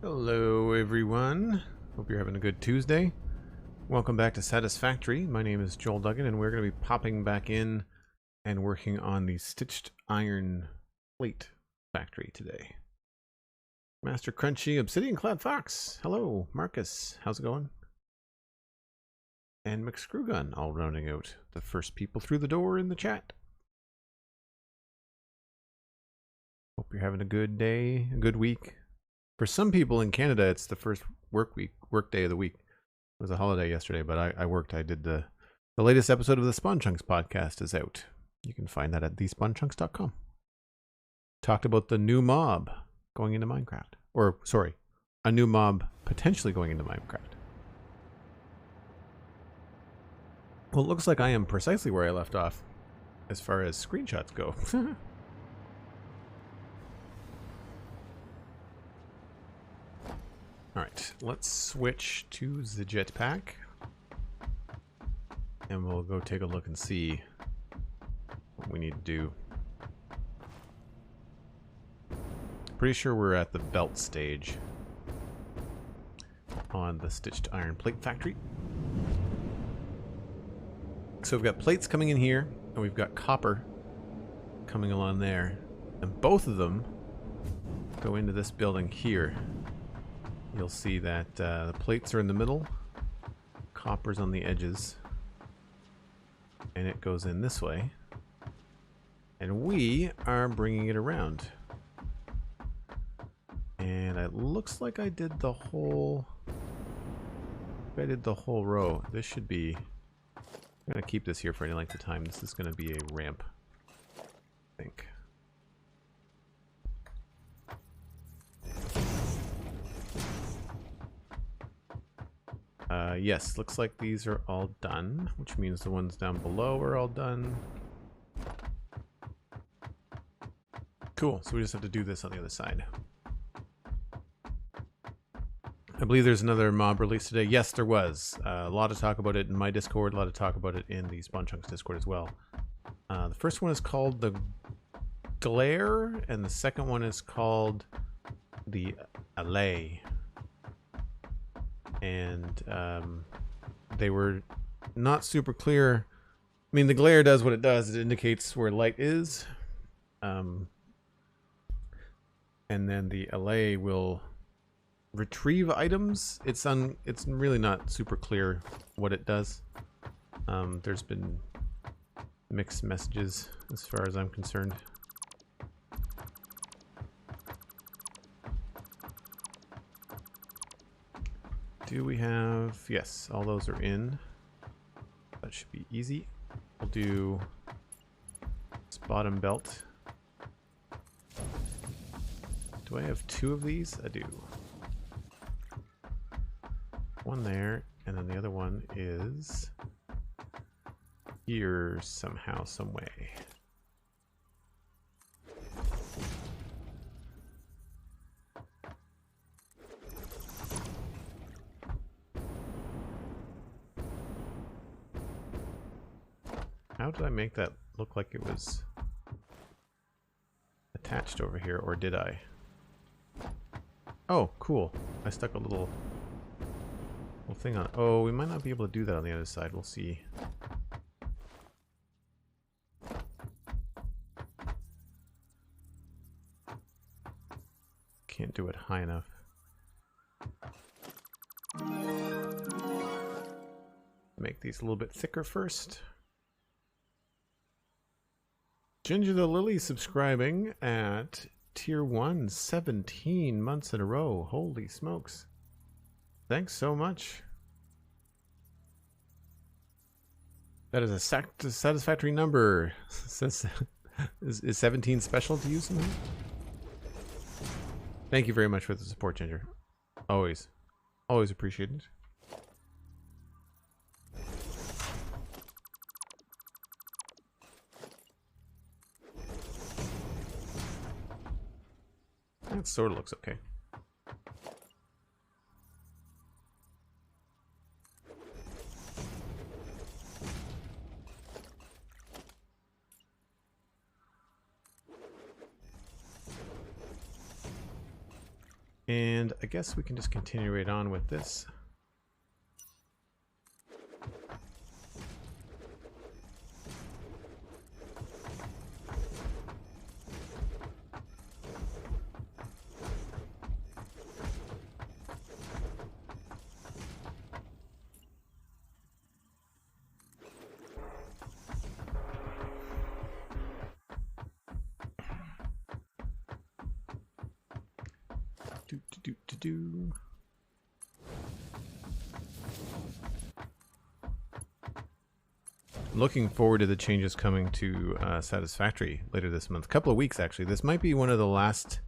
Hello everyone, hope you're having a good Tuesday. Welcome back to Satisfactory. My name is Joel Duggan and we're going to be popping back in and working on the Stitched iron plate factory today. Master Crunchy, Obsidian Clad Fox, hello. Marcus, how's it going? And McScrewgun all rounding out the first people through the door in the chat. Hope you're having a good day, a good week. For some people in Canada, it's the first work day of the week. It was a holiday yesterday, but I worked. I did the latest episode of the Spawn Chunks podcast is out. You can find that at thespawnchunks.com. Talked about the new mob going into Minecraft. Or, sorry, a new mob potentially going into Minecraft. Well, it looks like I am precisely where I left off as far as screenshots go. Alright, let's switch to the jetpack. And we'll go take a look and see what we need to do. Pretty sure we're at the belt stage on the Stitched iron plate factory. So we've got plates coming in here, and we've got copper coming along there. And both of them go into this building here. You'll see that the plates are in the middle, copper's on the edges, and it goes in this way. And we are bringing it around. And it looks like I did the whole row. This should be, I'm going to keep this here for any length of time. This is going to be a ramp, I think. Yes, looks like these are all done, which means the ones down below are all done. Cool, so we just have to do this on the other side. I believe there's another mob release today. Yes, there was. A lot of talk about it in my Discord, a lot of talk about it in the Spawn Chunks Discord as well. The first one is called the Glare, and the second one is called the Alley. And they were not super clear. I mean, the glare does what it does. It indicates where light is. And then the LA will retrieve items. It's really not super clear what it does. There's been mixed messages as far as I'm concerned. Do we have... Yes, all those are in. That should be easy. We'll do this bottom belt. Do I have two of these? I do. One there, and then the other one is here somehow, some way. How did I make that look like it was attached over here, or did I? Oh, cool. I stuck a little thing on it. Oh, we might not be able to do that on the other side. We'll see. Can't do it high enough. Make these a little bit thicker first. Ginger the Lily subscribing at tier 1, 17 months in a row. Holy smokes. Thanks so much. That is a satisfactory number. Is 17 special to you somehow? Thank you very much for the support, Ginger. Always. Always appreciated. That sort of looks okay. And I guess we can just continue right on with this. Do. Looking forward to the changes coming to Satisfactory later this month. A couple of weeks, actually. This might be one of the last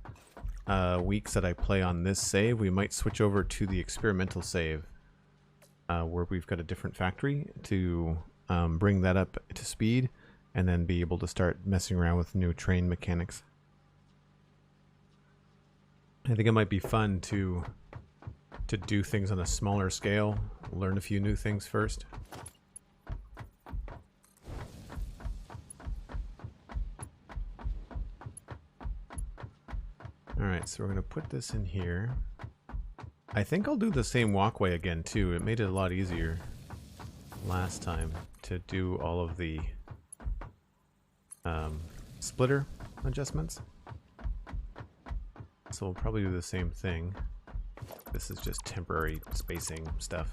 weeks that I play on this save. We might switch over to the experimental save where we've got a different factory to bring that up to speed and then be able to start messing around with new train mechanics. I think it might be fun to do things on a smaller scale, learn a few new things first. Alright, so we're going to put this in here. I think I'll do the same walkway again too. It made it a lot easier last time to do all of the splitter adjustments. So we'll probably do the same thing. This is just temporary spacing stuff.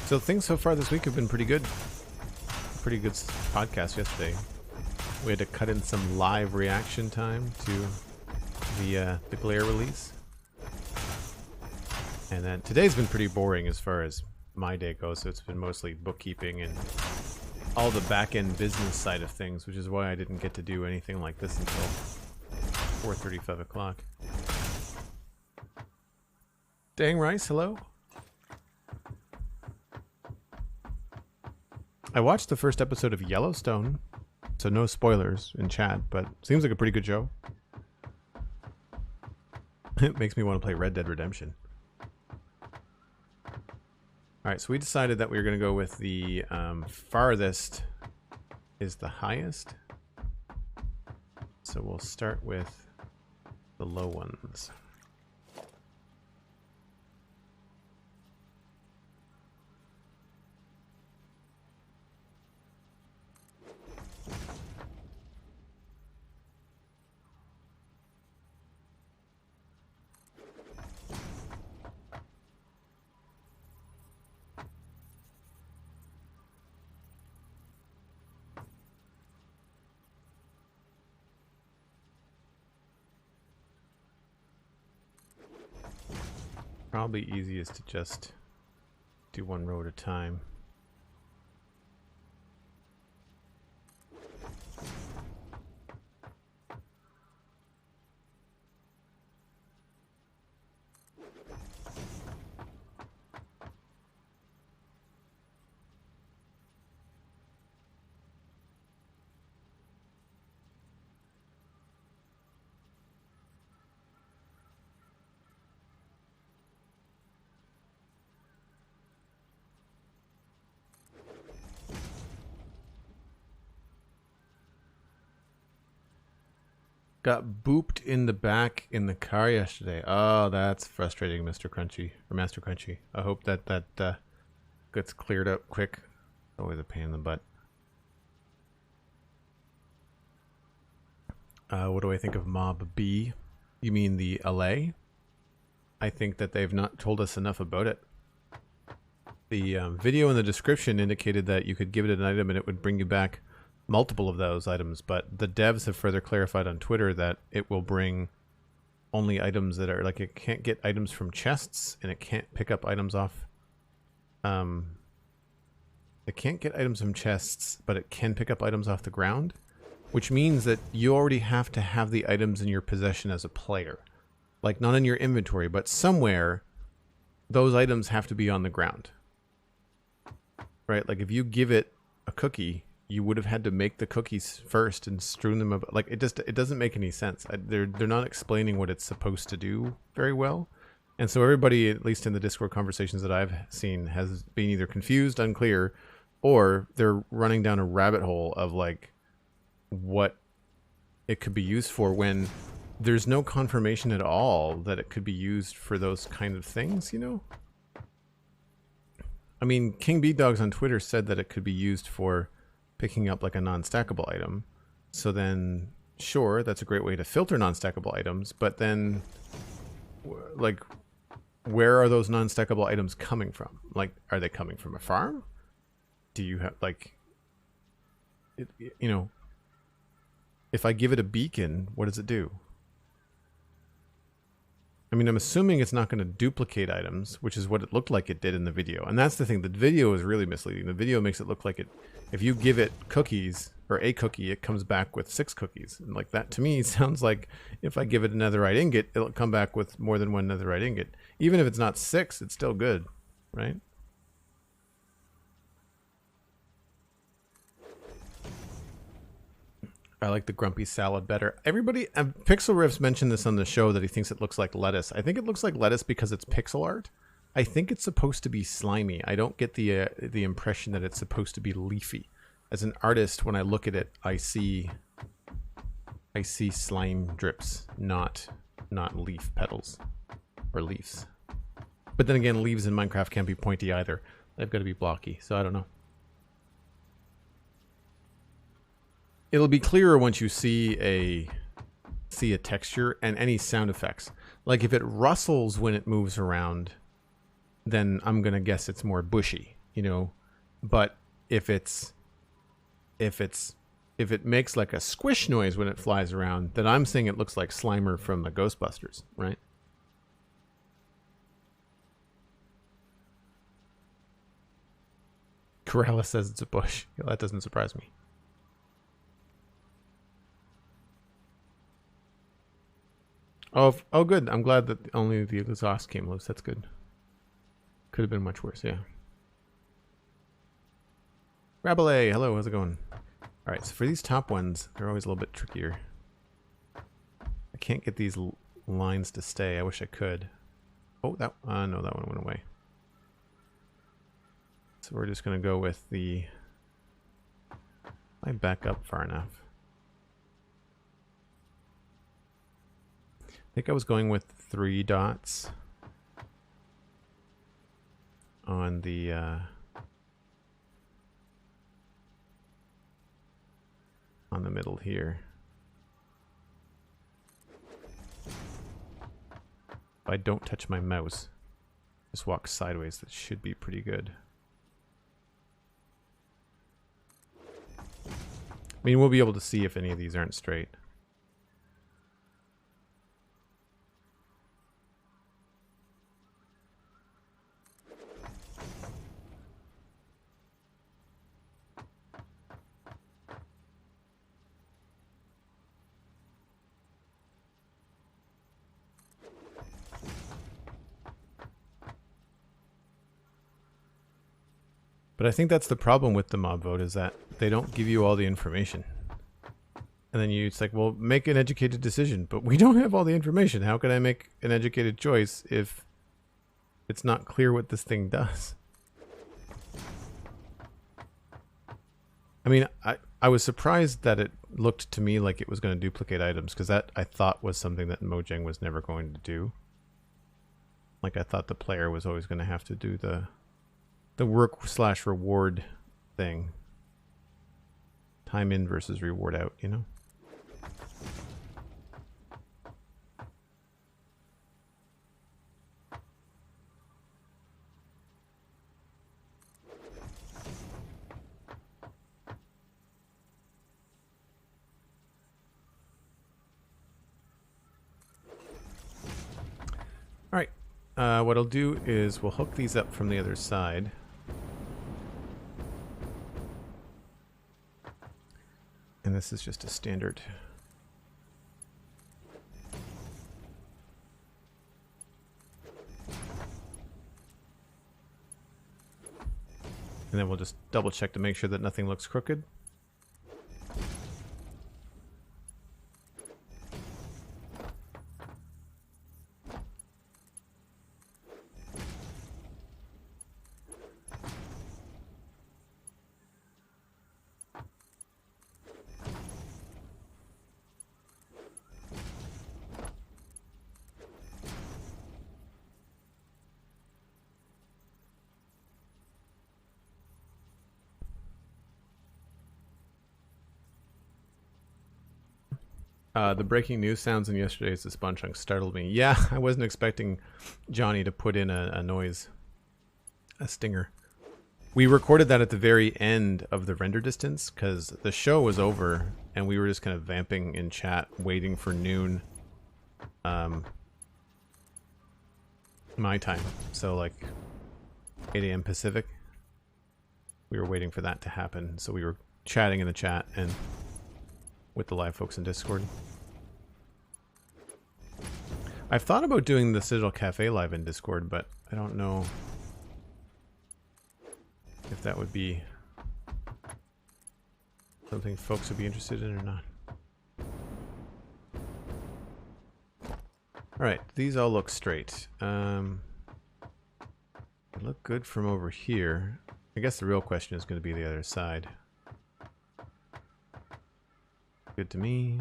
So things so far this week have been pretty good. Pretty good podcast yesterday. We had to cut in some live reaction time to the Glare release. And then today's been pretty boring as far as my day goes, so it's been mostly bookkeeping and all the back-end business side of things, which is why I didn't get to do anything like this until 4:30, 5 o'clock. Dang Rice, hello? I watched the first episode of Yellowstone, so no spoilers in chat, but seems like a pretty good show. It makes me want to play Red Dead Redemption. Alright, so we decided that we were going to go with the farthest is the highest. So we'll start with the low ones. Probably easiest to just do one row at a time. Got booped in the back in the car yesterday. Oh, that's frustrating, Mr. Crunchy, or Master Crunchy. I hope that gets cleared up quick. Always a pain in the butt. What do I think of Mob B? You mean the LA? I think that they've not told us enough about it. The video in the description indicated that you could give it an item and it would bring you back multiple of those items, but the devs have further clarified on Twitter that it will bring only items that are like, it can't get items from chests and it can't pick up items off it can't get items from chests, but it can pick up items off the ground. which means that you already have to have the items in your possession as a player. Like, not in your inventory, but somewhere those items have to be on the ground. Right? Like, if you give it a cookie, you would have had to make the cookies first and strewn them about. Like, it doesn't make any sense. They're not explaining what it's supposed to do very well. And so everybody, at least in the Discord conversations that I've seen, has been either confused, unclear, or they're running down a rabbit hole of like what it could be used for when there's no confirmation at all that it could be used for those kind of things, you know? I mean, King Beat Dogs on Twitter said that it could be used for picking up like a non-stackable item. So then, sure, that's a great way to filter non-stackable items, but then, like, where are those non-stackable items coming from? Like, are they coming from a farm? Do you have, like, you know, if I give it a beacon, what does it do? I mean, I'm assuming it's not going to duplicate items, which is what it looked like it did in the video. And that's the thing. The video is really misleading. The video makes it look like it, if you give it cookies or a cookie, it comes back with 6 cookies. And like that to me sounds like if I give it a netherite ingot, it'll come back with more than 1 netherite ingot. Even if it's not 6, it's still good, right? I like the grumpy salad better. Everybody, Pixel Riffs mentioned this on the show that he thinks it looks like lettuce. I think it looks like lettuce because it's pixel art. I think it's supposed to be slimy. I don't get the impression that it's supposed to be leafy. As an artist, when I look at it, I see slime drips, not leaf petals or leaves. But then again, leaves in Minecraft can't be pointy either. They've got to be blocky, so I don't know. It'll be clearer once you see a texture and any sound effects. Like if it rustles when it moves around, then I'm gonna guess it's more bushy, you know. But if it makes like a squish noise when it flies around, then I'm saying it looks like Slimer from the Ghostbusters, right? Corella says it's a bush. Yeah, that doesn't surprise me. Oh, good. I'm glad that only the exhaust came loose. That's good. Could have been much worse, yeah. Rabelais, hello, how's it going? Alright, so for these top ones, they're always a little bit trickier. I can't get these lines to stay. I wish I could. Oh, no, that one went away. So we're just going to go with the... I back up far enough. I think I was going with 3 dots on the middle here. If I don't touch my mouse, just walk sideways, that should be pretty good. I mean, we'll be able to see if any of these aren't straight. But I think that's the problem with the mob vote, is that they don't give you all the information. And then it's like, well, make an educated decision. But we don't have all the information. How can I make an educated choice if it's not clear what this thing does? I mean, I was surprised that it looked to me like it was going to duplicate items, because that I thought was something that Mojang was never going to do. Like, I thought the player was always going to have to do the work/reward thing. Time in versus reward out, you know? All right, what I'll do is we'll hook these up from the other side. And And this is just a standard. And then we'll just double check to make sure that nothing looks crooked. The breaking news sounds in yesterday's The Spawn Chunk startled me. Yeah, I wasn't expecting Johnny to put in a noise. A stinger. We recorded that at the very end of the render distance because the show was over and we were just kind of vamping in chat waiting for noon my time. So like 8 a.m. Pacific. We were waiting for that to happen. So we were chatting in the chat and with the live folks in Discord. I've thought about doing the Citadel Cafe live in Discord, but I don't know if that would be something folks would be interested in or not. Alright, these all look straight. They look good from over here. I guess the real question is going to be the other side. Good to me.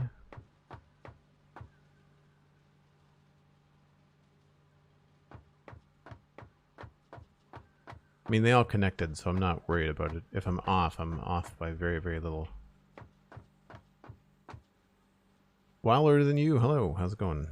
I mean, they all connected, so I'm not worried about it. If I'm off by very, very little. Wilder than you. Hello, how's it going?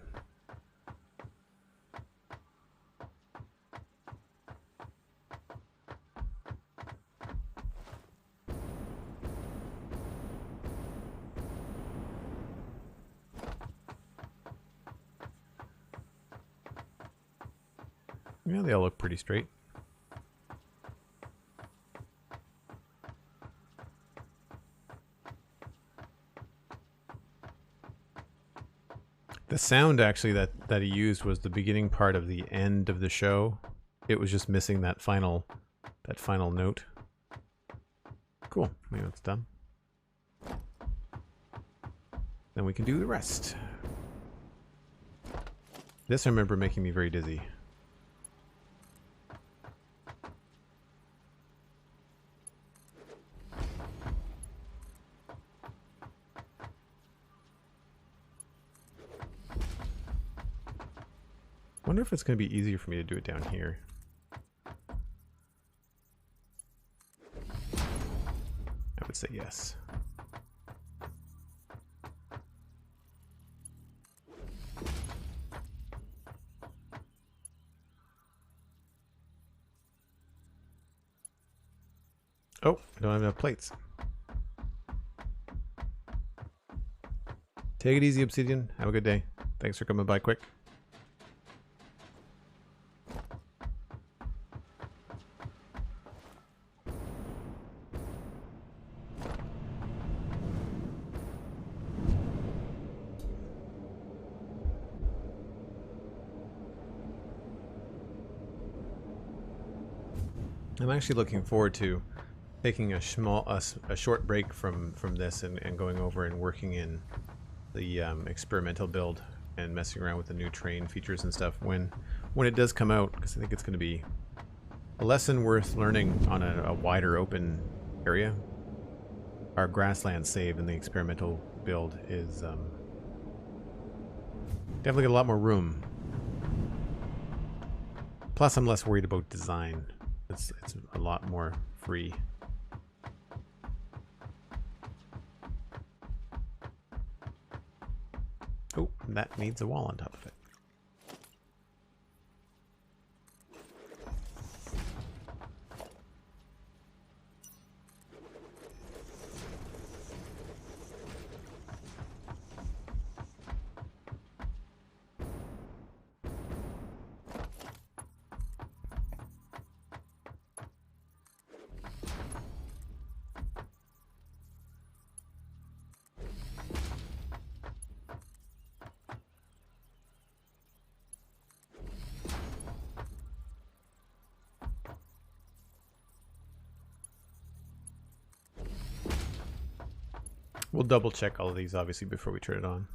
Yeah, they all look pretty straight. The sound actually that he used was the beginning part of the end of the show. It was just missing that final note. Cool. Maybe it's done. Then we can do the rest. This I remember making me very dizzy. I wonder if it's going to be easier for me to do it down here. I would say yes. Oh, I don't have enough plates. Take it easy, Obsidian. Have a good day. Thanks for coming by quick. I'm actually looking forward to taking a short break from this and going over and working in the experimental build and messing around with the new train features and stuff when it does come out, because I think it's going to be a lesson worth learning on a wider open area. Our grassland save in the experimental build is definitely got a lot more room. Plus I'm less worried about design. It's a lot more free. Oh, that needs a wall on top of it. We'll double check all of these obviously before we turn it on.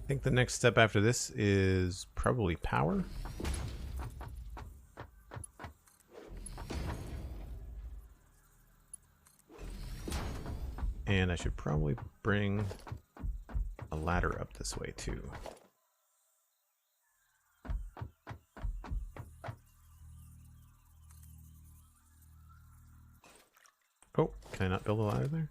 I think the next step after this is probably power. And I should probably bring a ladder up this way too. Oh, can I not build a ladder there?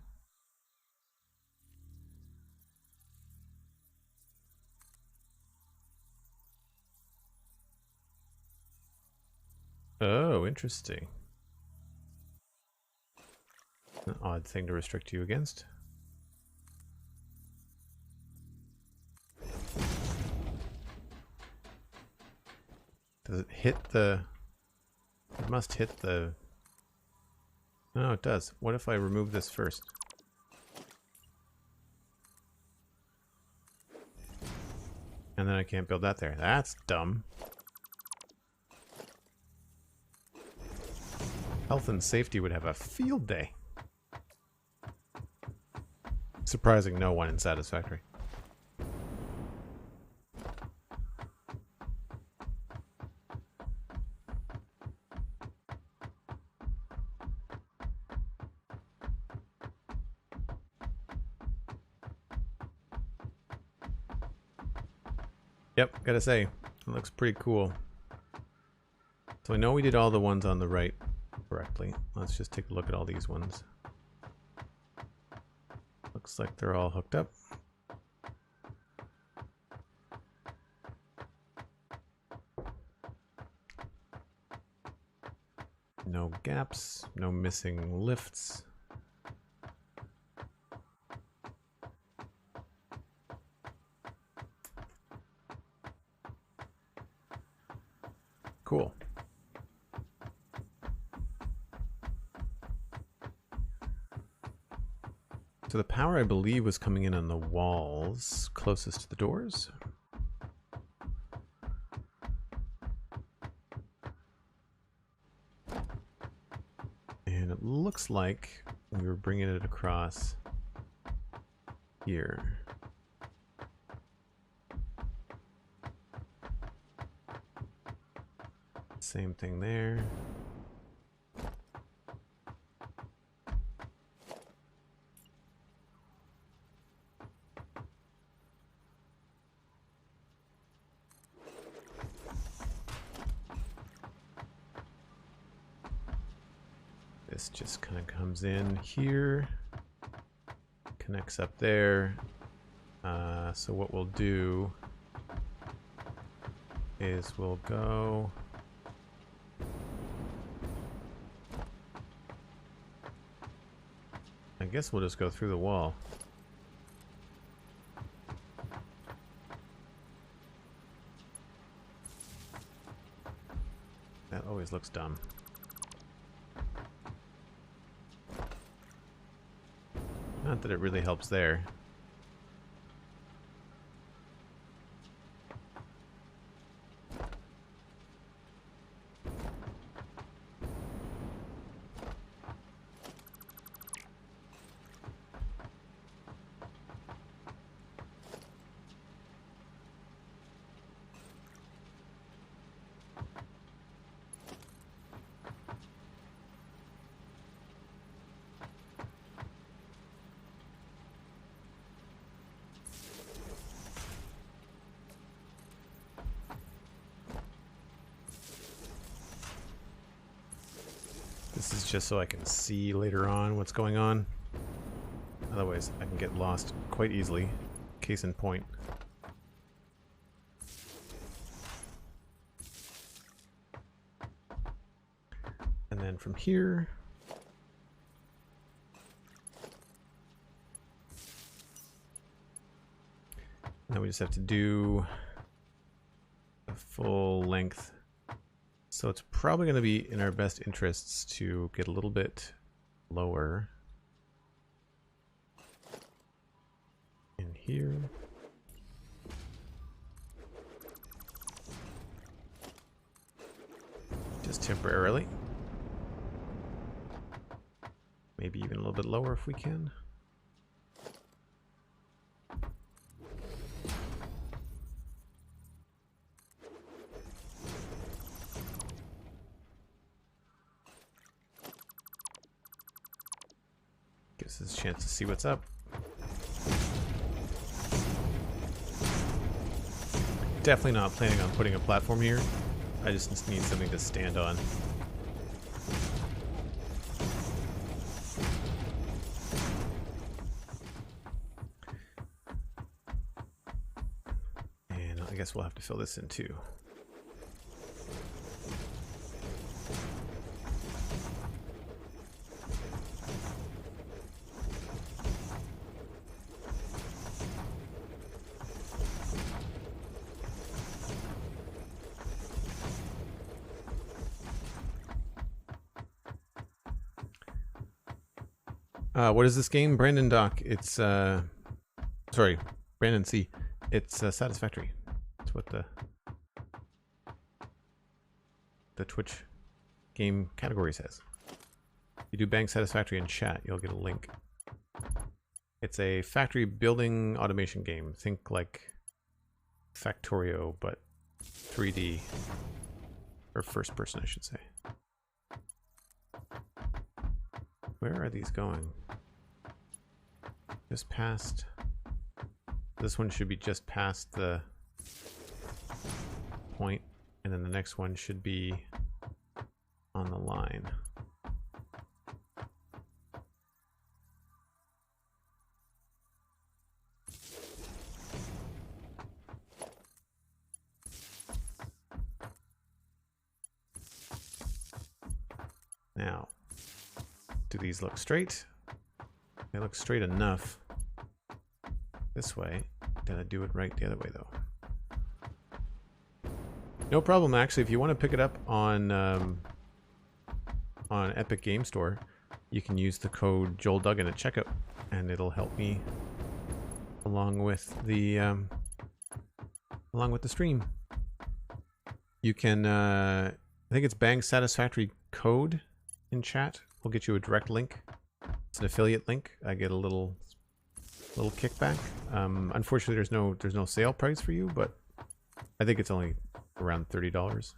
Oh, interesting. An odd thing to restrict you against. Does it hit the... It must hit the... No, it does. What if I remove this first? And then I can't build that there. That's dumb. Health and safety would have a field day. Surprising no one in Satisfactory. Yep, gotta say, it looks pretty cool. So I know we did all the ones on the right correctly. Let's just take a look at all these ones. Looks like they're all hooked up. No gaps, no missing lifts. Cool. So the power, I believe, was coming in on the walls closest to the doors. And it looks like we were bringing it across here. Same thing there. This just kind of comes in here, connects up there. So what we'll do is we'll go I guess we'll just go through the wall. That always looks dumb. Not that it really helps there. This is just so I can see later on what's going on. Otherwise, I can get lost quite easily. Case in point. then from here, now we just have to do a full length. So it's probably going to be in our best interests to get a little bit lower in here. Just temporarily. Maybe even a little bit lower if we can. Gives us a chance to see what's up. Definitely not planning on putting a platform here. I just need something to stand on. And I guess we'll have to fill this in too. What is this game? Brandon Doc. It's, sorry, Brandon C. It's Satisfactory. That's what the Twitch game category says. If you do bang Satisfactory in chat, you'll get a link. It's a factory building automation game. Think like Factorio, but 3D. Or first person, I should say. Where are these going? Just past. This one should be just past the point, and then the next one should be on the line. Now, do these look straight? They look straight enough this way. Gotta do it right the other way though. No problem, actually. If you want to pick it up on Epic Game Store, you can use the code Joel Duggan at checkout, and it'll help me along with the stream. You can I think it's Bang Satisfactory code in chat. We'll get you a direct link. It's an affiliate link. I get a little kickback. Unfortunately, there's no sale price for you, but I think it's only around $30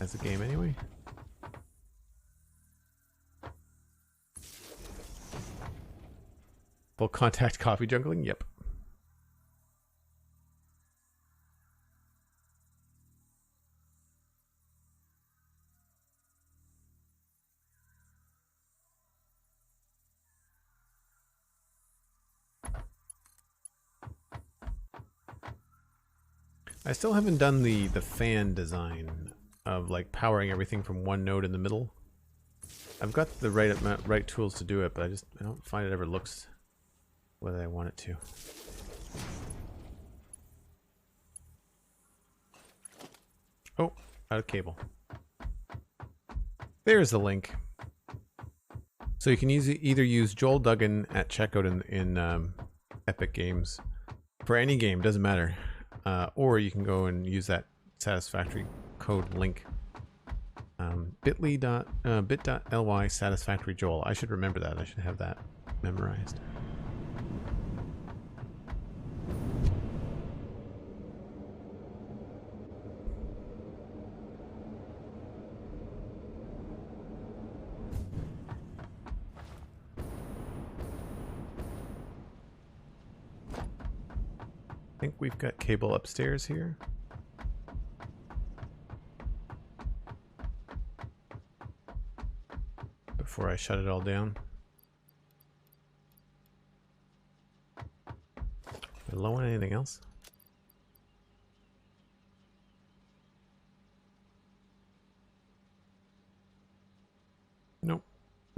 as a game anyway. Full contact coffee juggling? Yep. I still haven't done the fan design of like powering everything from one node in the middle. I've got the right tools to do it, but I don't find it ever looks the way I want it to. Oh, out of cable. There's the link. So you can either use Joel Duggan at checkout in Epic Games for any game, doesn't matter. Or you can go and use that Satisfactory code link. bit.ly Satisfactory Joel. I should remember that. I should have that memorized. I think we've got cable upstairs here. Before I shut it all down. Am I low on anything else?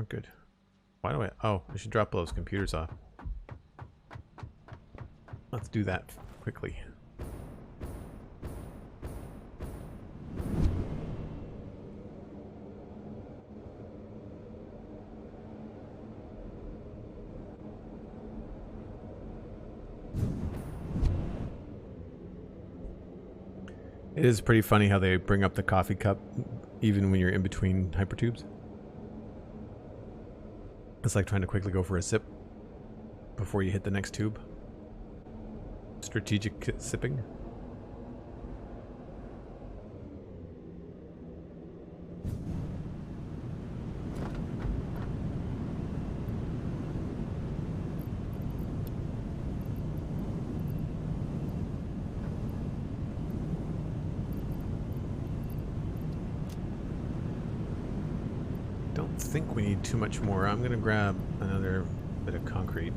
We're good. Why do I... Oh, I should drop those computers off. Let's do that quickly. It is pretty funny how they bring up the coffee cup even when you're in between hypertubes. It's like trying to quickly go for a sip before you hit the next tube. Strategic sipping. Don't think we need too much more. I'm gonna grab another bit of concrete.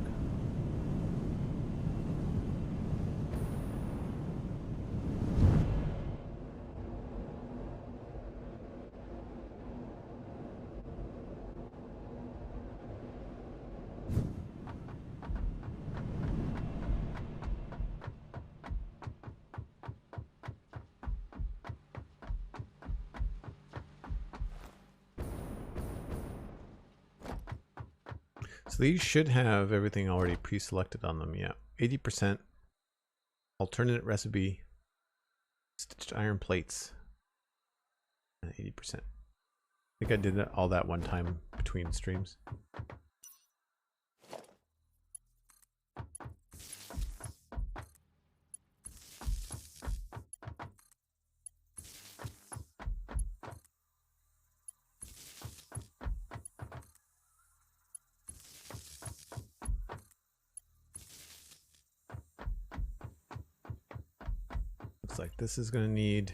So these should have everything already pre-selected on them. Yeah, 80% alternate recipe, stitched iron plates, and 80%. I think I did that, all that one time between streams. Looks like this is going to need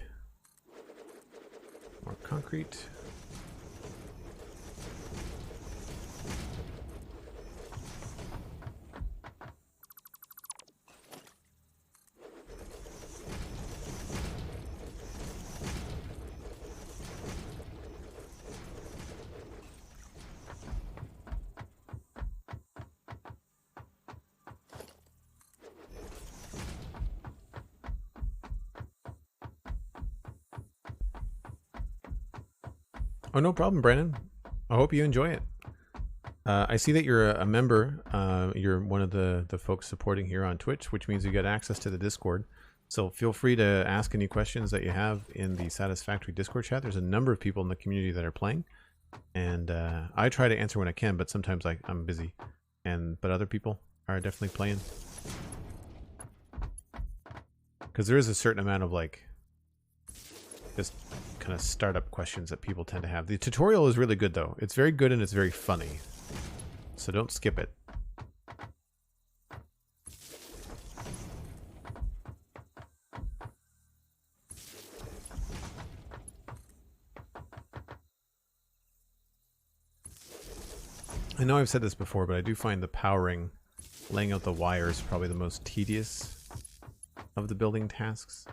more concrete. Oh, no problem, Brandon. I hope you enjoy it. I see that you're a member. You're one of the folks supporting here on Twitch, which means you get access to the Discord. So feel free to ask any questions that you have in the Satisfactory Discord chat. There's a number of people in the community that are playing. And I try to answer when I can, but sometimes I'm busy. But other people are definitely playing. Because there is a certain amount of like just kind of startup questions that people tend to have. The tutorial is really good though. It's very good and it's very funny. So don't skip it. I know I've said this before, but I do find the powering, laying out the wires, probably the most tedious of the building tasks.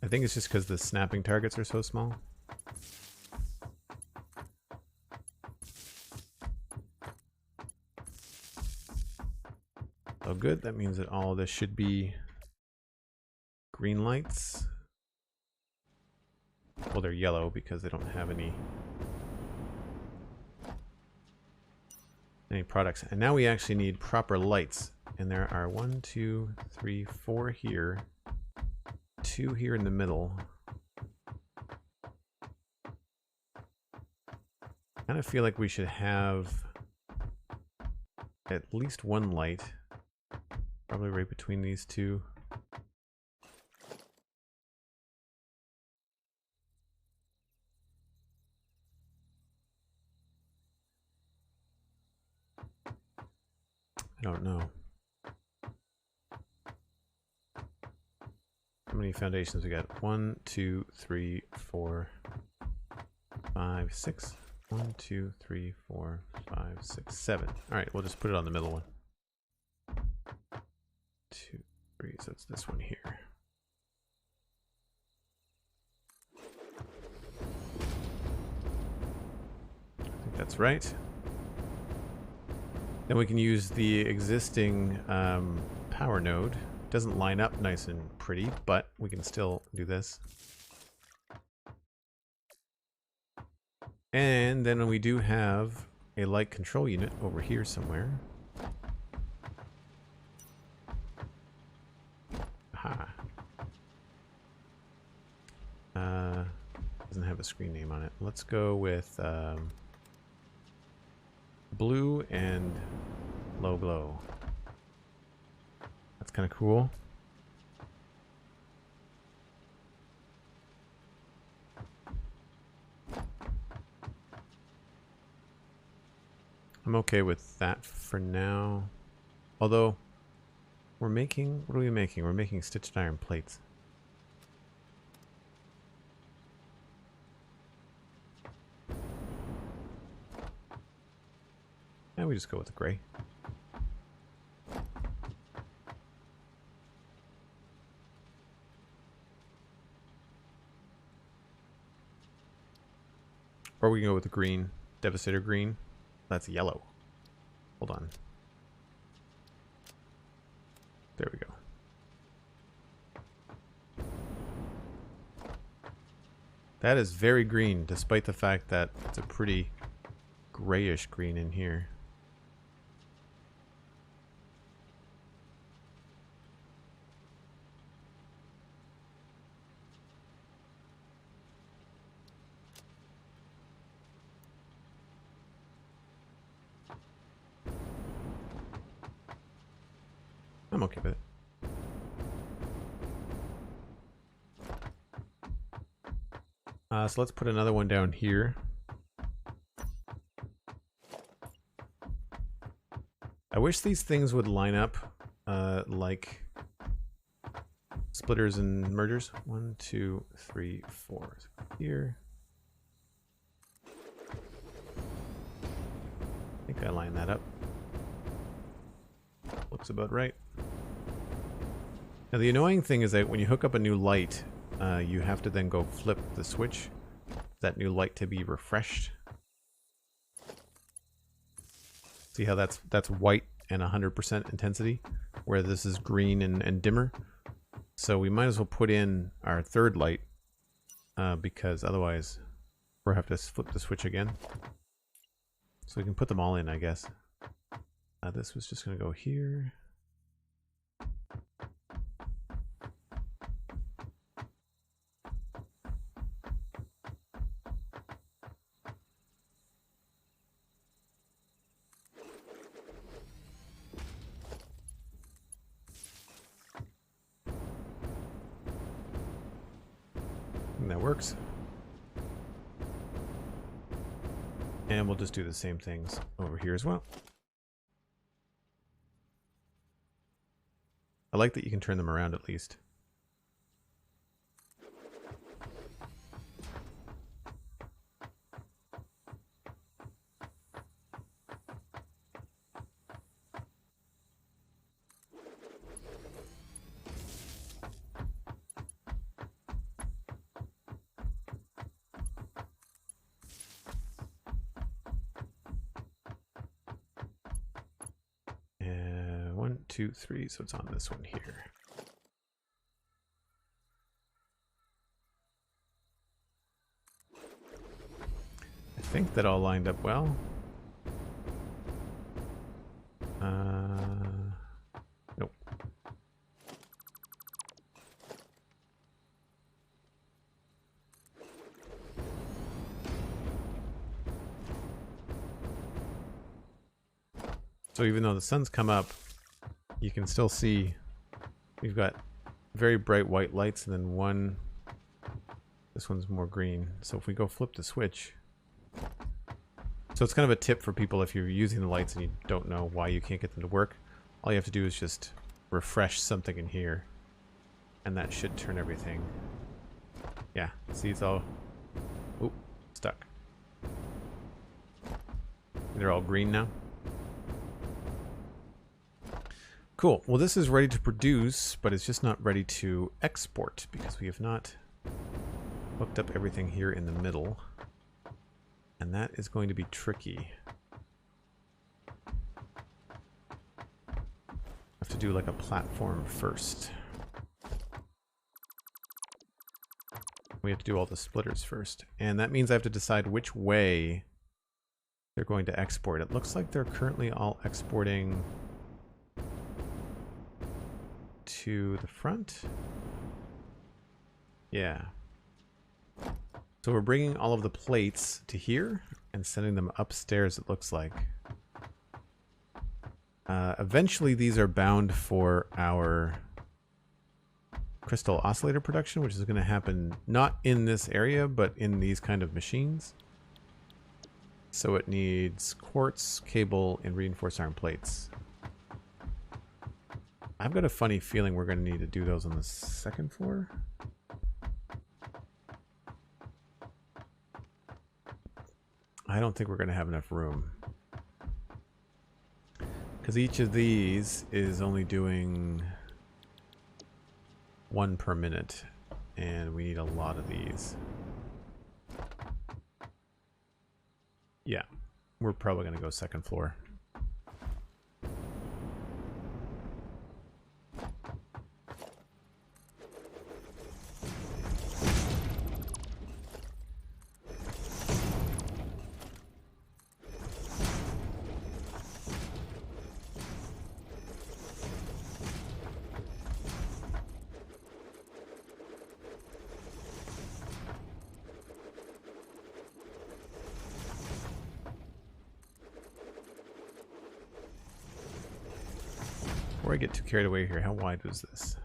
I think it's just because the snapping targets are so small. Oh good, that means that all of this should be green lights. Well, they're yellow because they don't have any products. And now we actually need proper lights. And there are 1, 2, 3, 4 here. 2 here in the middle. I kind of feel like we should have at least one light. Probably right between these two. I don't know. How many foundations we got? 1, 2, 3, 4, 5, 6. 1, 2, 3, 4, 5, 6, 7. Alright, we'll just put it on the middle one. 2, 3, so it's this one here. That's right. Then we can use the existing power node. Doesn't line up nice and pretty, but we can still do this. And then we do have a light control unit over here somewhere. Aha. Doesn't have a screen name on it. Let's go with blue and low glow. That's kind of cool. I'm okay with that for now. Although, we're making... What are we making? We're making stitched iron plates. And we just go with the gray. Or we can go with the green. Devastator green. That's yellow. Hold on. There we go. That is very green, despite the fact that it's a pretty grayish green in here. I'm okay with it. So let's put another one down here. I wish these things would line up like splitters and mergers. 1, 2, 3, 4. Here. I think I lined that up. Looks about right. Now the annoying thing is that when you hook up a new light, you have to then go flip the switch for that new light to be refreshed. See how that's white and 100% intensity, where this is green and dimmer. So we might as well put in our third light, because otherwise we'll have to flip the switch again. So we can put them all in, I guess. This was just going to go here. And that works. And we'll just do the same things over here as well. I like that you can turn them around at least. And 1, 2, 3, so it's on this one here. I think that all lined up well. Nope. So even though the sun's come up, you can still see we've got very bright white lights and then one, this one's more green. So if we go flip the switch, so it's kind of a tip for people if you're using the lights and you don't know why you can't get them to work. All you have to do is just refresh something in here and that should turn everything. Yeah, see, it's all, oop, stuck. They're all green now. Cool. Well, this is ready to produce, but it's just not ready to export because we have not hooked up everything here in the middle. And that is going to be tricky. Have to do like a platform first. We have to do all the splitters first. And that means I have to decide which way they're going to export. It looks like they're currently all exporting to the front. Yeah. So we're bringing all of the plates to here and sending them upstairs, it looks like. Eventually these are bound for our crystal oscillator production, which is going to happen not in this area, but in these kind of machines. So it needs quartz, cable, and reinforced iron plates. I've got a funny feeling we're going to need to do those on the second floor. I don't think we're going to have enough room. Because each of these is only doing 1 per minute. And we need a lot of these. Yeah, we're probably going to go second floor. Before I get too carried away here, how wide was this?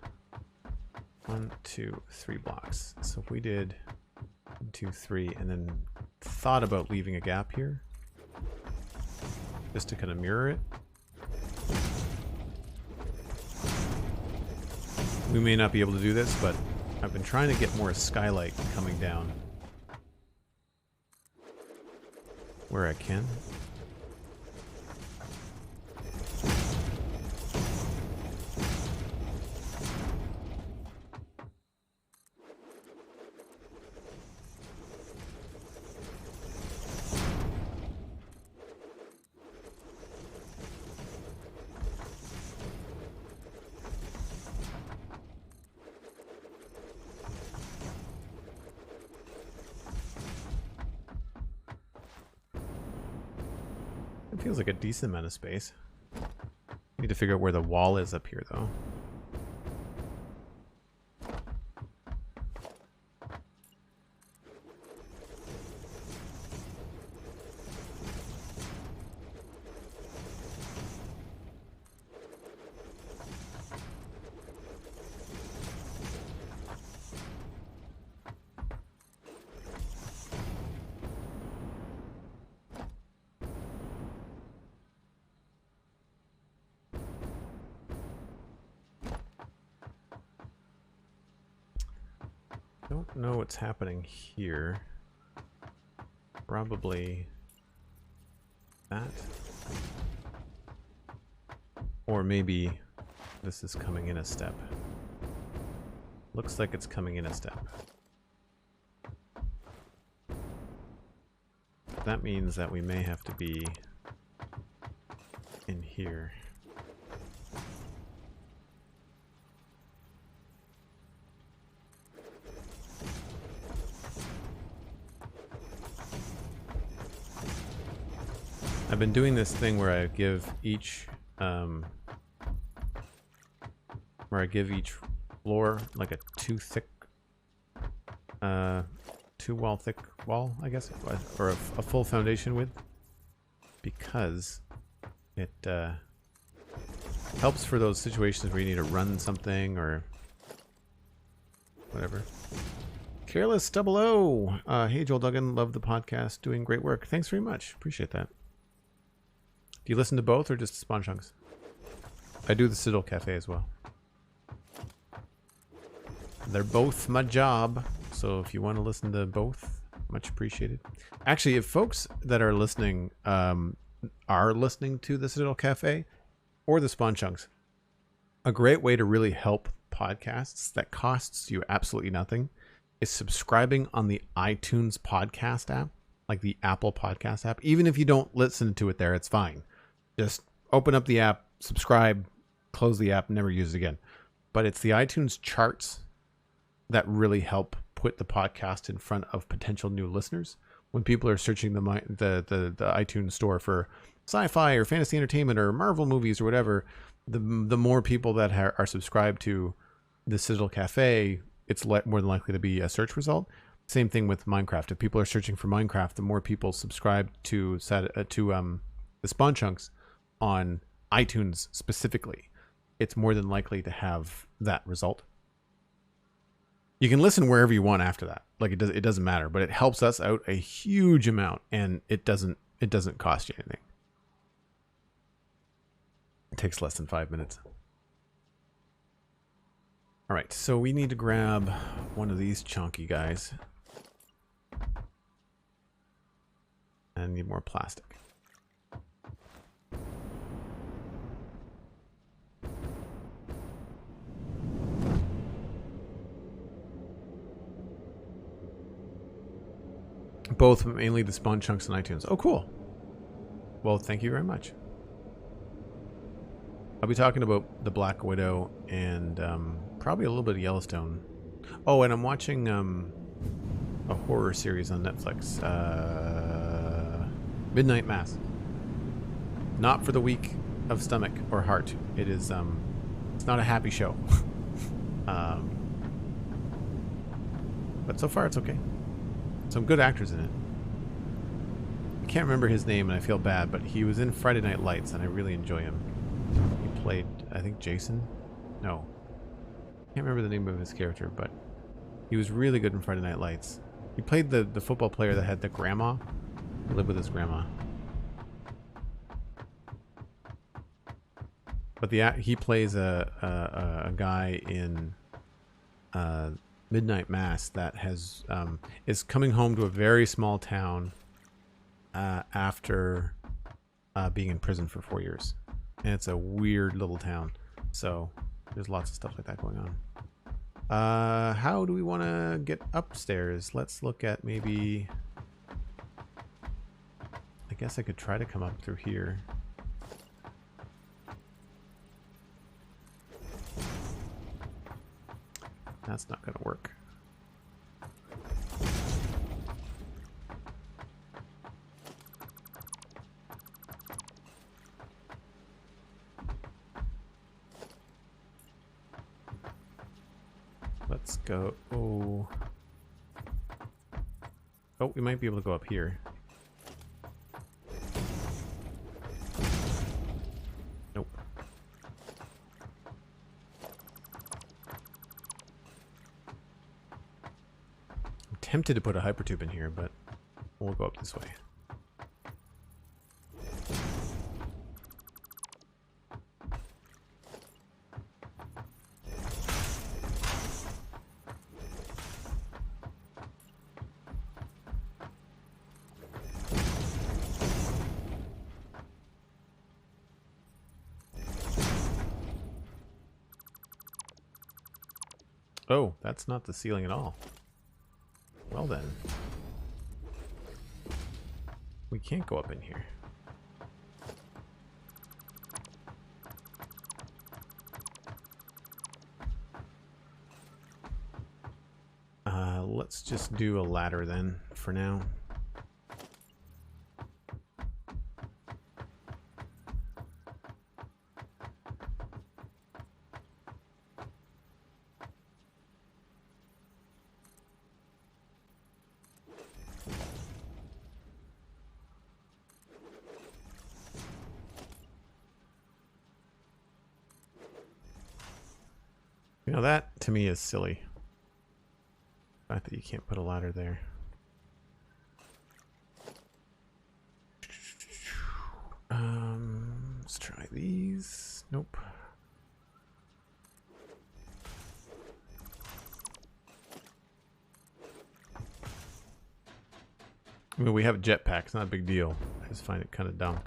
1, 2, 3 blocks. So if we did 1, 2, 3, and then thought about leaving a gap here, just to kind of mirror it. We may not be able to do this, but I've been trying to get more skylight coming down where I can. It feels like a decent amount of space. Need to figure out where the wall is up here, though. Don't know what's happening here. Probably that. Or maybe this is coming in a step. Looks like it's coming in a step. That means that we may have to be in here. I've been doing this thing where I give each floor like a two wall thick wall, I guess, or a full foundation width, because it helps for those situations where you need to run something or whatever. Careless 00. Hey Joel Duggan, love the podcast, doing great work. Thanks very much, appreciate that. Do you listen to both or just Spawn Chunks? I do the Citadel Cafe as well. They're both my job, so if you want to listen to both, much appreciated. Actually, if folks that are listening to the Citadel Cafe or the Spawn Chunks, a great way to really help podcasts that costs you absolutely nothing is subscribing on the iTunes podcast app. like the Apple Podcast app. Even if you don't listen to it there, it's fine. Just open up the app, subscribe, close the app, never use it again. But it's the iTunes charts that really help put the podcast in front of potential new listeners. When people are searching the iTunes store for sci-fi or fantasy entertainment or Marvel movies or whatever, the more people that are subscribed to the Sizzle Cafe, it's more than likely to be a search result. Same thing with Minecraft. If people are searching for Minecraft, the more people subscribe to the Spawn Chunks on iTunes specifically, it's more than likely to have that result. You can listen wherever you want after that. Like it doesn't matter, but it helps us out a huge amount, and it doesn't cost you anything. It takes less than 5 minutes. All right, so we need to grab one of these chunky guys. And need more plastic. Both, mainly the Spawn Chunks and iTunes. Oh, cool. Well, thank you very much. I'll be talking about the Black Widow and probably a little bit of Yellowstone. Oh, and I'm watching a horror series on Netflix. Midnight Mass. Not for the weak of stomach or heart. It is it's not a happy show. But so far it's okay. Some good actors in it. I can't remember his name and I feel bad, but he was in Friday Night Lights and I really enjoy him. He played, I think, Jason? No. I can't remember the name of his character, but he was really good in Friday Night Lights. He played the football player that had the grandma. He lived with his grandma. But he plays a guy in Midnight Mass that has is coming home to a very small town after being in prison for 4 years, and it's a weird little town. So there's lots of stuff like that going on. How do we want to get upstairs? Let's look at maybe. I guess I could try to come up through here. That's not going to work. Let's go. Oh, we might be able to go up here. Nope. I'm tempted to put a hypertube in here, but we'll go up this way. Oh, that's not the ceiling at all. Well then. We can't go up in here. Let's just do a ladder then, for now. You know, that to me is silly. The fact that you can't put a ladder there. Let's try these. Nope. I mean, we have jetpacks, not a big deal. I just find it kind of dumb.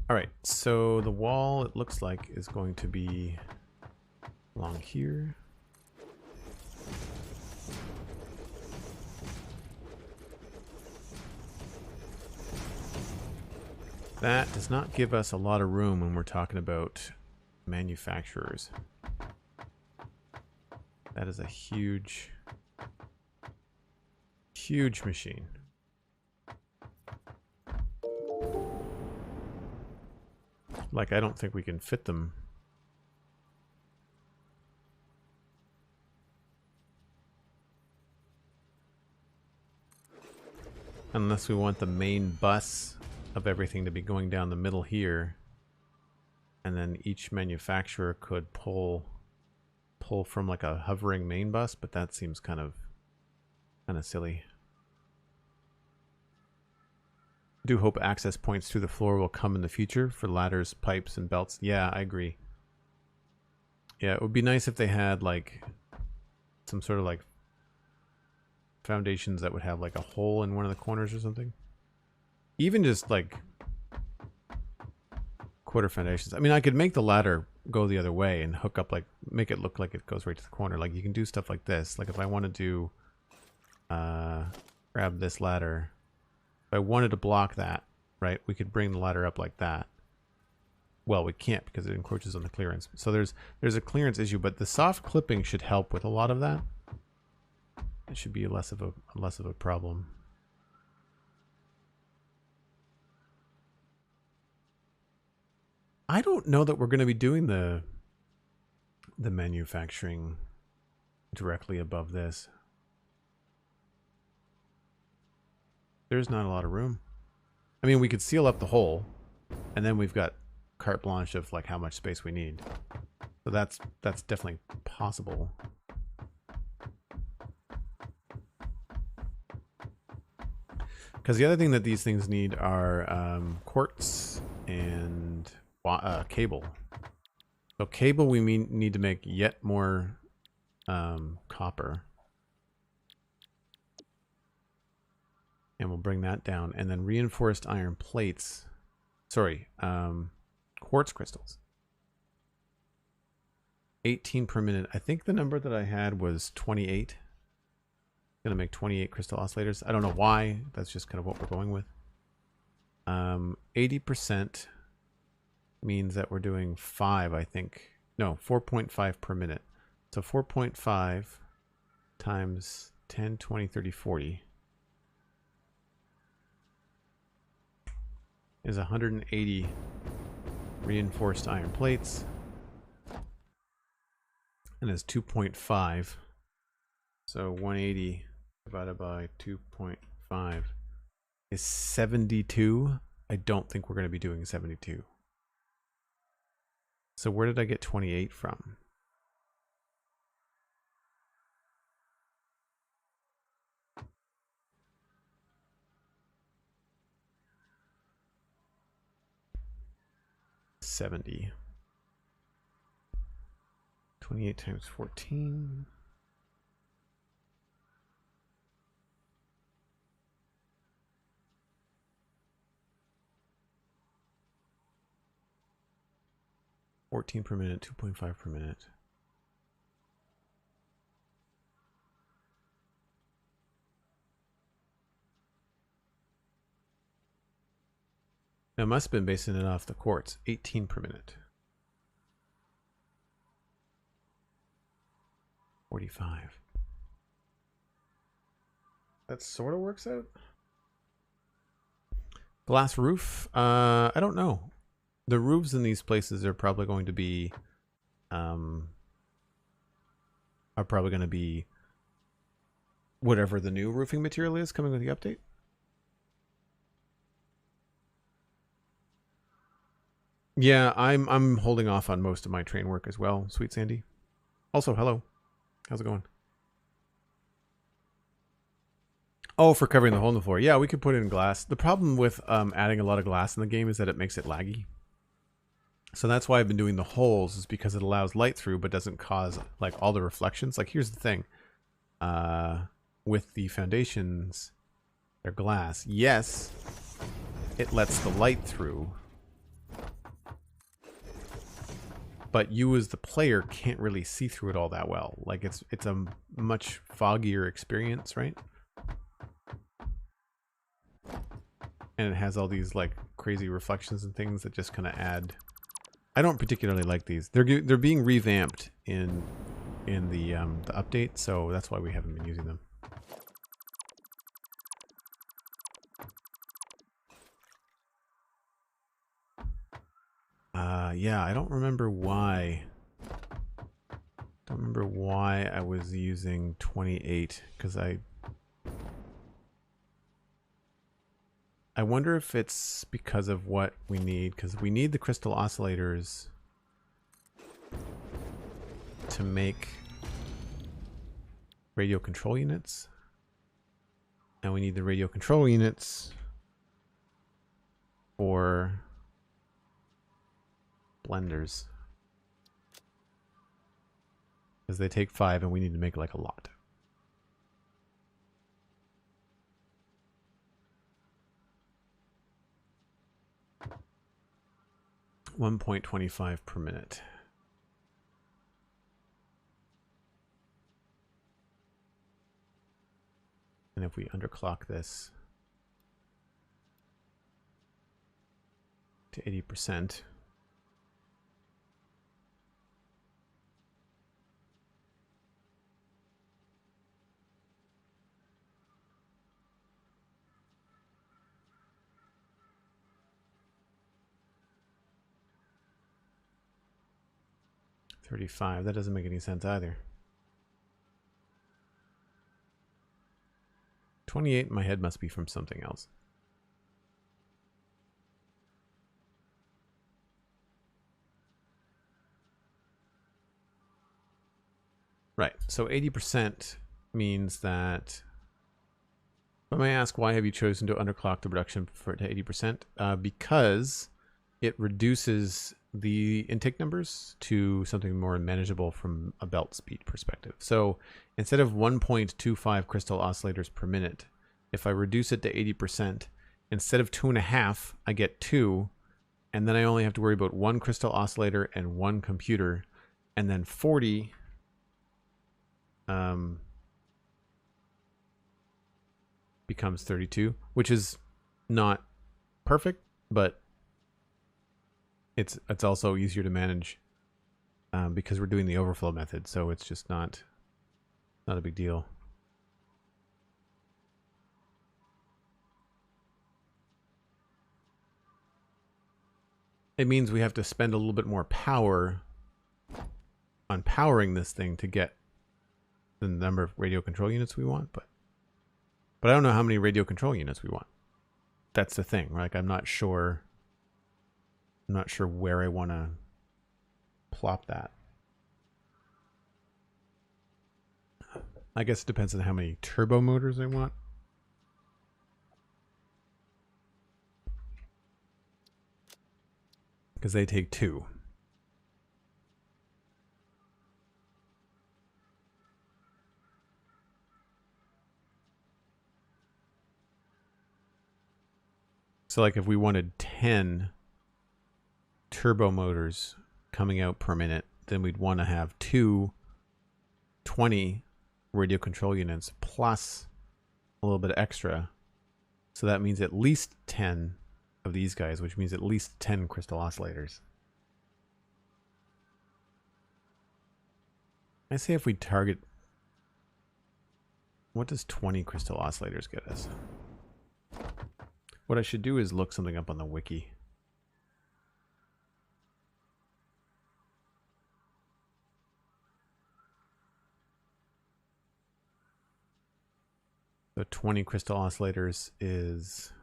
Alright, so the wall, it looks like, is going to be along here. That does not give us a lot of room when we're talking about manufacturers. That is a huge, huge machine. Like, I don't think we can fit them. Unless we want the main bus of everything to be going down the middle here. And then each manufacturer could pull from like a hovering main bus, but that seems kind of silly. I do hope access points through the floor will come in the future for ladders, pipes, and belts. Yeah, I agree. Yeah, it would be nice if they had like some sort of like foundations that would have like a hole in one of the corners or something. Even just like quarter foundations. I mean, I could make the ladder go the other way and hook up, like, make it look like it goes right to the corner. Like, you can do stuff like this. Like, if I wanted to grab this ladder, if I wanted to block that, right, we could bring the ladder up like that. Well, we can't because it encroaches on the clearance. So there's a clearance issue, but the soft clipping should help with a lot of that. It should be less of a problem. I don't know that we're going to be doing the manufacturing directly above this. There's not a lot of room. I mean, we could seal up the hole, and then we've got carte blanche of like how much space we need. So that's definitely possible. Because the other thing that these things need are quartz and cable. So cable, we need to make yet more copper. And we'll bring that down. And then reinforced iron plates. Sorry, quartz crystals. 18 per minute. I think the number that I had was 28. Gonna make 28 crystal oscillators. I don't know why. That's just kind of what we're going with. 80% means that we're doing 5, I think. No, 4.5 per minute. So 4.5 times 10, 20, 30, 40 is 180 reinforced iron plates. And is 2.5. So 180 divided by 2.5 is 72. I don't think we're going to be doing 72. So where did I get 28 from? $70. 28 times 14. $14 per minute, 2.5 per minute. Now, it must have been basing it off the quartz. 18 per minute. 45. That sort of works out. Glass roof? I don't know. The roofs in these places are probably going to be whatever the new roofing material is coming with the update. Yeah, I'm holding off on most of my train work as well, Sweet Sandy. Also, hello. How's it going? Oh, for covering the hole in the floor. Yeah, we could put it in glass. The problem with adding a lot of glass in the game is that it makes it laggy. So that's why I've been doing the holes, is because it allows light through but doesn't cause like all the reflections. Like, here's the thing. With the foundations, they're glass. Yes, it lets the light through. But you as the player can't really see through it all that well. Like, it's a much foggier experience, right? And it has all these like crazy reflections and things that just kind of add. I don't particularly like these. They're being revamped in the update, so that's why we haven't been using them. Yeah, I don't remember why. Don't remember why I was using 28, because I wonder if it's because of what we need, because we need the crystal oscillators to make radio control units, and we need the radio control units for blenders, because they take 5 and we need to make like a lot. $1.25 per minute. And if we underclock this to 80%, $35. That doesn't make any sense either. 28 in my head must be from something else. Right, so 80% means that... I may ask, why have you chosen to underclock the production for to 80%? Because it reduces the intake numbers to something more manageable from a belt speed perspective. So instead of 1.25 crystal oscillators per minute, if I reduce it to 80%, instead of 2.5, I get 2, and then I only have to worry about 1 crystal oscillator and 1 computer, and then 40 becomes 32, which is not perfect, but it's also easier to manage because we're doing the overflow method, so it's just not a big deal. It means we have to spend a little bit more power on powering this thing to get the number of radio control units we want, but I don't know how many radio control units we want. That's the thing. Like, I'm not sure where I want to plop that. I guess it depends on how many turbo motors I want. Because they take 2. So like if we wanted 10 turbo motors coming out per minute, then we'd want to have 2 20 radio control units plus a little bit extra. So that means at least 10 of these guys, which means at least 10 crystal oscillators. I say if we target... What does 20 crystal oscillators get us? What I should do is look something up on the wiki. So 20 crystal oscillators is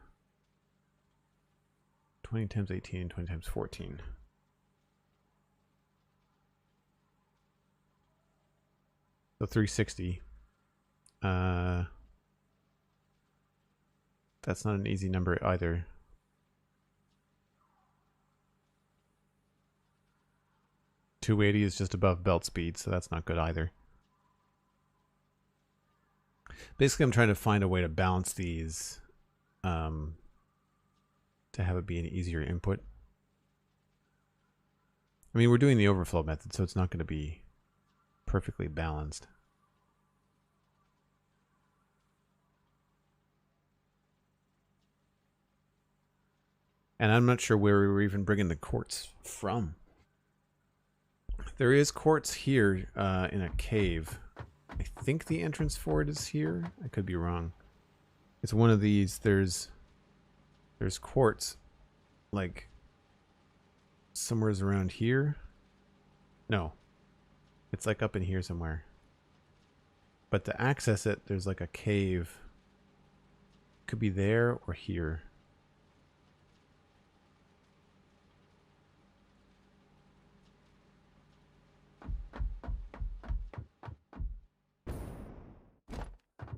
20 times 18, 20 times 14. So 360. That's not an easy number either. $280 is just above belt speed, so that's not good either. Basically, I'm trying to find a way to balance these to have it be an easier input. I mean, we're doing the overflow method, so it's not going to be perfectly balanced. And I'm not sure where we were even bringing the quartz from. There is quartz here in a cave. I think the entrance for it is here. I could be wrong. It's one of these. There's quartz like somewhere's around here. No. It's like up in here somewhere. But to access it, there's like a cave. Could be there or here.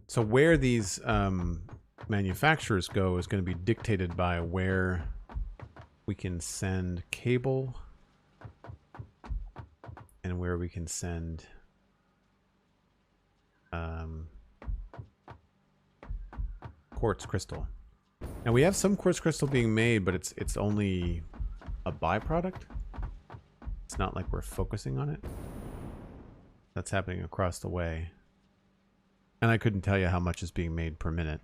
So where these manufacturers go is going to be dictated by where we can send cable and where we can send quartz crystal. Now we have some quartz crystal being made, but it's only a byproduct. It's not like we're focusing on it. That's happening across the way. And I couldn't tell you how much is being made per minute.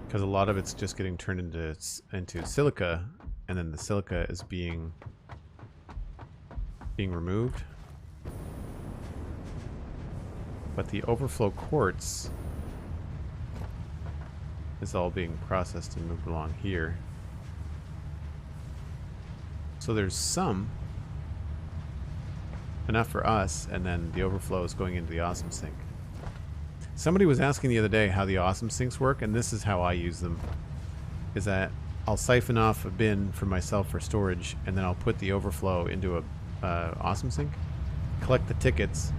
Because a lot of it's just getting turned into silica, and then the silica is being removed. But the overflow quartz is all being processed and moved along here. So there's some, enough for us, and then the overflow is going into the awesome sink. Somebody was asking the other day how the awesome sinks work, and this is how I use them. Is that I'll siphon off a bin for myself for storage, and then I'll put the overflow into a awesome sink, collect the tickets,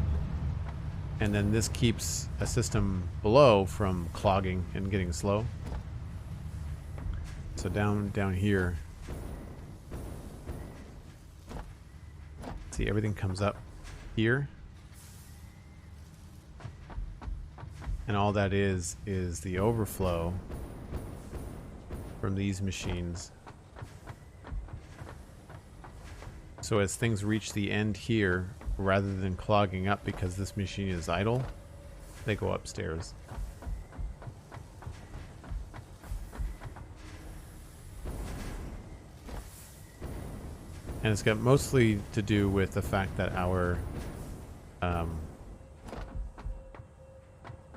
and then this keeps a system below from clogging and getting slow. So down here, see, everything comes up here, and all that is the overflow from these machines. So as things reach the end here, rather than clogging up because this machine is idle, they go upstairs. And it's got mostly to do with the fact that our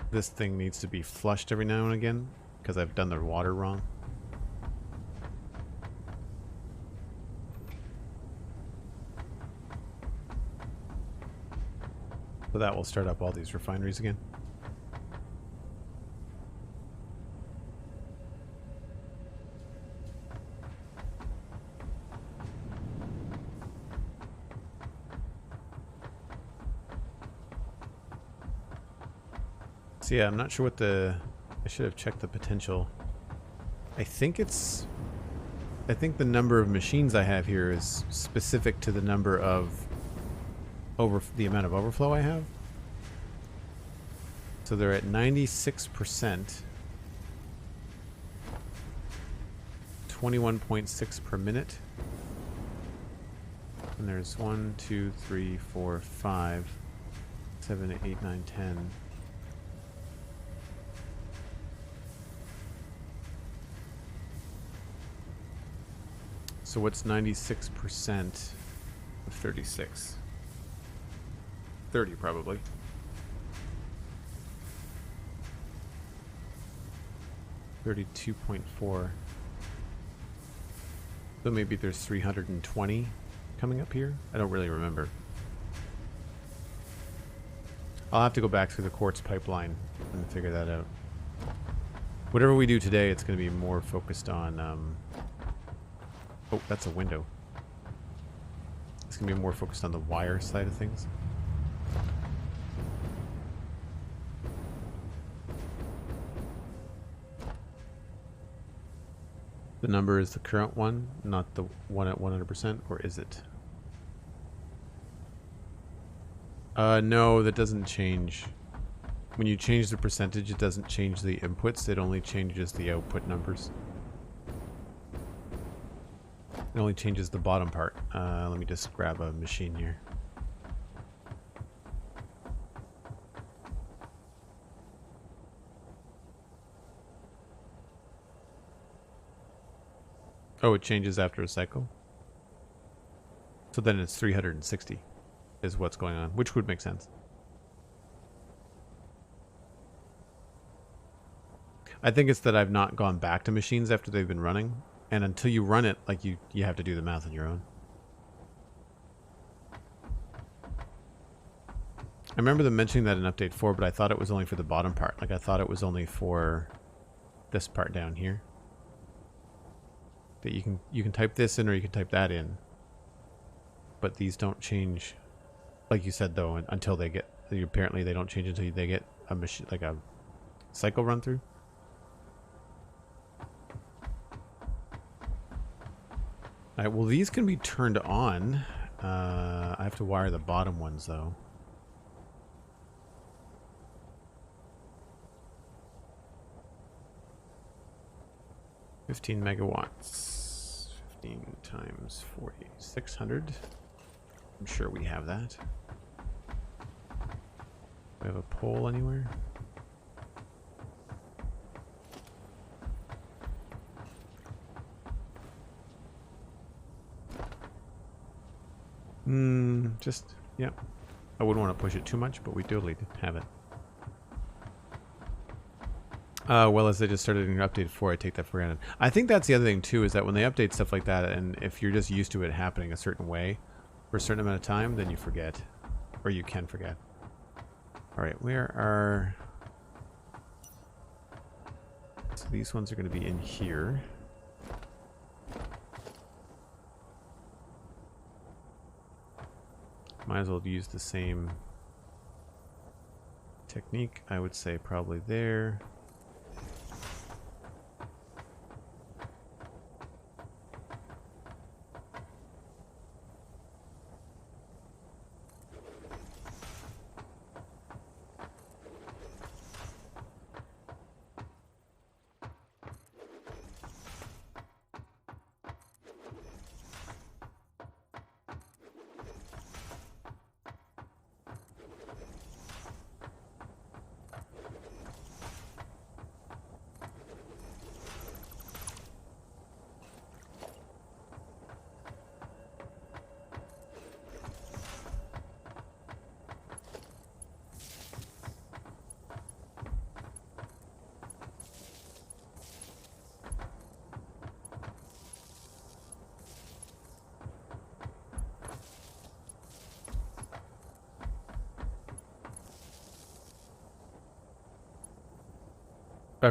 this thing needs to be flushed every now and again because I've done the water wrong. So that will start up all these refineries again. So yeah, I'm not sure what I should have checked the potential. I think the number of machines I have here is specific to the number of the amount of overflow I have. So they're at 96%, 21.6 per minute. And there's 1, 2, 3, 4, 5, 7, 8, 9, 10. So what's 96% of 36? 30 probably. $32.4. So maybe there's 320 coming up here. I don't really remember. I'll have to go back through the quartz pipeline and figure that out. Whatever we do today, it's going to be more focused on... oh, that's a window. It's going to be more focused on the wire side of things. The number is the current one, not the one at 100%, or is it? No, that doesn't change. When you change the percentage, it doesn't change the inputs, it only changes the output numbers. It only changes the bottom part. Let me just grab a machine here. Oh, it changes after a cycle? So then it's 360 is what's going on, which would make sense. I think it's that I've not gone back to machines after they've been running. And until you run it, like you have to do the math on your own. I remember them mentioning that in update 4, but I thought it was only for the bottom part. Like I thought it was only for this part down here. That you can type this in or you can type that in. But these don't change, like you said though, until they get. Apparently they don't change until they get a machine, like a cycle run through. All right. Well, these can be turned on. I have to wire the bottom ones though. $15 megawatts. 15 times 40. 600. I'm sure we have that. Do we have a pole anywhere? Just, yeah. I wouldn't want to push it too much, but we totally have it. Well, as they just started in update 4, I take that for granted. I think that's the other thing, too, is that when they update stuff like that, and if you're just used to it happening a certain way for a certain amount of time, then you forget. Or you can forget. Alright, where are... So these ones are going to be in here. Might as well use the same technique. I would say probably there.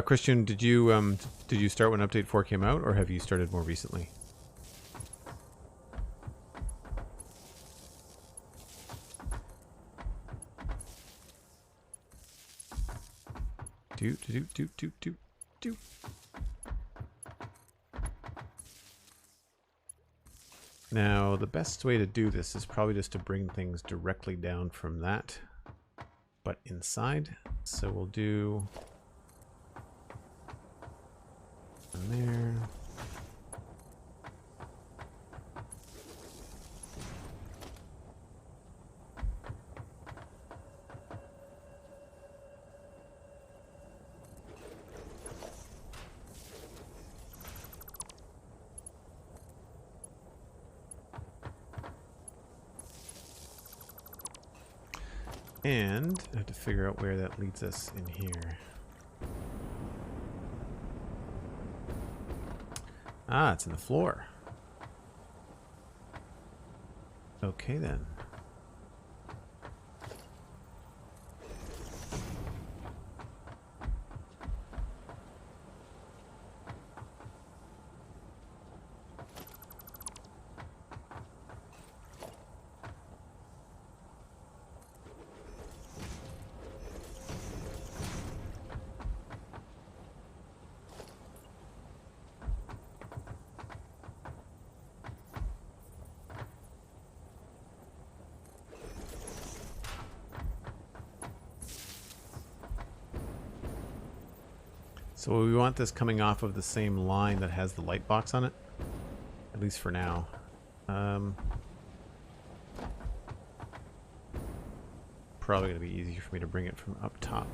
Christian, did you start when update 4 came out, or have you started more recently? Do. Now, the best way to do this is probably just to bring things directly down from that, but inside. So we'll do one there. And I have to figure out where that leads us in here. Ah, it's in the floor. Okay then. So we want this coming off of the same line that has the light box on it, at least for now. Probably going to be easier for me to bring it from up top.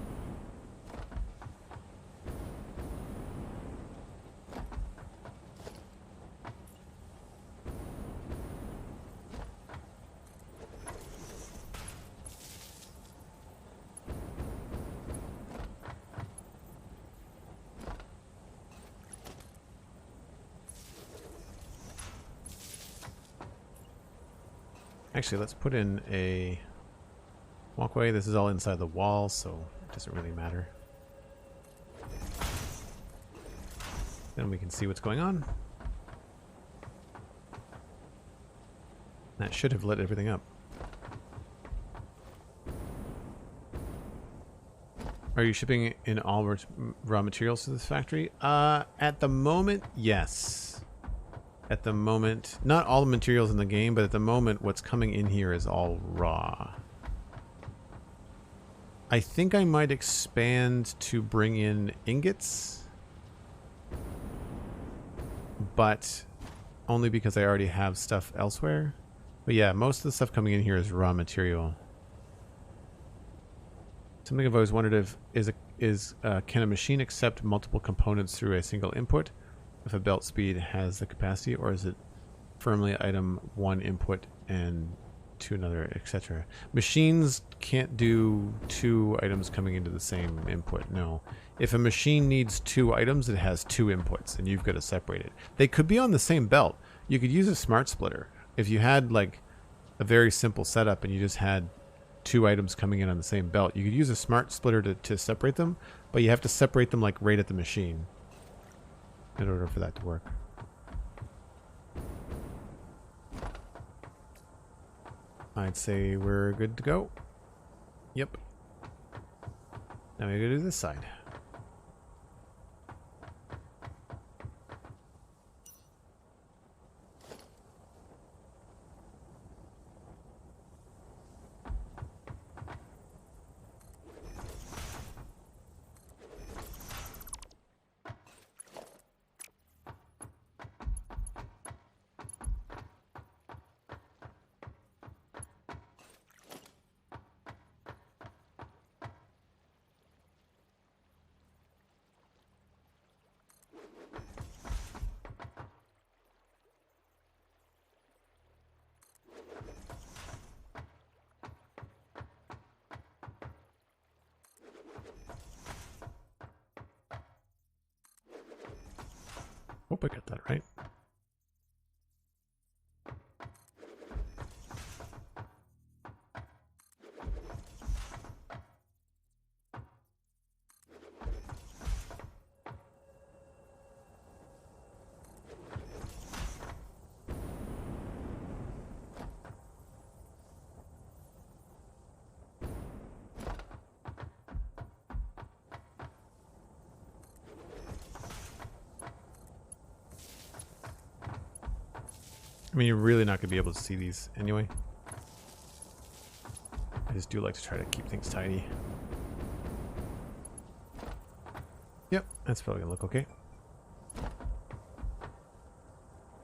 Actually, let's put in a walkway. This is all inside the wall, so it doesn't really matter. Then we can see what's going on. That should have lit everything up. Are you shipping in all raw materials to this factory? At the moment, yes. At the moment, not all the materials in the game, but at the moment, what's coming in here is all raw. I think I might expand to bring in ingots, but only because I already have stuff elsewhere. But yeah, most of the stuff coming in here is raw material. Something I've always wondered can a machine accept multiple components through a single input if a belt speed has the capacity, or is it firmly item one input and to another, etc.? Machines can't do two items coming into the same input, no. If a machine needs two items, it has two inputs, and you've got to separate it. They could be on the same belt. You could use a smart splitter. If you had like a very simple setup and you just had two items coming in on the same belt, you could use a smart splitter to separate them, but you have to separate them like right at the machine in order for that to work. I'd say we're good to go. Yep. Now we gotta do this side. Hope I got that right. I mean, you're really not going to be able to see these anyway. I just do like to try to keep things tidy. Yep, that's probably going to look okay.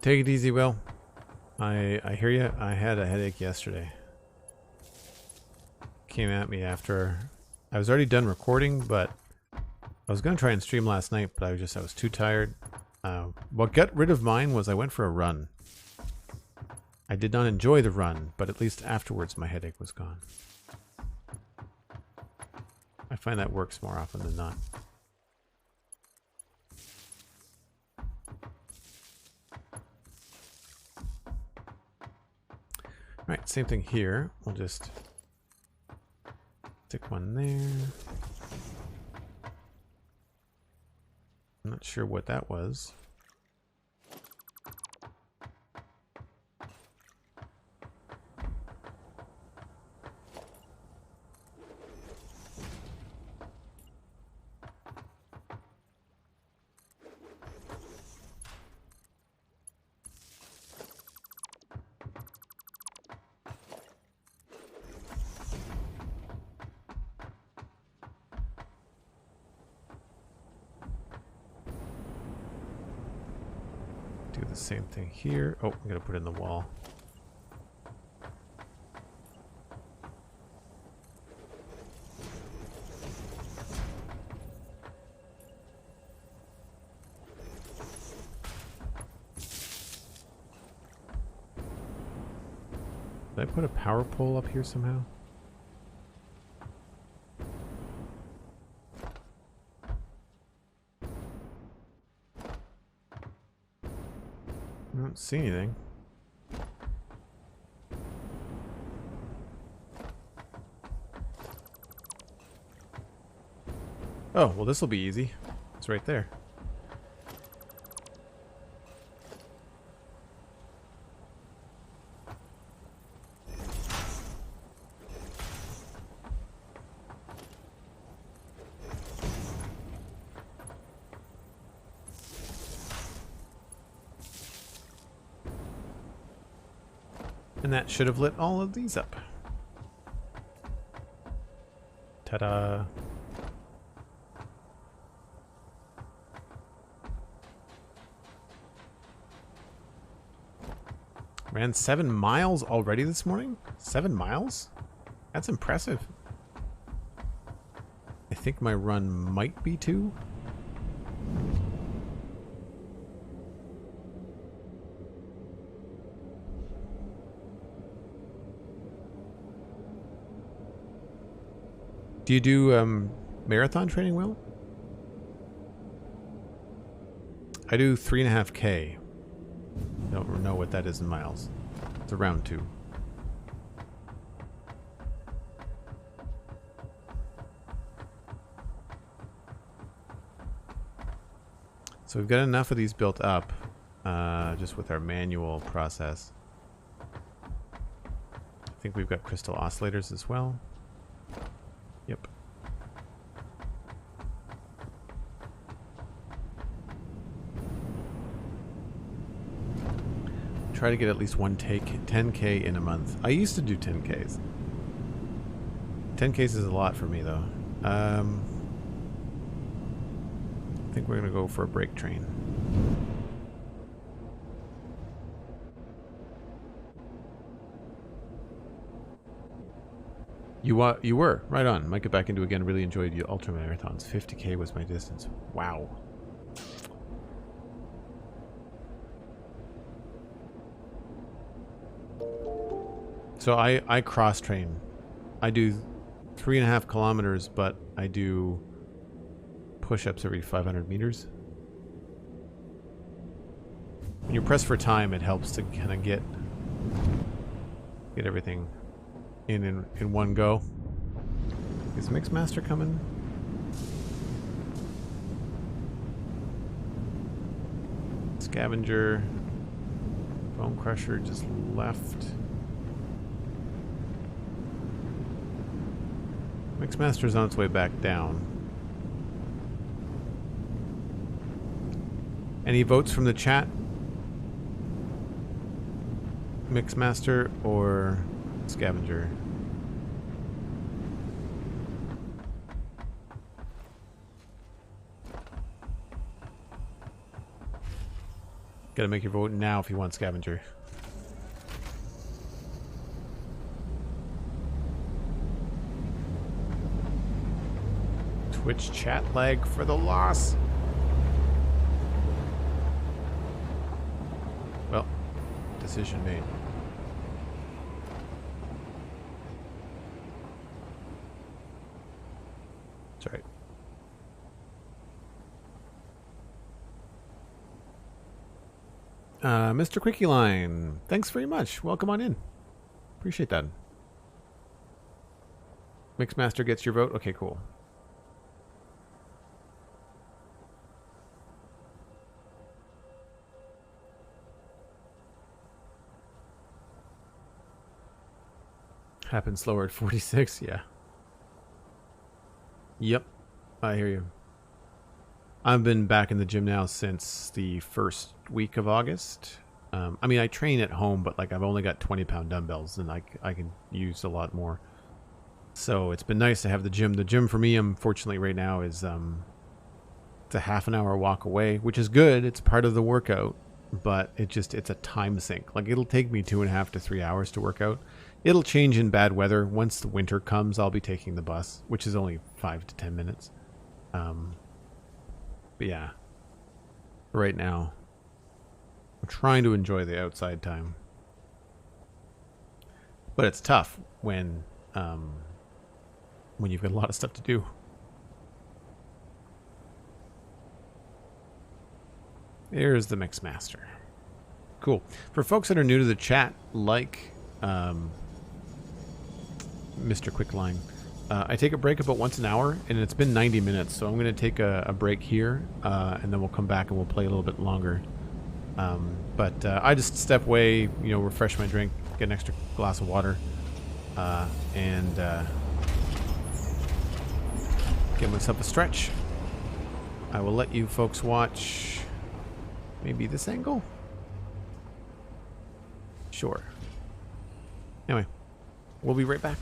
Take it easy, Will. I hear you. I had a headache yesterday. Came at me after I was already done recording, but I was going to try and stream last night, but I was too tired. What got rid of mine was I went for a run. I did not enjoy the run, but at least afterwards my headache was gone. I find that works more often than not. Alright, same thing here. We'll just stick one there. I'm not sure what that was. Do the same thing here. Oh, I'm gonna put it in the wall. Did I put a power pole up here somehow? I don't see anything. Oh, well, this will be easy. It's right there. And that should have lit all of these up. Ta-da! Ran 7 miles already this morning? 7 miles? That's impressive. I think my run might be 2. Do you do marathon training, Will? I do 3.5K. Don't know what that is in miles. It's around 2. So we've got enough of these built up, just with our manual process. I think we've got crystal oscillators as well. Yep. Try to get at least 10K in a month. I used to do 10Ks. 10Ks is a lot for me, though. I think we're gonna go for a break train. You were right on. Might get back into again. Really enjoyed your ultra marathons. 50K was my distance. Wow. So I cross train. I do 3.5 kilometers, but I do push-ups every 500 meters. When you press for time, it helps to kind of get everything in one go. Is Mixmaster coming? Scavenger. Bone Crusher just left. Mixmaster's on its way back down. Any votes from the chat? Mixmaster or Scavenger? Gotta make your vote now if you want Scavenger. Twitch chat lag for the loss. Well, decision made. That's right. Mr. Quickie Line, thanks very much. Welcome on in. Appreciate that. Mixmaster gets your vote. Okay, cool. Happens slower at 46, yeah. Yep, I hear you. I've been back in the gym now since the first week of August. I mean, I train at home, but like I've only got 20-pound dumbbells, and I can use a lot more. So it's been nice to have the gym. The gym for me, unfortunately, right now is it's a half an hour walk away, which is good. It's part of the workout, but it's a time sink. Like it'll take me 2.5 to 3 hours to work out. It'll change in bad weather. Once the winter comes, I'll be taking the bus, which is only 5 to 10 minutes. But yeah, right now, I'm trying to enjoy the outside time. But it's tough when you've got a lot of stuff to do. There's the Mixmaster. Cool. For folks that are new to the chat, like Mr. Quickline, I take a break about once an hour, and it's been 90 minutes, so I'm going to take a break here, and then we'll come back and we'll play a little bit longer. But I just step away, you know, refresh my drink, get an extra glass of water, and give myself a stretch. I will let you folks watch maybe this angle? Sure. Anyway, we'll be right back.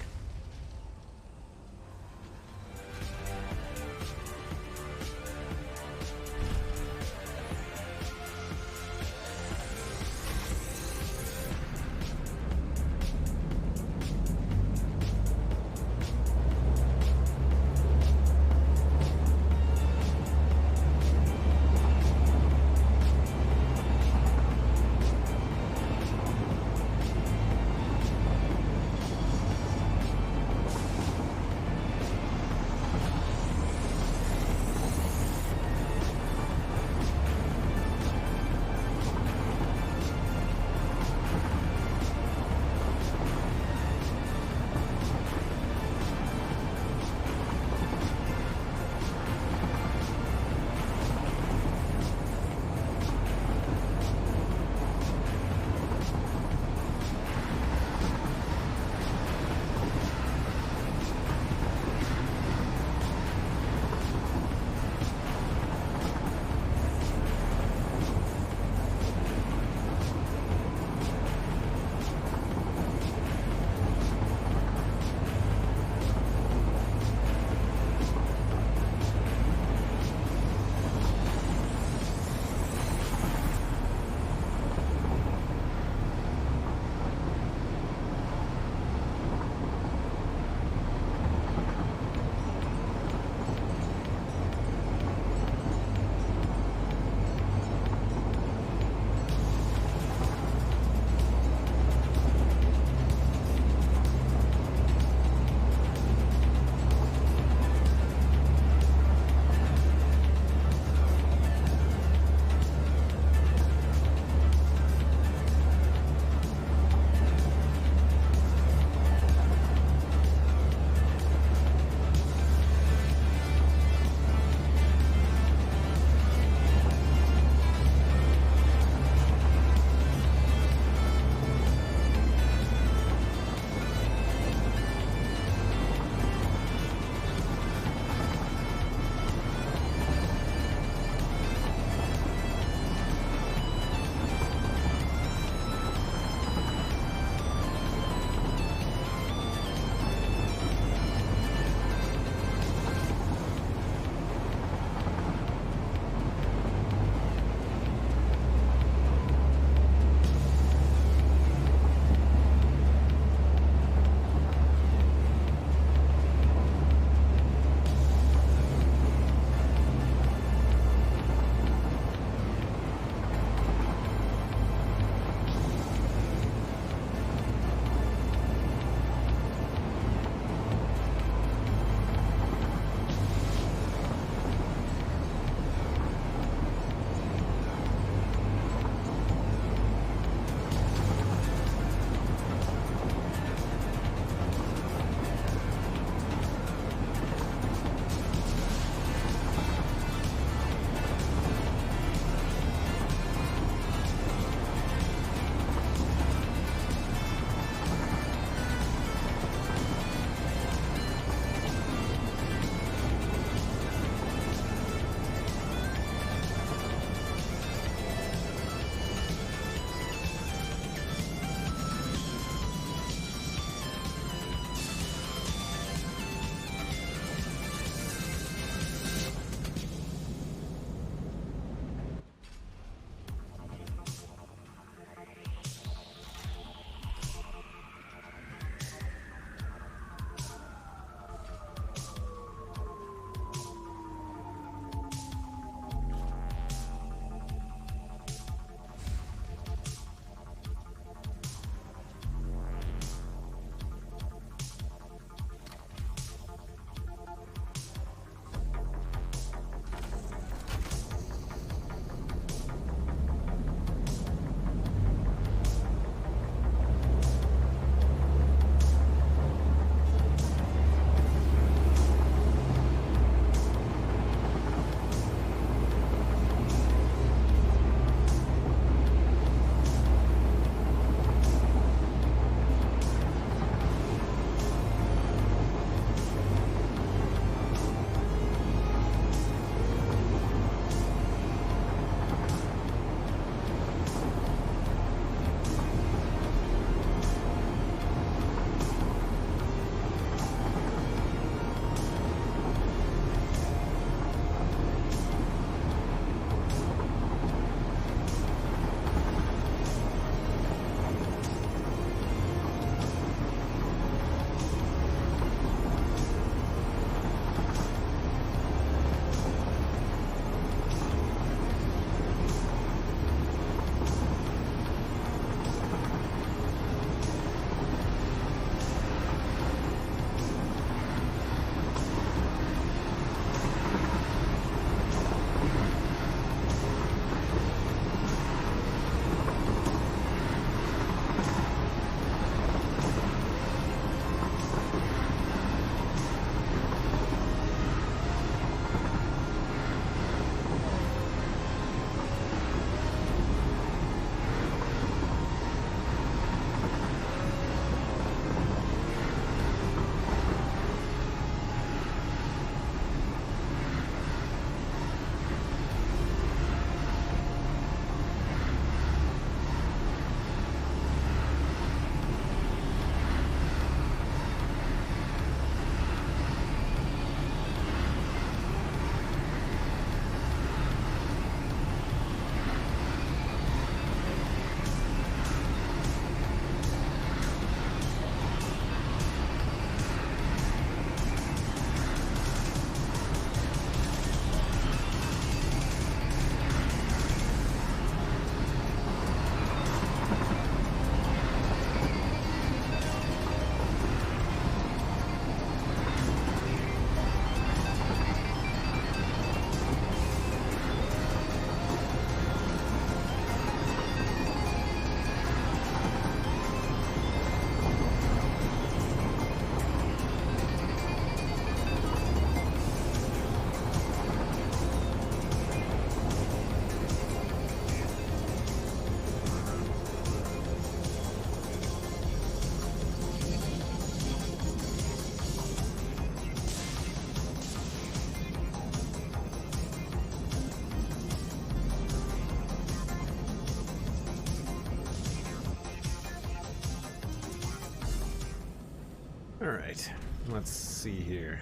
All right, let's see here.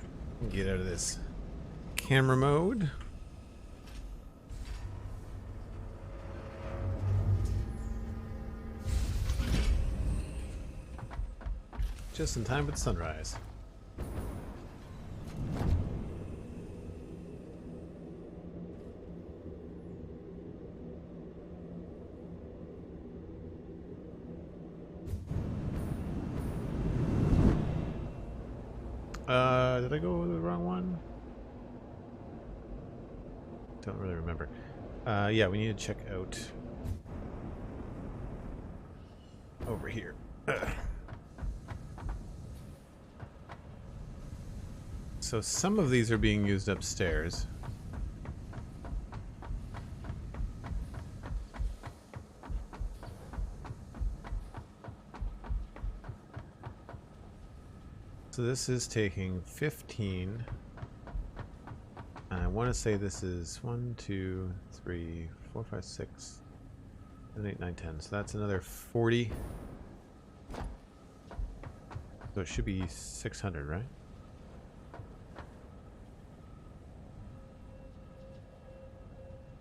Get out of this camera mode. Just in time with sunrise. Did I go the wrong one? Don't really remember. Yeah, we need to check out over here. So some of these are being used upstairs. So this is taking 15. And I want to say this is 1, 2, 3, 4, 5, 6, 7, 8, 9, 10. So that's another 40. So it should be 600, right?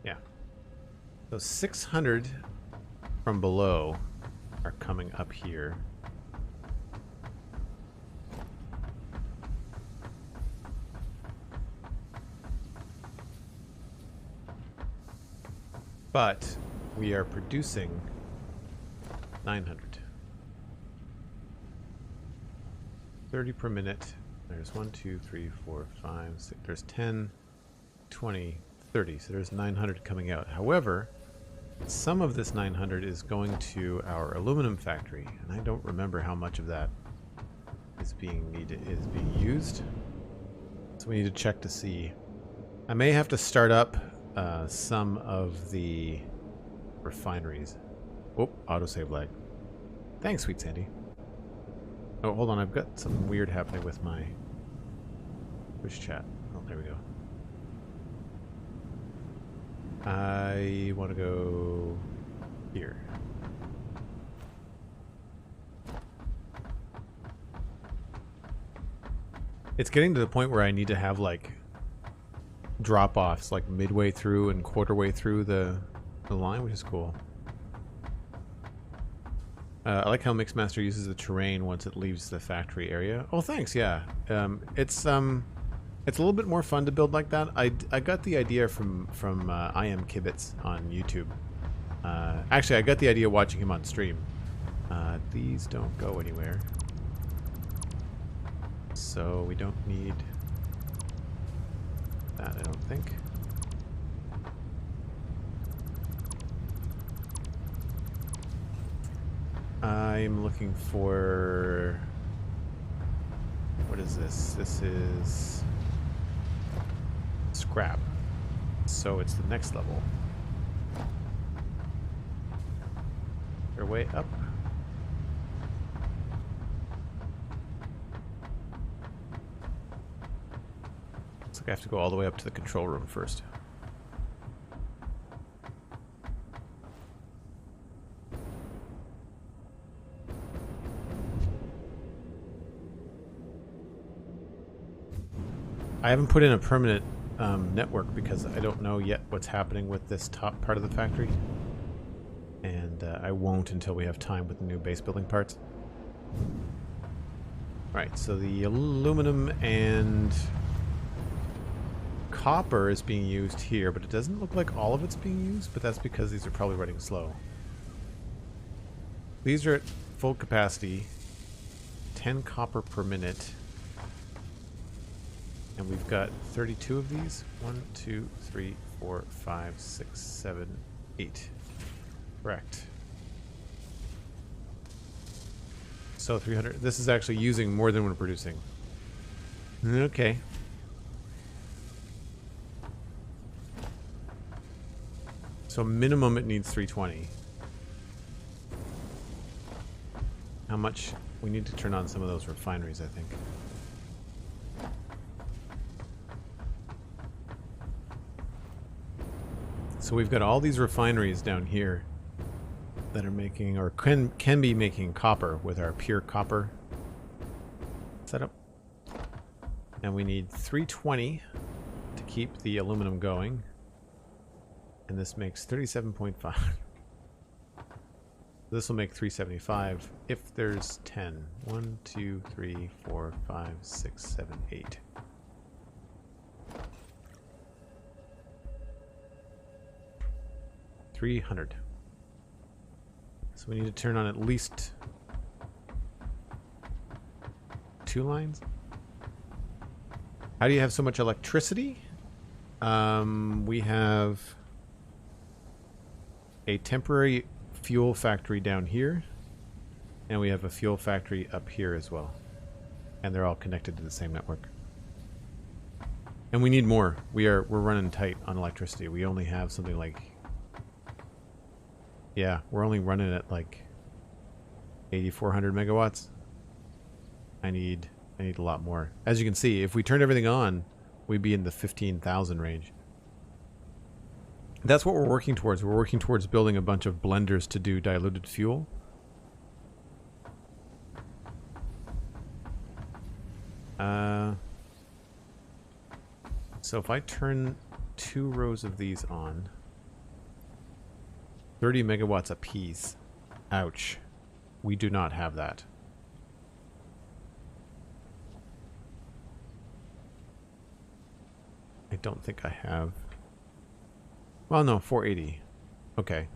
Yeah. So 600 from below are coming up here. But we are producing 900. 30 per minute. There's 1, 2, 3, 4, 5, 6. There's 10, 20, 30. So there's 900 coming out. However, some of this 900 is going to our aluminum factory, and I don't remember how much of that is being used. So we need to check to see. I may have to start up some of the refineries. Oh, autosave lag. Thanks, Sweet Sandy. Oh, hold on. I've got something weird happening with my Twitch chat. Oh, there we go. I want to go here. It's getting to the point where I need to have like drop-offs like midway through and quarter-way through the line, which is cool. I like how Mixmaster uses the terrain once it leaves the factory area. Oh, thanks. Yeah, it's a little bit more fun to build like that. I got the idea from I Am Kibitz on YouTube. Actually, I got the idea watching him on stream. These don't go anywhere, so we don't need that, I don't think. I'm looking for... What is this? This is scrap. So it's the next level. They're way up. Looks like I have to go all the way up to the control room first. I haven't put in a permanent network because I don't know yet what's happening with this top part of the factory. And I won't until we have time with the new base building parts. Right, so the aluminum and copper is being used here, but it doesn't look like all of it's being used, but that's because these are probably running slow. These are at full capacity, 10 copper per minute. And we've got 32 of these. 1, 2, 3, 4, 5, 6, 7, 8. Correct. So 300. This is actually using more than we're producing. Okay. So minimum it needs 320. How much? We need to turn on some of those refineries, I think. So we've got all these refineries down here that are making, or can be making copper with our pure copper And we need 320 to keep the aluminum going. And this makes 37.5. This will make 375 if there's 10. 1, 2, 3, 4, 5, 6, 7, 8. $300. So we need to turn on at least 2 lines. How do you have so much electricity? We have a temporary fuel factory down here, and we have a fuel factory up here as well, and they're all connected to the same network. And we need more. We're running tight on electricity. We only have something like, yeah, we're only running at like 8,400 megawatts. I need a lot more. As you can see, if we turned everything on, we'd be in the 15,000 range. That's what we're working towards. We're working towards building a bunch of blenders to do diluted fuel. So if I turn 2 rows of these on, 30 megawatts a piece. Ouch. We do not have that. I don't think I have. Well, no, 480. Okay.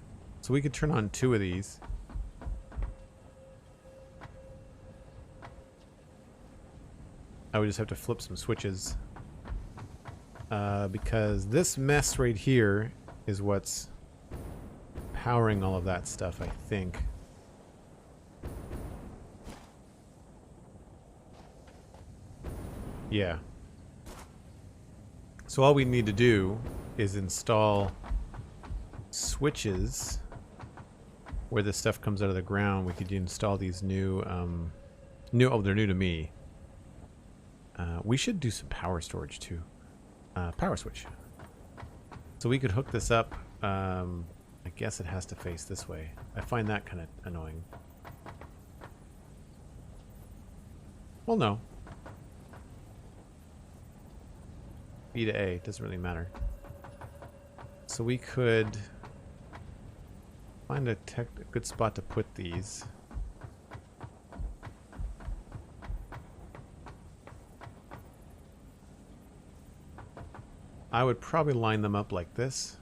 So we could turn on 2 of these. I would just have to flip some switches. Because this mess right here is what's powering all of that stuff, I think. Yeah. So all we need to do is install switches where this stuff comes out of the ground. We could install these new, oh, they're new to me. We should do some power storage too. Power switch. So we could hook this up. I guess it has to face this way. I find that kind of annoying. Well, no. B to A, doesn't really matter. So we could find a good spot to put these. I would probably line them up like this.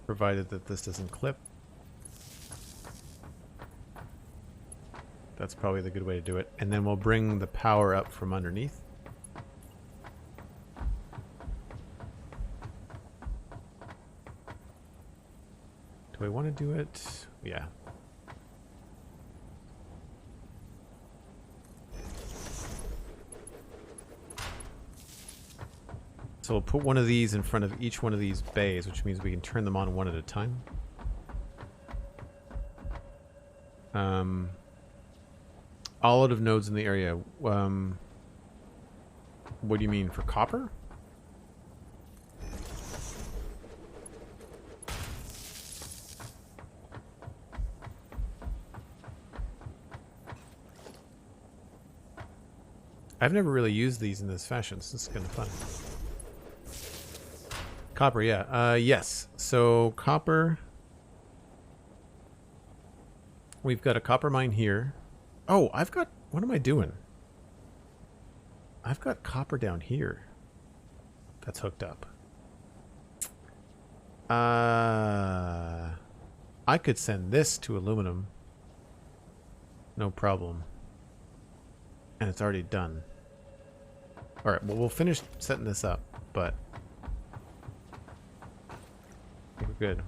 Provided that this doesn't clip. That's probably the good way to do it. And then we'll bring the power up from underneath. Do I want to do it? Yeah. So we'll put one of these in front of each one of these bays, which means we can turn them on one at a time. All out of nodes in the area. What do you mean, for copper? I've never really used these in this fashion, so this is kind of fun. Copper, yeah. Yes. So copper. We've got a copper mine here. Oh, I've got... What am I doing? I've got copper down here. That's hooked up. I could send this to aluminum. No problem. And it's already done. Alright, well, we'll finish setting this up, but... I think we're good.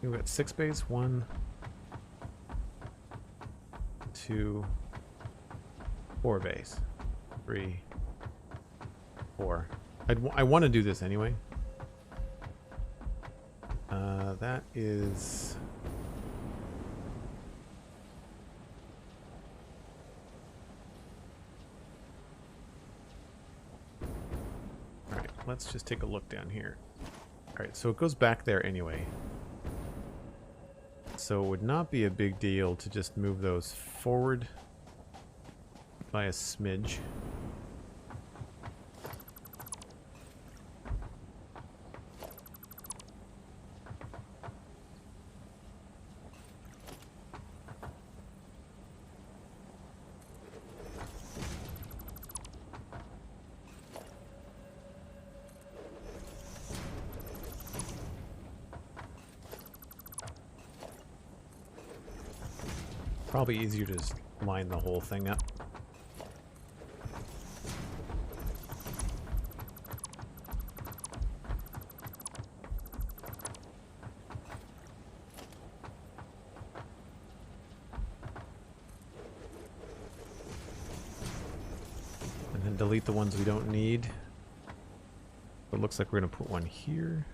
We've got 6 bays. 1, 2, 4 bays. 3, 4. I want to do this anyway. That is... Alright, let's just take a look down here. Alright, so it goes back there anyway. So it would not be a big deal to just move those forward by a smidge. Probably easier to just line the whole thing up. And then delete the ones we don't need. It looks like we're going to put one here.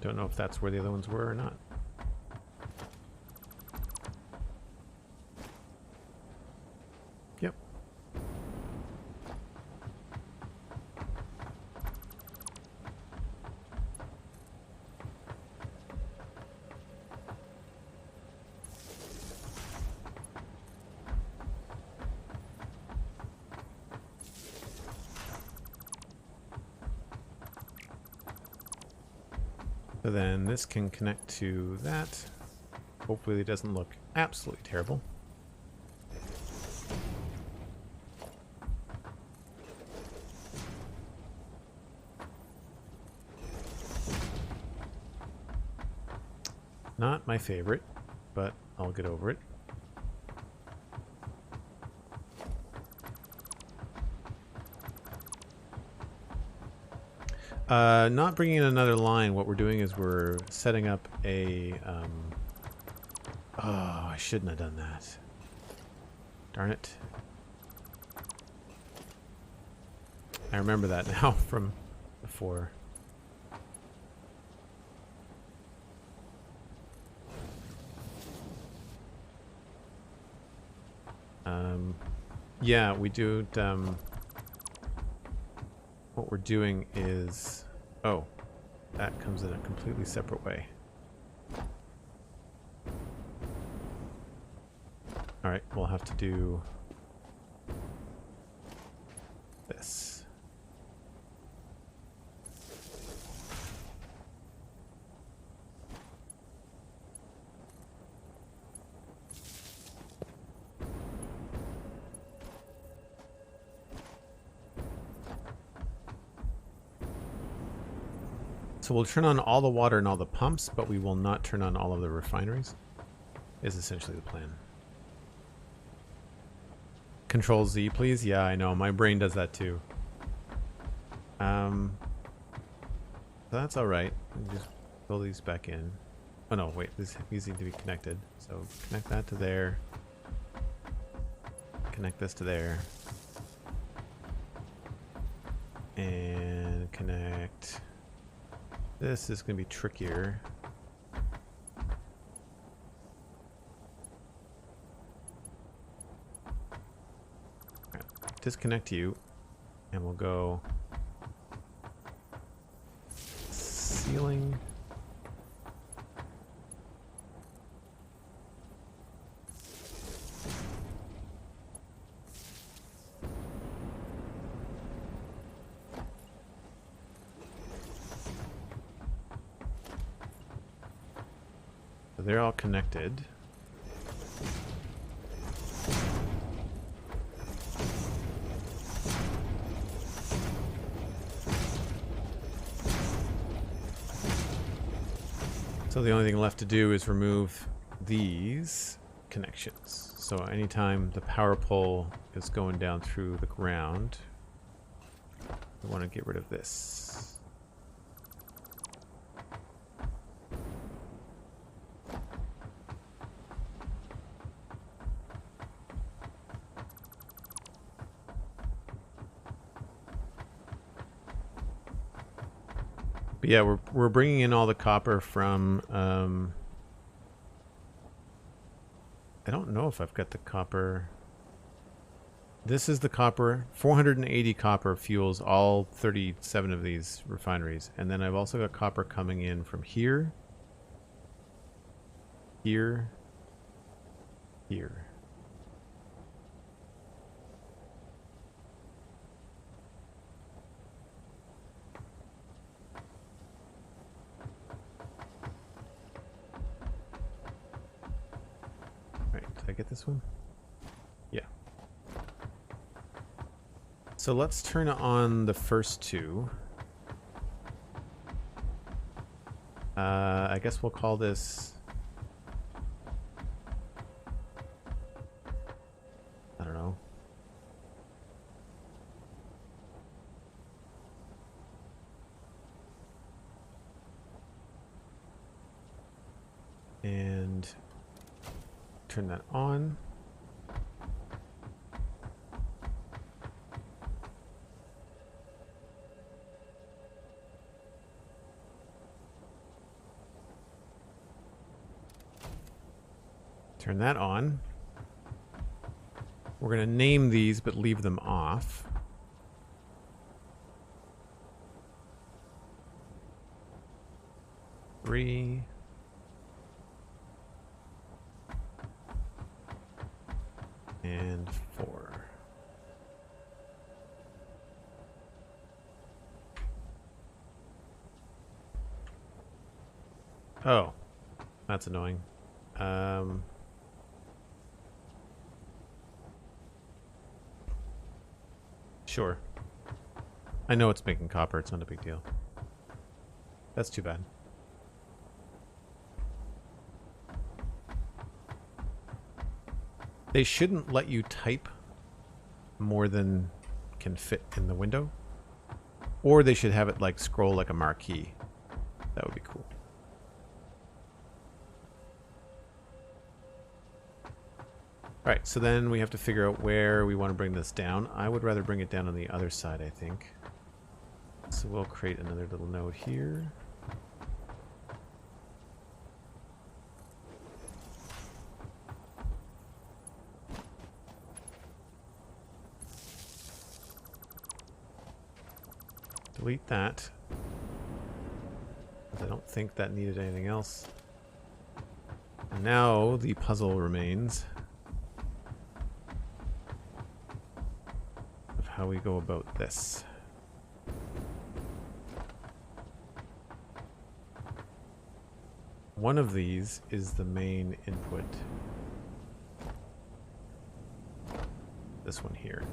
Don't know if that's where the other ones were or not. Yep. So then this can connect to that. Hopefully it doesn't look absolutely terrible. Not my favorite, but I'll get over it. Not bringing in another line. What we're doing is we're setting up a... oh, I shouldn't have done that. Darn it. I remember that now from before. Yeah, we do... what we're doing is... Oh, that comes in a completely separate way. Alright, we'll have to do this. So we'll turn on all the water and all the pumps, but we will not turn on all of the refineries, is essentially the plan. Control Z, please. Yeah, I know. My brain does that too. That's all right. Just pull these back in. Oh no, wait. These need to be connected. So connect that to there. Connect this to there. And connect... This is going to be trickier. Right, disconnect you, and we'll go ceiling. They're all connected. So the only thing left to do is remove these connections. So anytime the power pole is going down through the ground, we want to get rid of this. yeah, we're bringing in all the copper from. I don't know if I've got the copper. This is the copper. 480 copper fuels all 37 of these refineries, and then I've also got copper coming in from here, here, here. Did I get this one? Yeah. So let's turn on the first two. I guess we'll call this... I don't know. And... turn that on. Turn that on. We're going to name these but leave them off. Three. And 4. Oh, that's annoying. Sure. I know it's making copper. It's not a big deal. That's too bad. They shouldn't let you type more than can fit in the window. Or they should have it like scroll like a marquee. That would be cool. Alright, so then we have to figure out where we want to bring this down. I would rather bring it down on the other side, I think. So we'll create another little node here. Delete that. I don't think that needed anything else. And now the puzzle remains of how we go about this. One of these is the main input. This one here.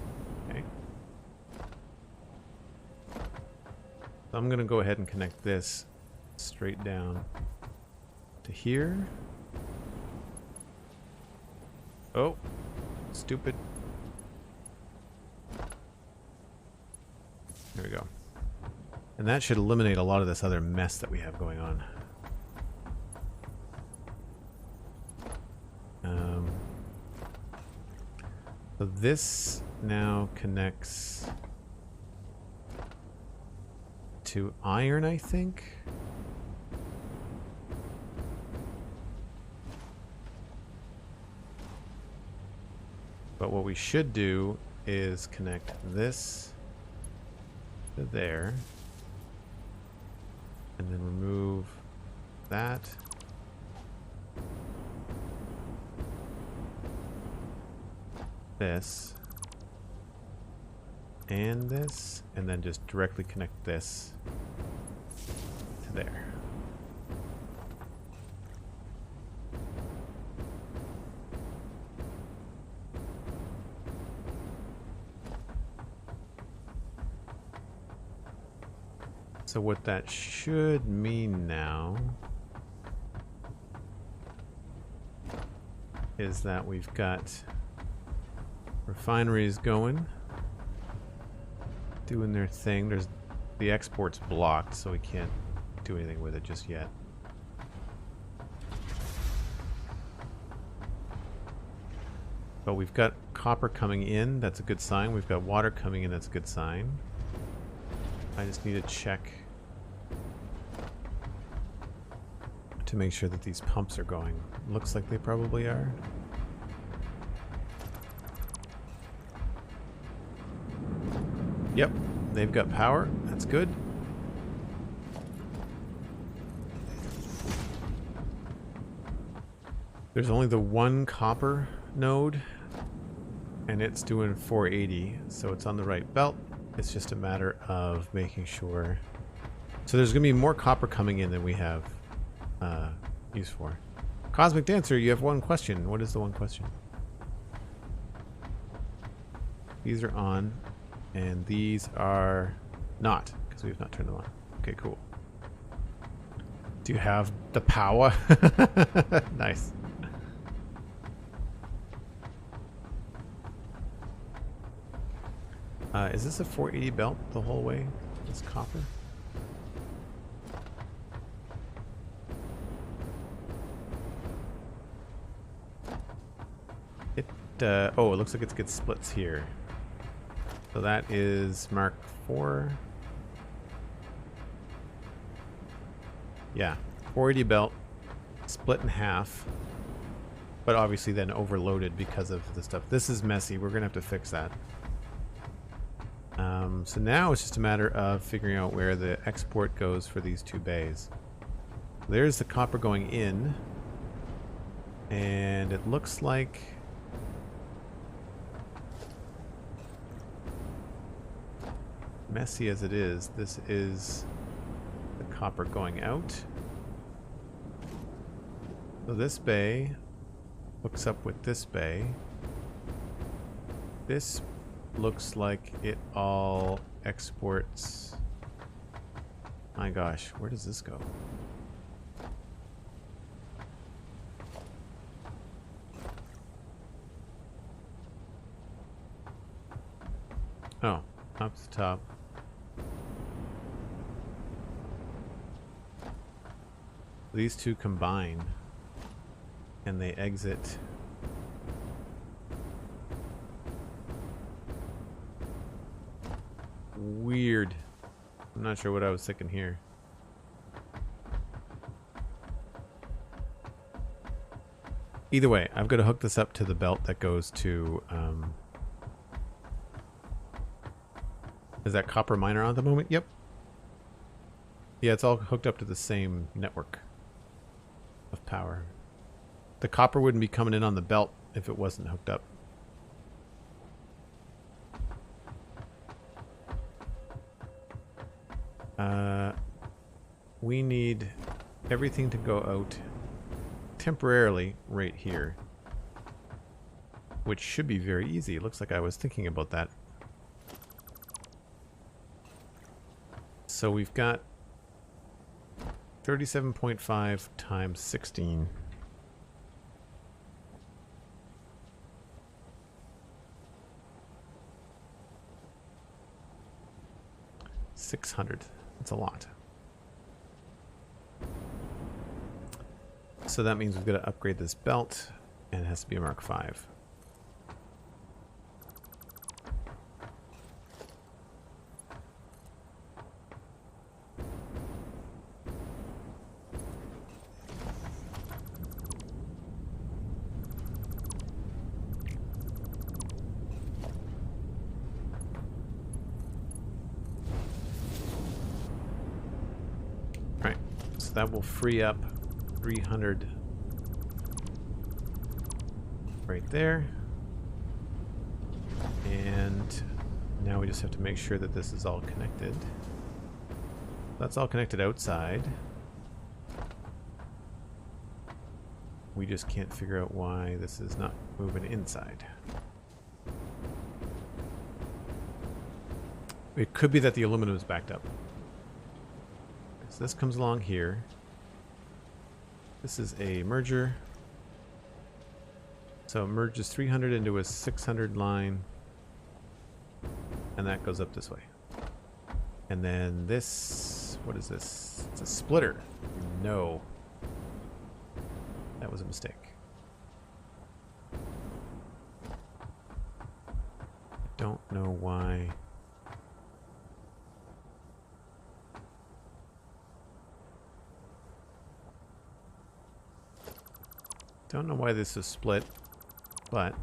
Okay. So I'm going to go ahead and connect this straight down to here. Oh, stupid. There we go. And that should eliminate a lot of this other mess that we have going on. So this now connects to iron, I think. But what we should do is connect this to there, and then remove that. This and this, and then just directly connect this to there. So what that should mean now is that we've got refineries going, doing their thing. There's the export's blocked, so we can't do anything with it just yet. But we've got copper coming in, that's a good sign. We've got water coming in, that's a good sign. I just need to check to make sure that these pumps are going. Looks like they probably are. Yep, they've got power. That's good. There's only the one copper node, and it's doing 480, so it's on the right belt. It's just a matter of making sure. So there's going to be more copper coming in than we have use for. Cosmic Dancer, you have one question. What is the one question? These are on, and these are not, because we've not turned them on. Okay, cool. Do you have the power? Nice. Is this a 480 belt the whole way? This copper? It, oh, it looks like it's got splits here. So that is Mark 4. Yeah, 480 belt, split in half, but obviously then overloaded because of the stuff. This is messy. We're going to have to fix that. So now it's just a matter of figuring out where the export goes for these two bays. There's the copper going in, and it looks like messy as it is, this is the copper going out. So this bay hooks up with this bay. This looks like it all exports. My gosh, where does this go? Oh, up the top. These two combine and they exit. Weird. I'm not sure what I was thinking here. Either way, I've got to hook this up to the belt that goes to is that copper miner on at the moment? Yep. Yeah, it's all hooked up to the same network of power. The copper wouldn't be coming in on the belt if it wasn't hooked up. We need everything to go out temporarily right here, which should be very easy. It looks like I was thinking about that. So we've got 37.5 times 16. $600. That's a lot. So that means we've got to upgrade this belt, and it has to be a Mark 5. Alright, so that will free up 300 right there, and now we just have to make sure that this is all connected. That's all connected outside. We just can't figure out why this is not moving inside. It could be that the aluminum is backed up. So this comes along here. This is a merger. So it merges 300 into a 600 line. And that goes up this way. And then this, what is this? It's a splitter. No. That was a mistake. Don't know why. Don't know why this is split, but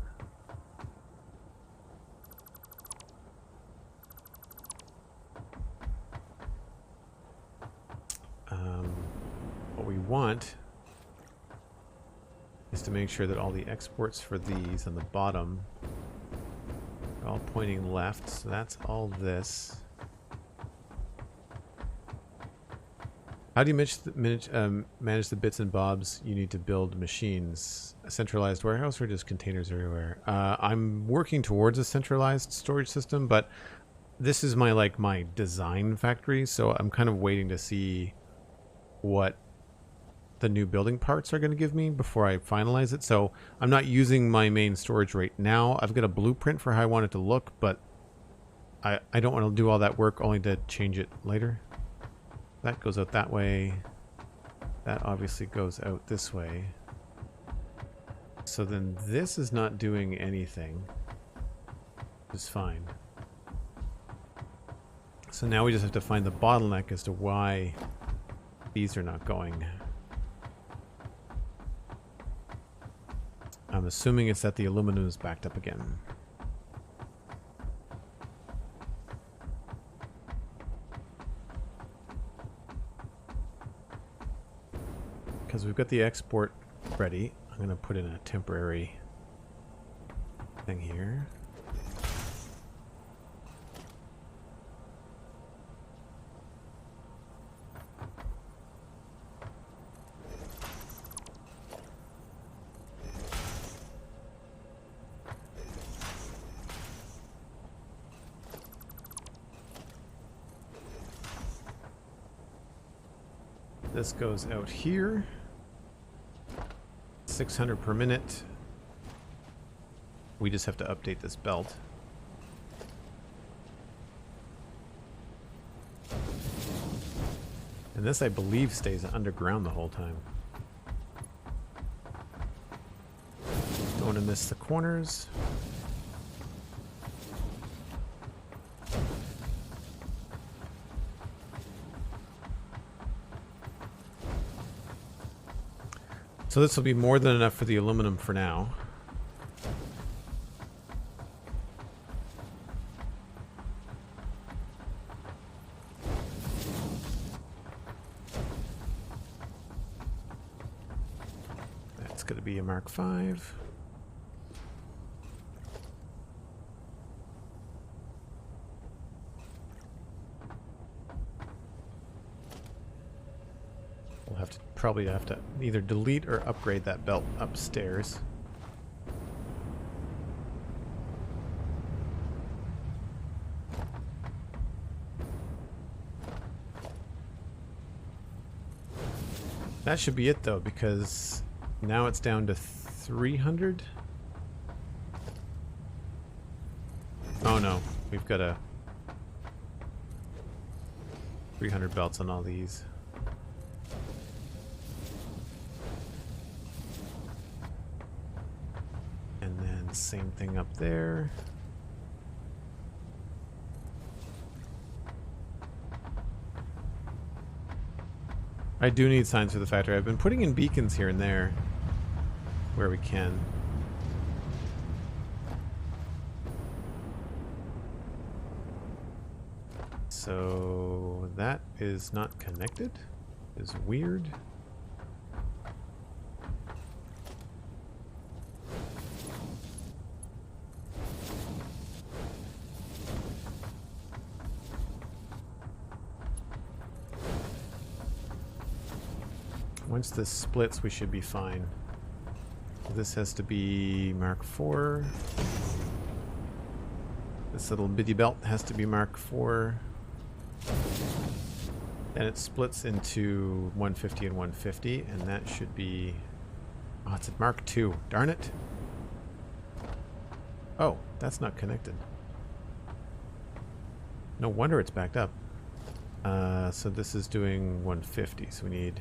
what we want is to make sure that all the exports for these on the bottom are all pointing left. So that's all this. How do you manage the bits and bobs you need to build machines? A centralized warehouse or just containers everywhere? I'm working towards a centralized storage system, but this is my design factory, so I'm kind of waiting to see what the new building parts are going to give me before I finalize it. So I'm not using my main storage right now. I've got a blueprint for how I want it to look, but I don't want to do all that work only to change it later. That goes out that way. That obviously goes out this way. So then this is not doing anything. It's fine. So now we just have to find the bottleneck as to why these are not going. I'm assuming it's that the aluminum is backed up again. Because we've got the export ready, I'm going to put in a temporary thing here. This goes out here. 600 per minute. We just have to update this belt. And this, I believe, stays underground the whole time. Don't want to miss the corners. So this will be more than enough for the aluminum for now. That's going to be a Mark V. We'll have to probably have to either delete or upgrade that belt upstairs. That should be it though, because now it's down to 300. Oh no, we've got a 300 belts on all these. And then same thing up there. I do need signs for the factory. I've been putting in beacons here and there where we can. So that is not connected. Is weird. Once this splits, we should be fine. This has to be Mark IV. This little bitty belt has to be Mark IV. Then it splits into 150 and 150, and that should be... Oh, it's at Mark II. Darn it. Oh, that's not connected. No wonder it's backed up. So this is doing 150, so we need...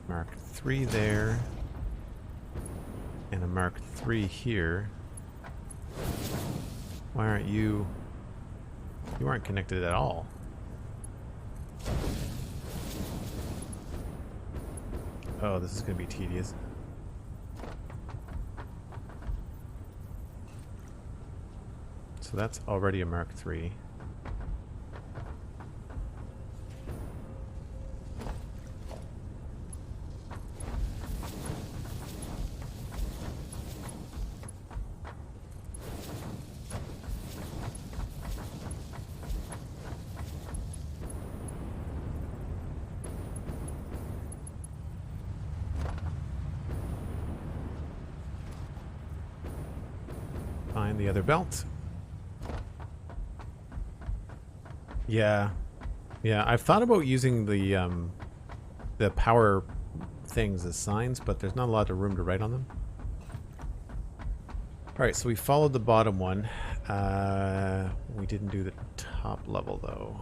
Mark III there, and a Mark III here. Why aren't you... You aren't connected at all. Oh, this is going to be tedious. So that's already a Mark III. Find the other belt. Yeah. Yeah, I've thought about using the power things as signs, but there's not a lot of room to write on them. Alright, so we followed the bottom one. We didn't do the top level, though.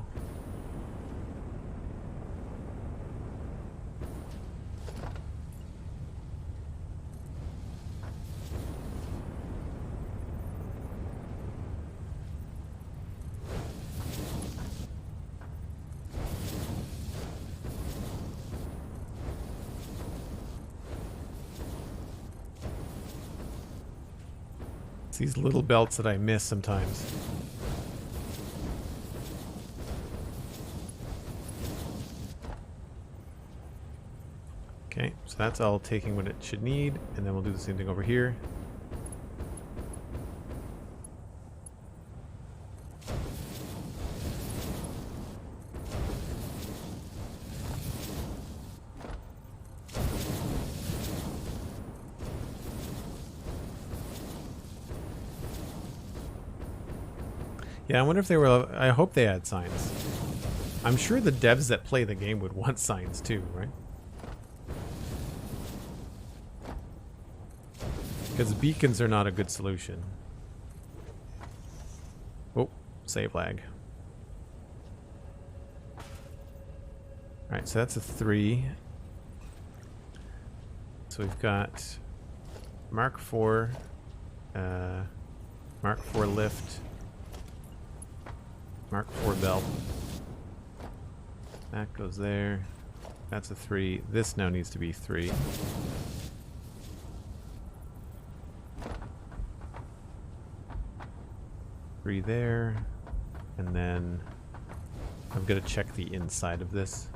It's these little belts that I miss sometimes. Okay, so that's all taking what it should need, and then we'll do the same thing over here. Yeah, I wonder if they were... I hope they had signs. I'm sure the devs that play the game would want signs too, right? Because beacons are not a good solution. Oh, save lag. Alright, so that's a 3. So we've got Mark IV, Mark IV lift, Mark IV belt. That goes there. That's a 3. This now needs to be 3. Three there. And then I'm going to check the inside of this.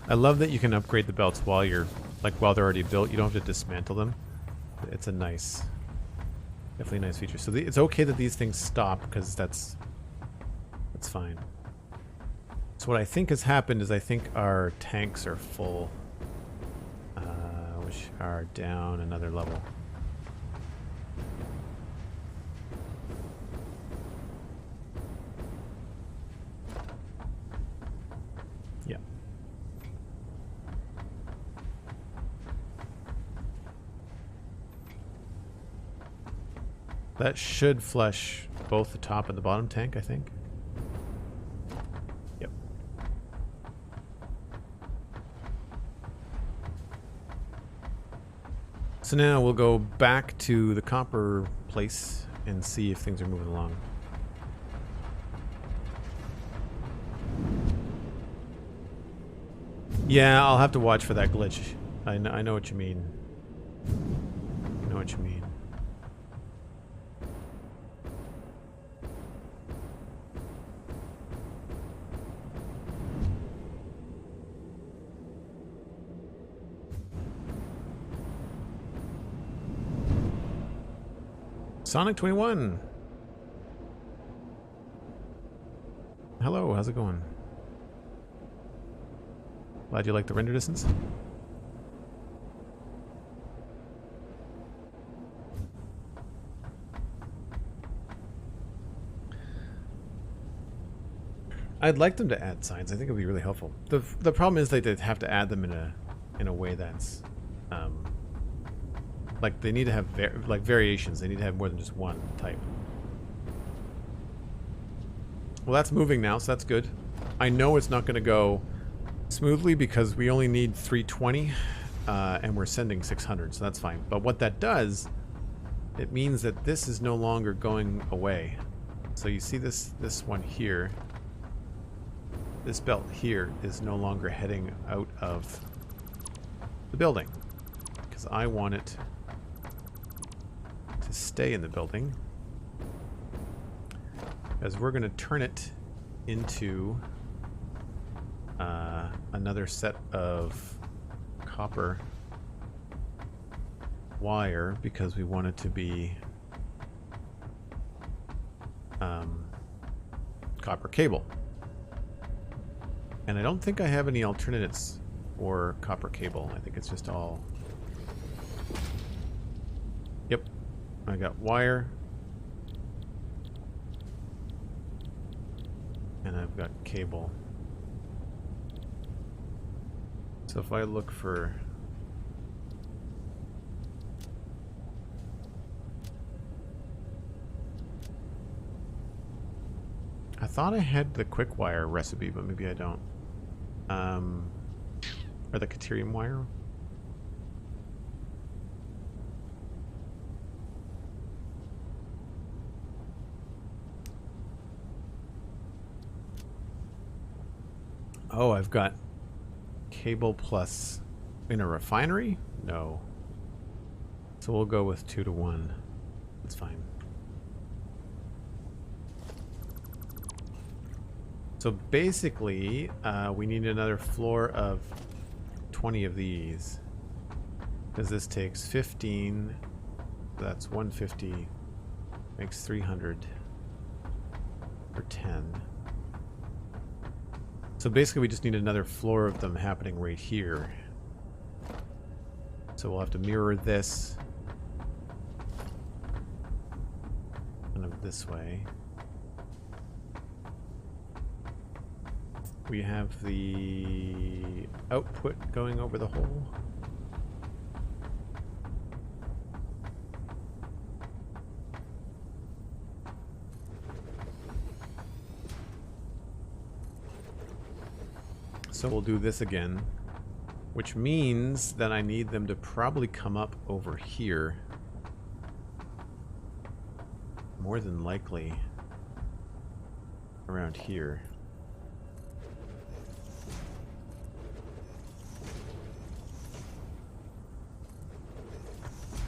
I love that you can upgrade the belts while you're, like, while they're already built. You don't have to dismantle them. It's a nice, definitely a nice feature. So it's okay that these things stop, because that's fine. So what I think has happened is I think our tanks are full, which are down another level. Yeah. That should flush both the top and the bottom tank, I think. Yep. So now we'll go back to the copper place and see if things are moving along. Yeah, I'll have to watch for that glitch. I know what you mean. I know what you mean. Sonic 21. Hello, how's it going? Glad you like the render distance. I'd like them to add signs. I think it would be really helpful. The problem is they'd have to add them in a way that's like they need to have variations. They need to have more than just one type. Well, that's moving now, so that's good. I know it's not going to go smoothly because we only need 320 and we're sending 600, so that's fine. But what that does, it means that this is no longer going away. So you see this one here, this belt here is no longer heading out of the building because I want it to stay in the building, as we're going to turn it into another set of copper wire because we want it to be copper cable. And I don't think I have any alternatives for copper cable. I think it's just all... Yep. I got wire. And I've got cable. So if I look for... I thought I had the quick wire recipe, but maybe I don't. Or the Caterium wire. Oh, I've got cable plus in a refinery? No. So we'll go with 2 to 1. That's fine. So basically, we need another floor of 20 of these. Because this takes 15. That's 150. Makes 300 for 10. So basically we just need another floor of them happening right here. So we'll have to mirror this kind of this way. We have the output going over the hole. So we'll do this again, which means that I need them to probably come up over here. More than likely around here.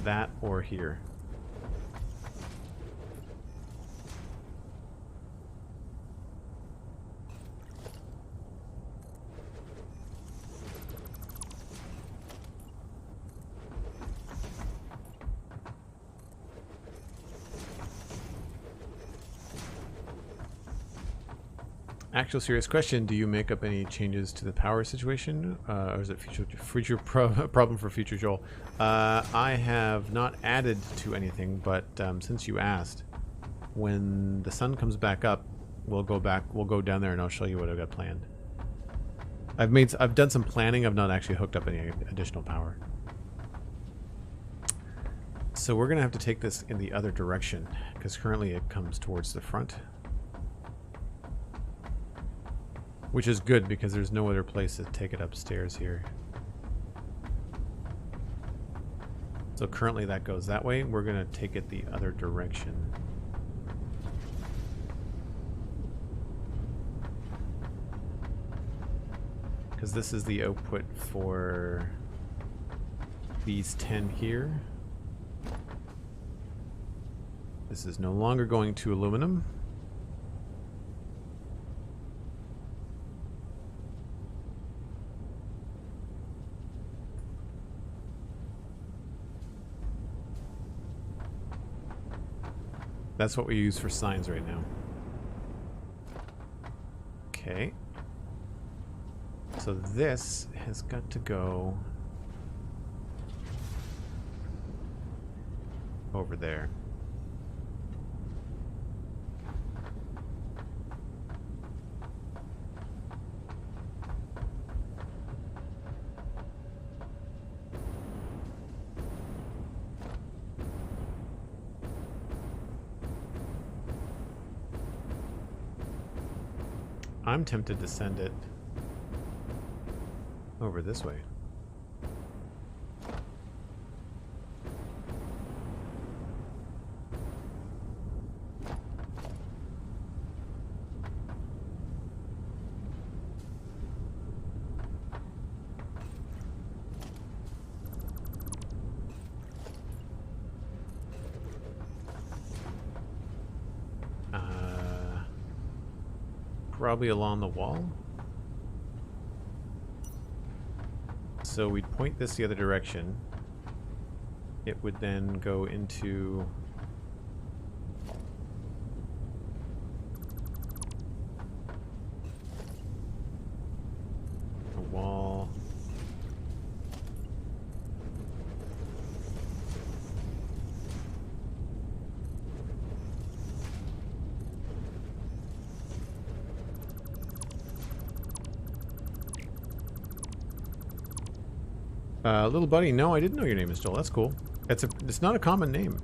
That or here. Actual serious question, do you make up any changes to the power situation? Or is it future problem for future Joel? I have not added to anything, but since you asked, when the sun comes back up, we'll go down there and I'll show you what I've got planned. I've done some planning. I've not actually hooked up any additional power. So we're gonna have to take this in the other direction, because currently it comes towards the front. Which is good, because there's no other place to take it upstairs here. So currently that goes that way. We're going to take it the other direction. Because this is the output for these 10 here. This is no longer going to aluminum. That's what we use for signs right now. Okay. So this has got to go over there. I'm tempted to send it over this way. Probably along the wall. So we'd point this the other direction. It would then go into a wall. Little buddy, no, I didn't know your name is Joel. That's cool. It's not a common name.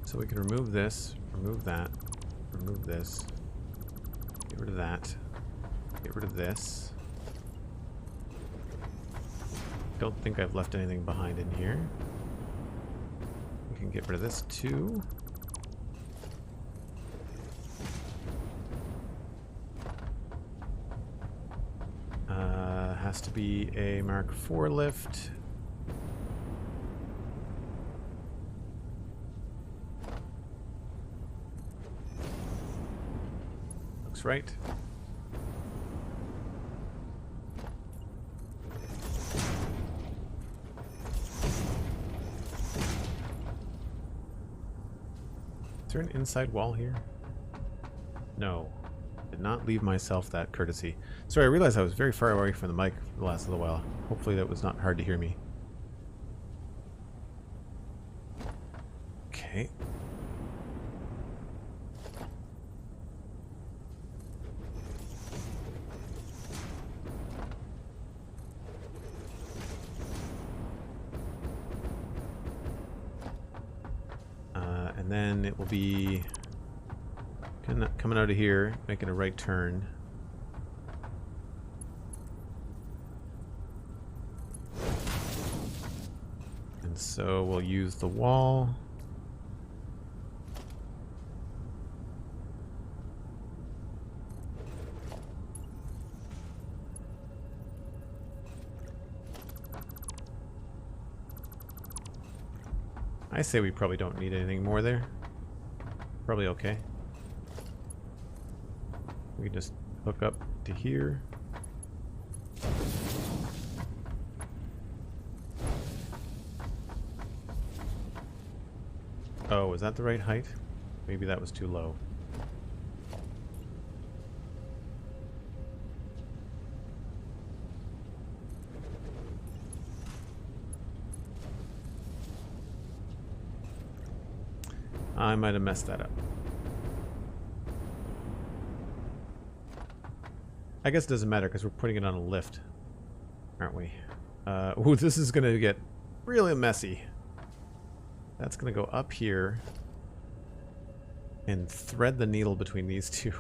So we can remove this, remove that, remove this, get rid of that, get rid of this. Don't think I've left anything behind in here. We can get rid of this too. Has to be a Mark IV lift. Looks right. Is there an inside wall here? No. Did not leave myself that courtesy. Sorry, I realized I was very far away from the mic for the last little while. Hopefully that was not hard to hear me. Okay. And then it will be coming out of here, making a right turn. And so we'll use the wall. I say we probably don't need anything more there. Probably okay. We can just hook up to here. Oh, is that the right height? Maybe that was too low. I might have messed that up. I guess it doesn't matter because we're putting it on a lift, aren't we? Ooh, this is going to get really messy. That's going to go up here and thread the needle between these two.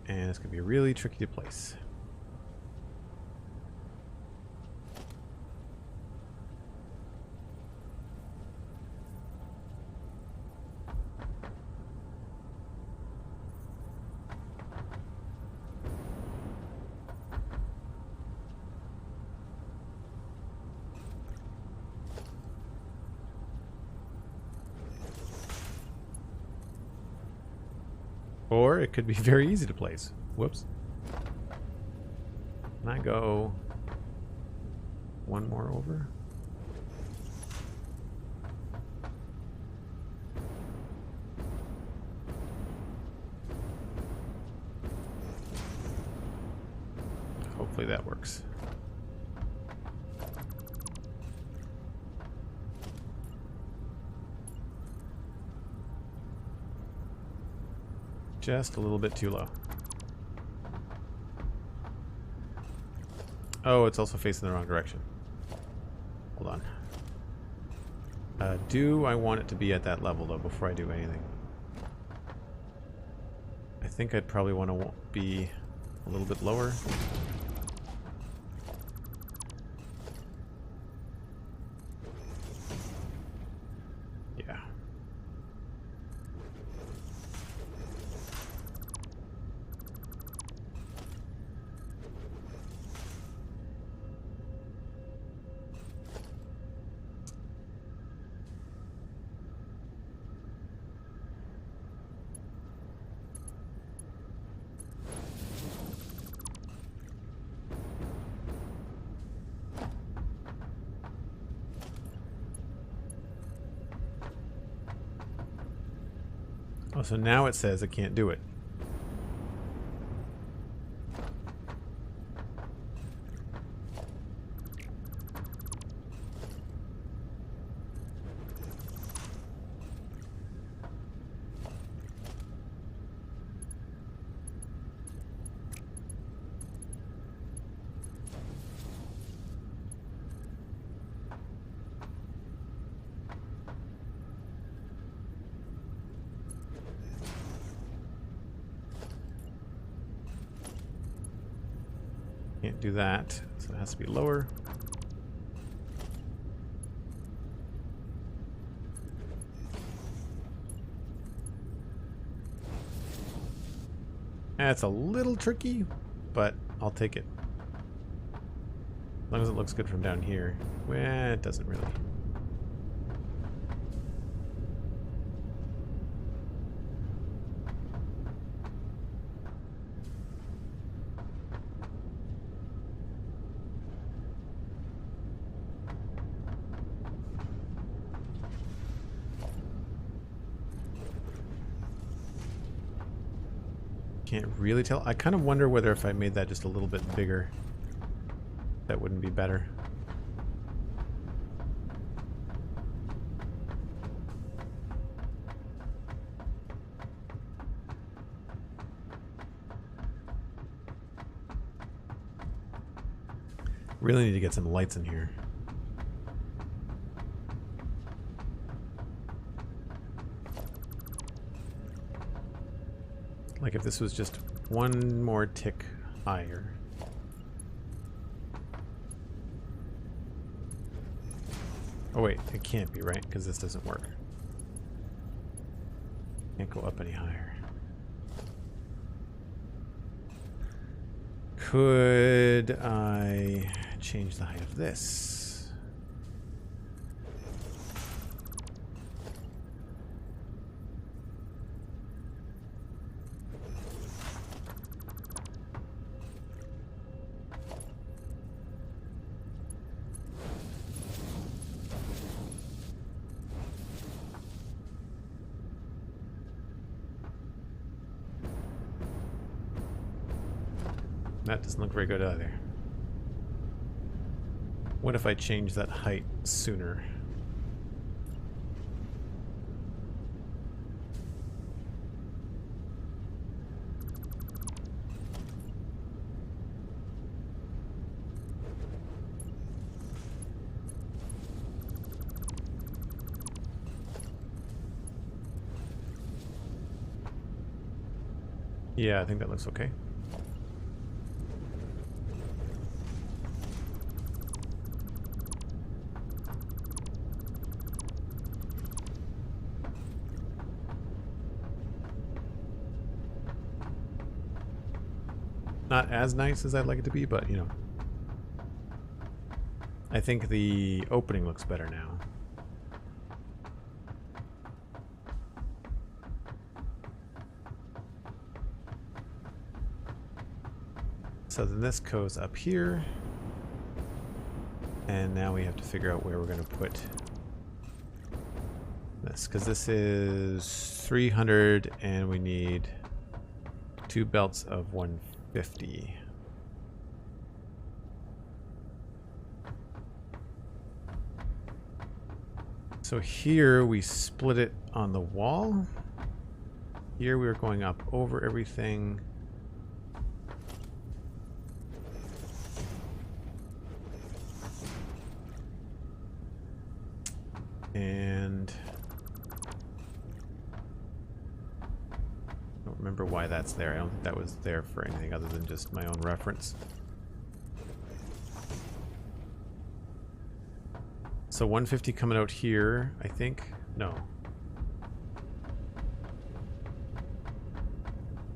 And it's going to be really tricky to place. Or it could be very easy to place. Whoops. Can I go one more over? Hopefully that works. Just a little bit too low. Oh, it's also facing the wrong direction. Hold on. Do I want it to be at that level, though, before I do anything? I think I'd probably want to be a little bit lower. Yeah. Oh, so now it says I can't do it. Can't do that, so it has to be lower. That's a little tricky, but I'll take it. As long as it looks good from down here. Well, it doesn't really. Can't really tell. I kind of wonder whether if I made that just a little bit bigger, that wouldn't be better. Really need to get some lights in here. Like if this was just one more tick higher. Oh wait, it can't be, right? Because this doesn't work. Can't go up any higher. Could I change the height of this? That doesn't look very good either. What if I change that height sooner? Yeah, I think that looks okay. Not as nice as I'd like it to be, but you know. I think the opening looks better now. So then this goes up here. And now we have to figure out where we're going to put this, because this is 300 and we need 2 belts of 150. So here we split it on the wall. Here we were going up over everything. And I don't remember why that's there. I don't think that was there for anything other than just my own reference. So 150 coming out here, I think. No.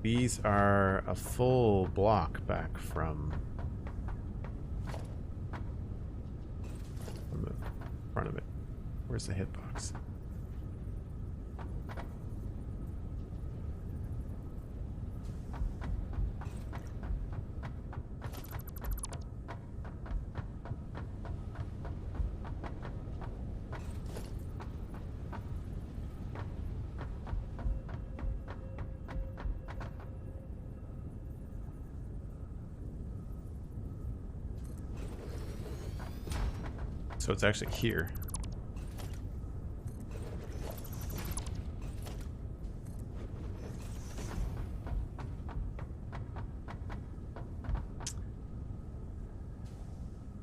These are a full block back from the front of it. Where's the hitbox? So it's actually here.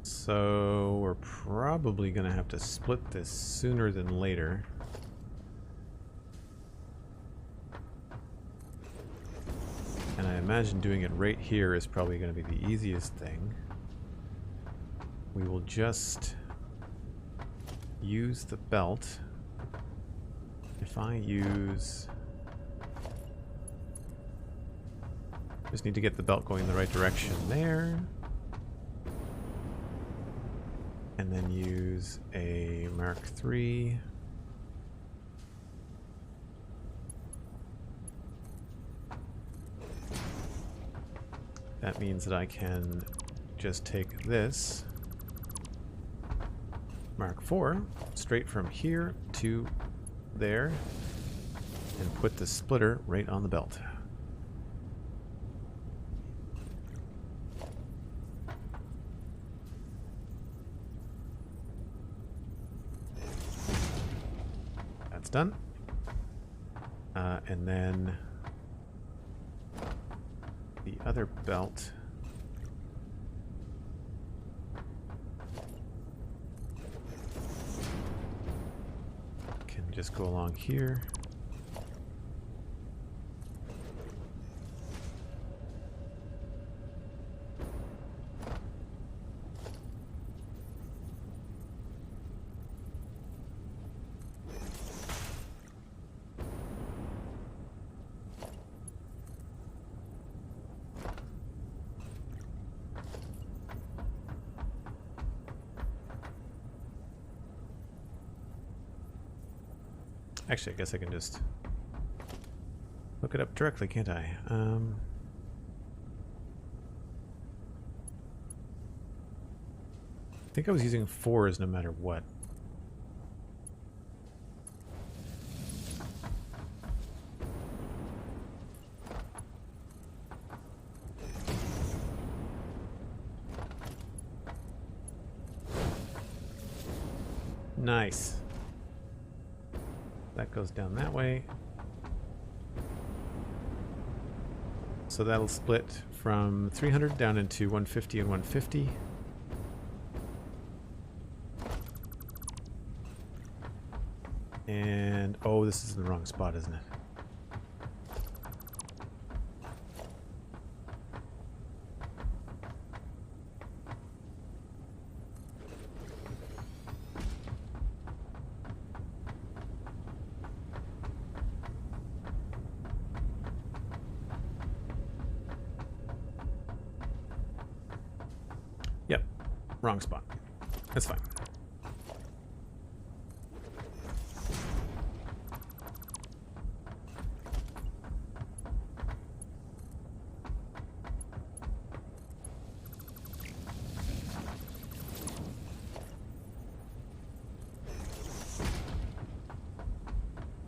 So we're probably going to have to split this sooner than later. And I imagine doing it right here is probably going to be the easiest thing. We will just use the belt. If I use... Just need to get the belt going in the right direction there. And then use a Mark III. That means that I can just take this Mark IV straight from here to there and put the splitter right on the belt. That's done. And then the other belt can just go along here. Actually, I guess I can just look it up directly, can't I? I think I was using 4s no matter what. Nice. That goes down that way. So that'll split from 300 down into 150 and 150. And, oh, this is in the wrong spot, isn't it? Yep, wrong spot. That's fine.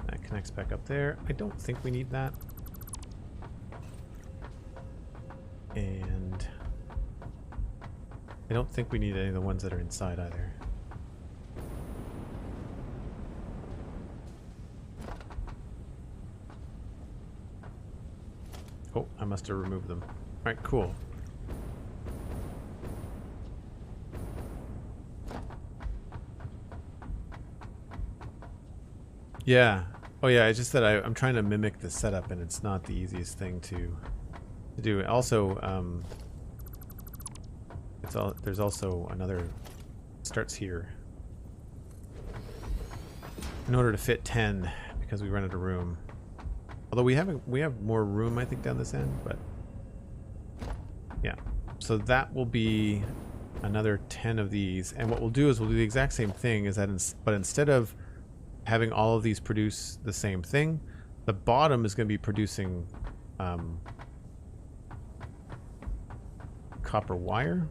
That connects back up there. I don't think we need that. And I don't think we need any of the ones that are inside either. I must have removed them. Alright, cool. Yeah. Oh yeah, it's just that I'm trying to mimic the setup and it's not the easiest thing to do. Also, there's also another, starts here. In order to fit 10, because we run out of room. Although we have more room, I think, down this end, but yeah. So that will be another 10 of these, and what we'll do is we'll do the exact same thing, is that but instead of having all of these produce the same thing, the bottom is going to be producing copper wire,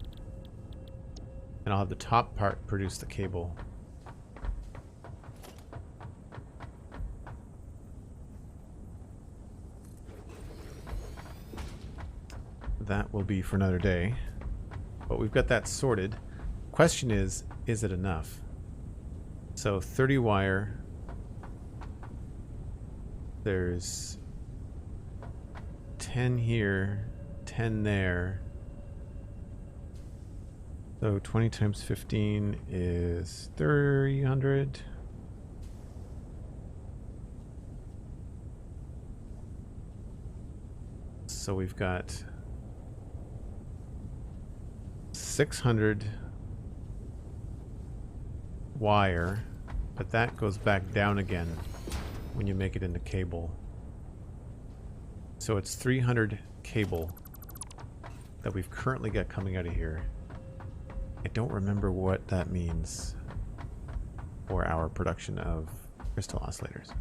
and I'll have the top part produce the cable. That will be for another day, but we've got that sorted. Question is it enough? So 30 wire, there's 10 here, 10 there, so 20 times 15 is 300. So we've got 600 wire, but that goes back down again when you make it into cable. So it's 300 cable that we've currently got coming out of here. I don't remember what that means for our production of crystal oscillators.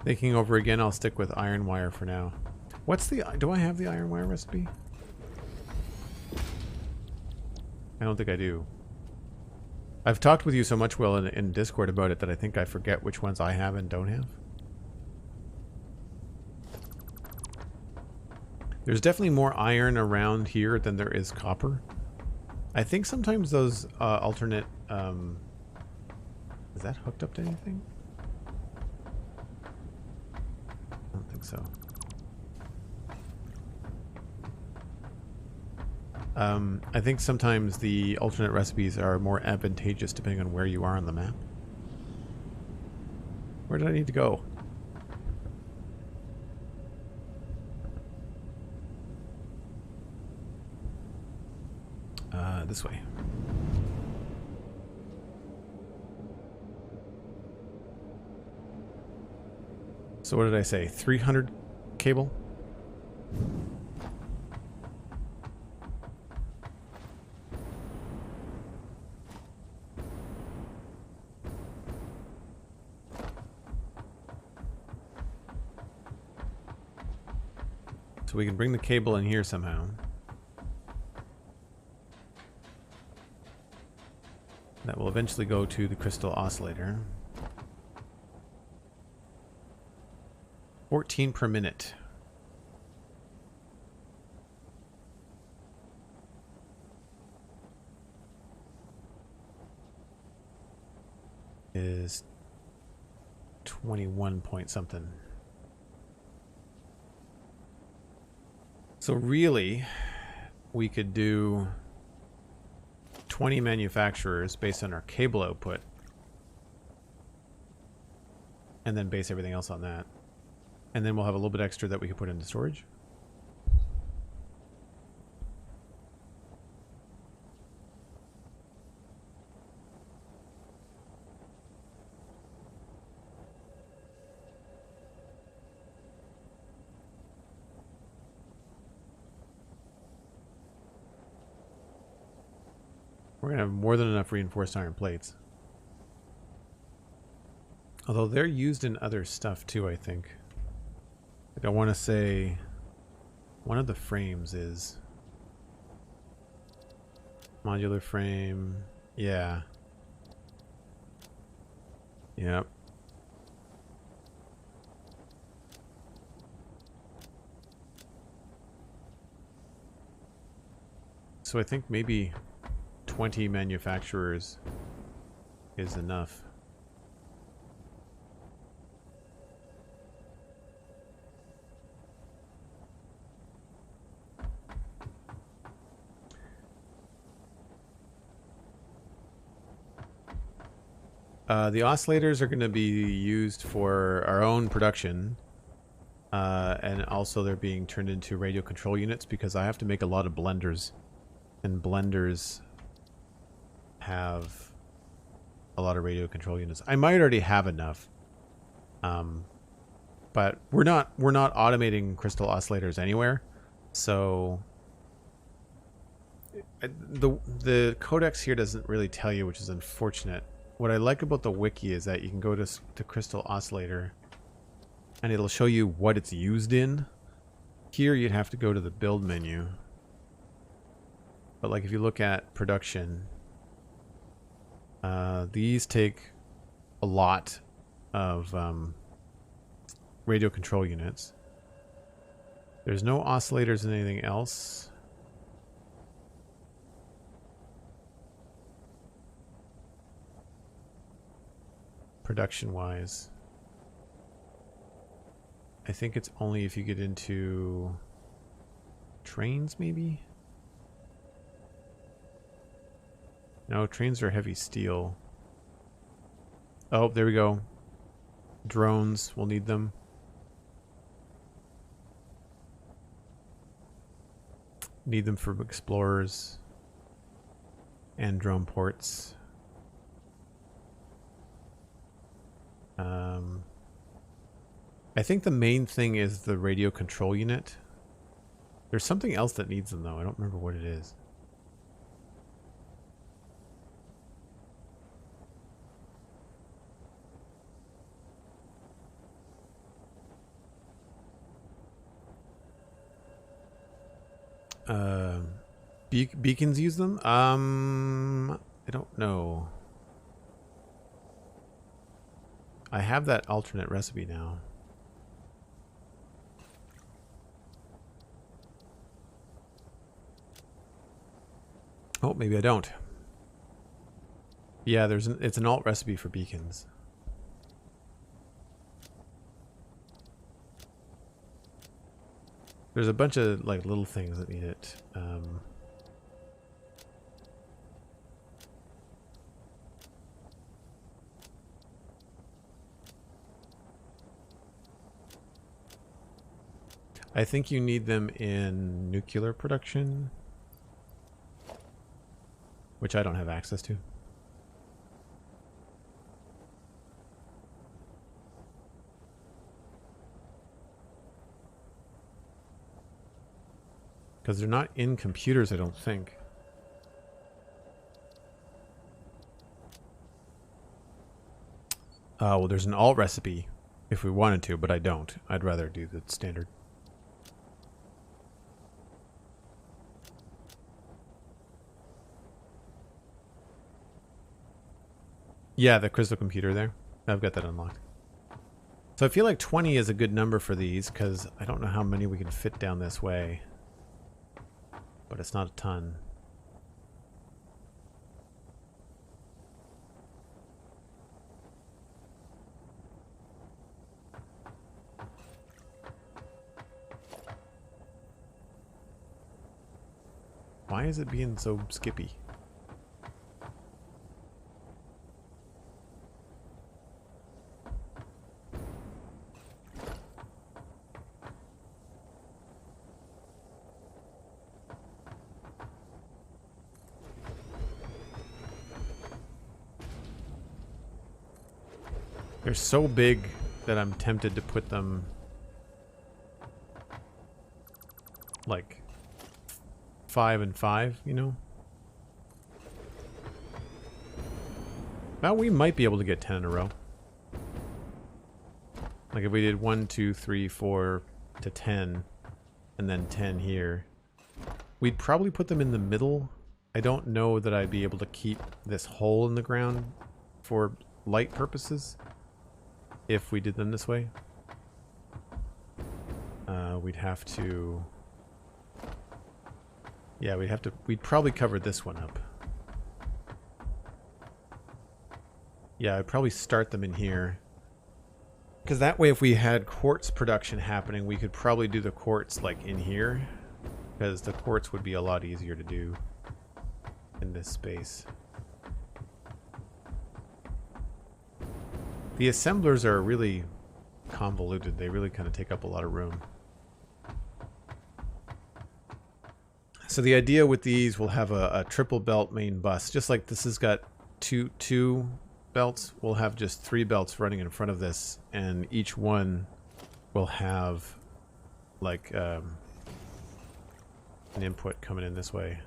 Thinking over again, I'll stick with iron wire for now. What's the... do I have the iron wire recipe? I don't think I do. I've talked with you so much, Will, in Discord about it that I think I forget which ones I have and don't have. There's definitely more iron around here than there is copper. I think sometimes those alternate... is that hooked up to anything? I don't think so. I think sometimes the alternate recipes are more advantageous depending on where you are on the map. Where did I need to go? This way. So what did I say? 300 cable? So we can bring the cable in here somehow. That will eventually go to the crystal oscillator. 14 per minute. Is 21 point something. So really, we could do 20 manufacturers based on our cable output, and then base everything else on that. And then we'll have a little bit extra that we could put into storage. We're going to have more than enough reinforced iron plates. Although they're used in other stuff too, I think. Like I want to say one of the frames is modular frame. Yeah. Yep. So I think maybe 20 manufacturers is enough. The oscillators are going to be used for our own production. And also they're being turned into radio control units because I have to make a lot of blenders. And blenders have a lot of radio control units. I might already have enough. But we're not automating crystal oscillators anywhere. So the codex here doesn't really tell you, which is unfortunate. What I like about the wiki is that you can go to crystal oscillator and it'll show you what it's used in. Here you'd have to go to the build menu. But like if you look at production, these take a lot of radio control units. There's no oscillators in anything else. Production wise, I think it's only if you get into trains, maybe? No, trains are heavy steel. Oh, there we go. Drones, we'll need them. Need them for explorers and drone ports. I think the main thing is the radio control unit. There's something else that needs them though. I don't remember what it is. Beacons use them? I don't know. I have that alternate recipe now. Oh, maybe I don't. Yeah, it's an alt recipe for beacons. There's a bunch of like little things that need it. I think you need them in nuclear production, which I don't have access to. Because they're not in computers, I don't think. Well, there's an alt recipe if we wanted to, but I don't. I'd rather do the standard. Yeah, the crystal computer there. I've got that unlocked. So I feel like 20 is a good number for these because I don't know how many we can fit down this way. But it's not a ton. Why is it being so skippy? They're so big that I'm tempted to put them like 5 and 5, you know? Well, we might be able to get 10 in a row. Like if we did 1, 2, 3, 4 to 10 and then 10 here. We'd probably put them in the middle. I don't know that I'd be able to keep this hole in the ground for light purposes. If we did them this way, we'd have to, yeah, we'd probably cover this one up. Yeah, I'd probably start them in here. Because that way if we had quartz production happening, we could probably do the quartz like in here. Because the quartz would be a lot easier to do in this space. The assemblers are really convoluted. They really kind of take up a lot of room. So the idea with these, we'll have a triple belt main bus. Just like this has got two belts, we'll have just 3 belts running in front of this, and each one will have like an input coming in this way.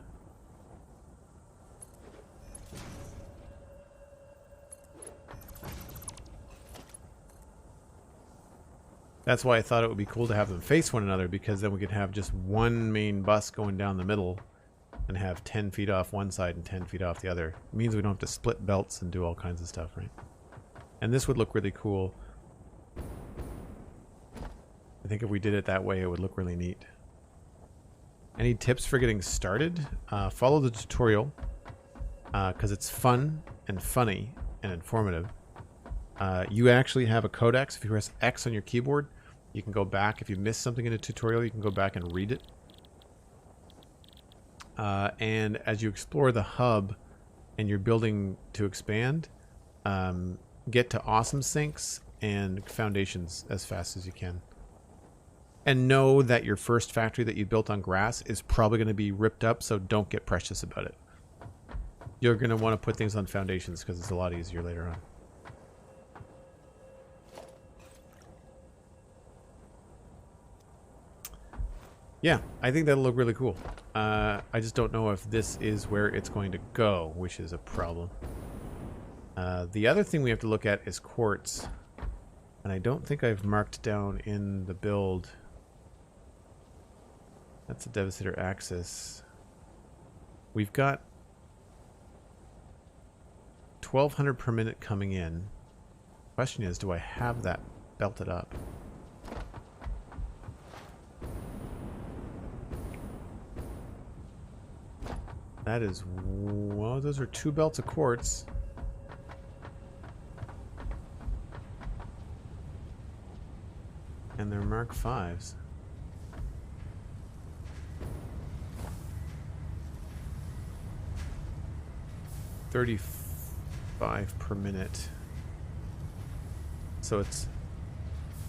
That's why I thought it would be cool to have them face one another, because then we could have just one main bus going down the middle and have 10 feet off one side and 10 feet off the other. It means we don't have to split belts and do all kinds of stuff, right? And this would look really cool. I think if we did it that way, it would look really neat. Any tips for getting started? Follow the tutorial, because it's fun and funny and informative. You actually have a codex. If you press X on your keyboard, you can go back. If you missed something in a tutorial, you can go back and read it. And as you explore the hub and you're building to expand, get to awesome sinks and foundations as fast as you can. And know that your first factory that you built on grass is probably going to be ripped up, so don't get precious about it. You're going to want to put things on foundations because it's a lot easier later on. Yeah, I think that'll look really cool. I just don't know if this is where it's going to go, which is a problem. The other thing we have to look at is quartz. And I don't think I've marked down in the build. That's a Devastator axis. We've got 1,200 per minute coming in. Question is, do I have that belted up? That is, well, those are 2 belts of quartz. And they're Mark 5s. $35 per minute. So it's...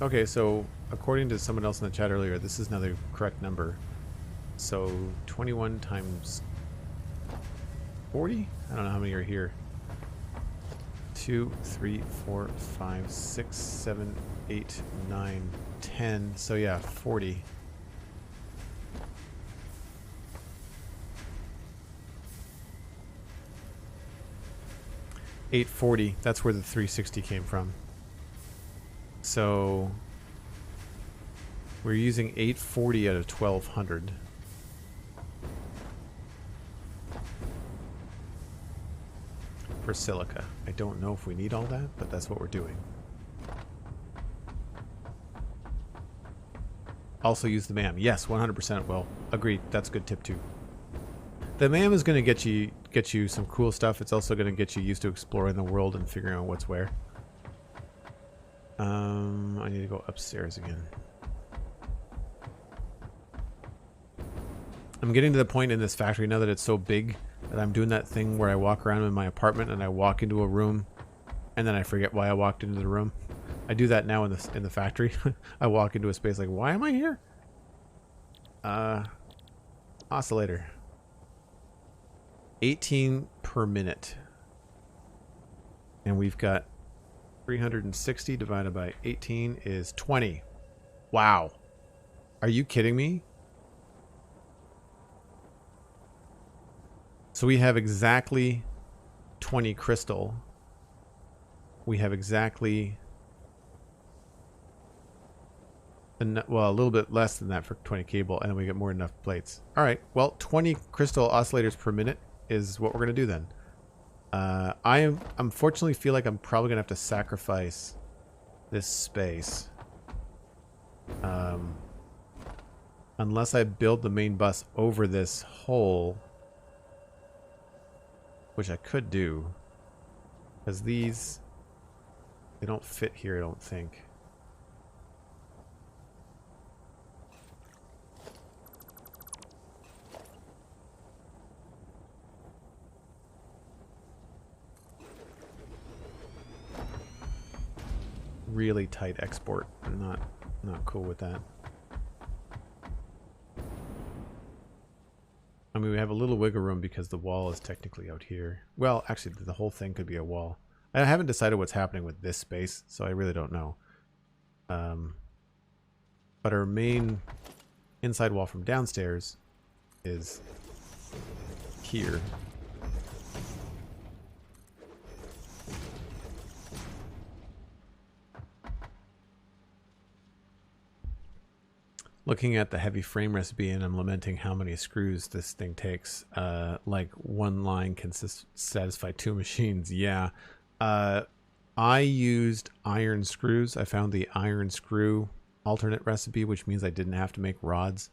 Okay, so according to someone else in the chat earlier, this is now the correct number. So 21 times 40? I don't know how many are here. 2, 3, 4, 5, 6, 7, 8, 9, 10. So yeah, 40. $840. That's where the 360 came from. So we're using 840 out of 1,200. For silica. I don't know if we need all that, but that's what we're doing. Also use the MAM. Yes, 100% will. Agreed. That's a good tip too. The MAM is going to get you some cool stuff. It's also going to get you used to exploring the world and figuring out what's where. I need to go upstairs again. I'm getting to the point in this factory now that it's so big that I'm doing that thing where I walk around in my apartment and I walk into a room and then I forget why I walked into the room. I do that now in the factory. I walk into a space like, why am I here? Oscillator. 18 per minute. And we've got 360 divided by 18 is 20. Wow. Are you kidding me? So we have exactly 20 crystal. We have exactly... well, a little bit less than that for 20 cable, and then we get more than enough plates. All right, well, 20 crystal oscillators per minute is what we're going to do then. I unfortunately feel like I'm probably going to have to sacrifice this space. Unless I build the main bus over this hole, which I could do, because these, they don't fit here, I don't think. really tight export. I'm not cool with that. I mean, we have a little wiggle room because the wall is technically out here. Well, actually, the whole thing could be a wall. I haven't decided what's happening with this space, so I really don't know. But our main inside wall from downstairs is here. Looking at the heavy frame recipe, and I'm lamenting how many screws this thing takes. Like one line can satisfy 2 machines. Yeah. I used iron screws. I found the iron screw alternate recipe, which means I didn't have to make rods.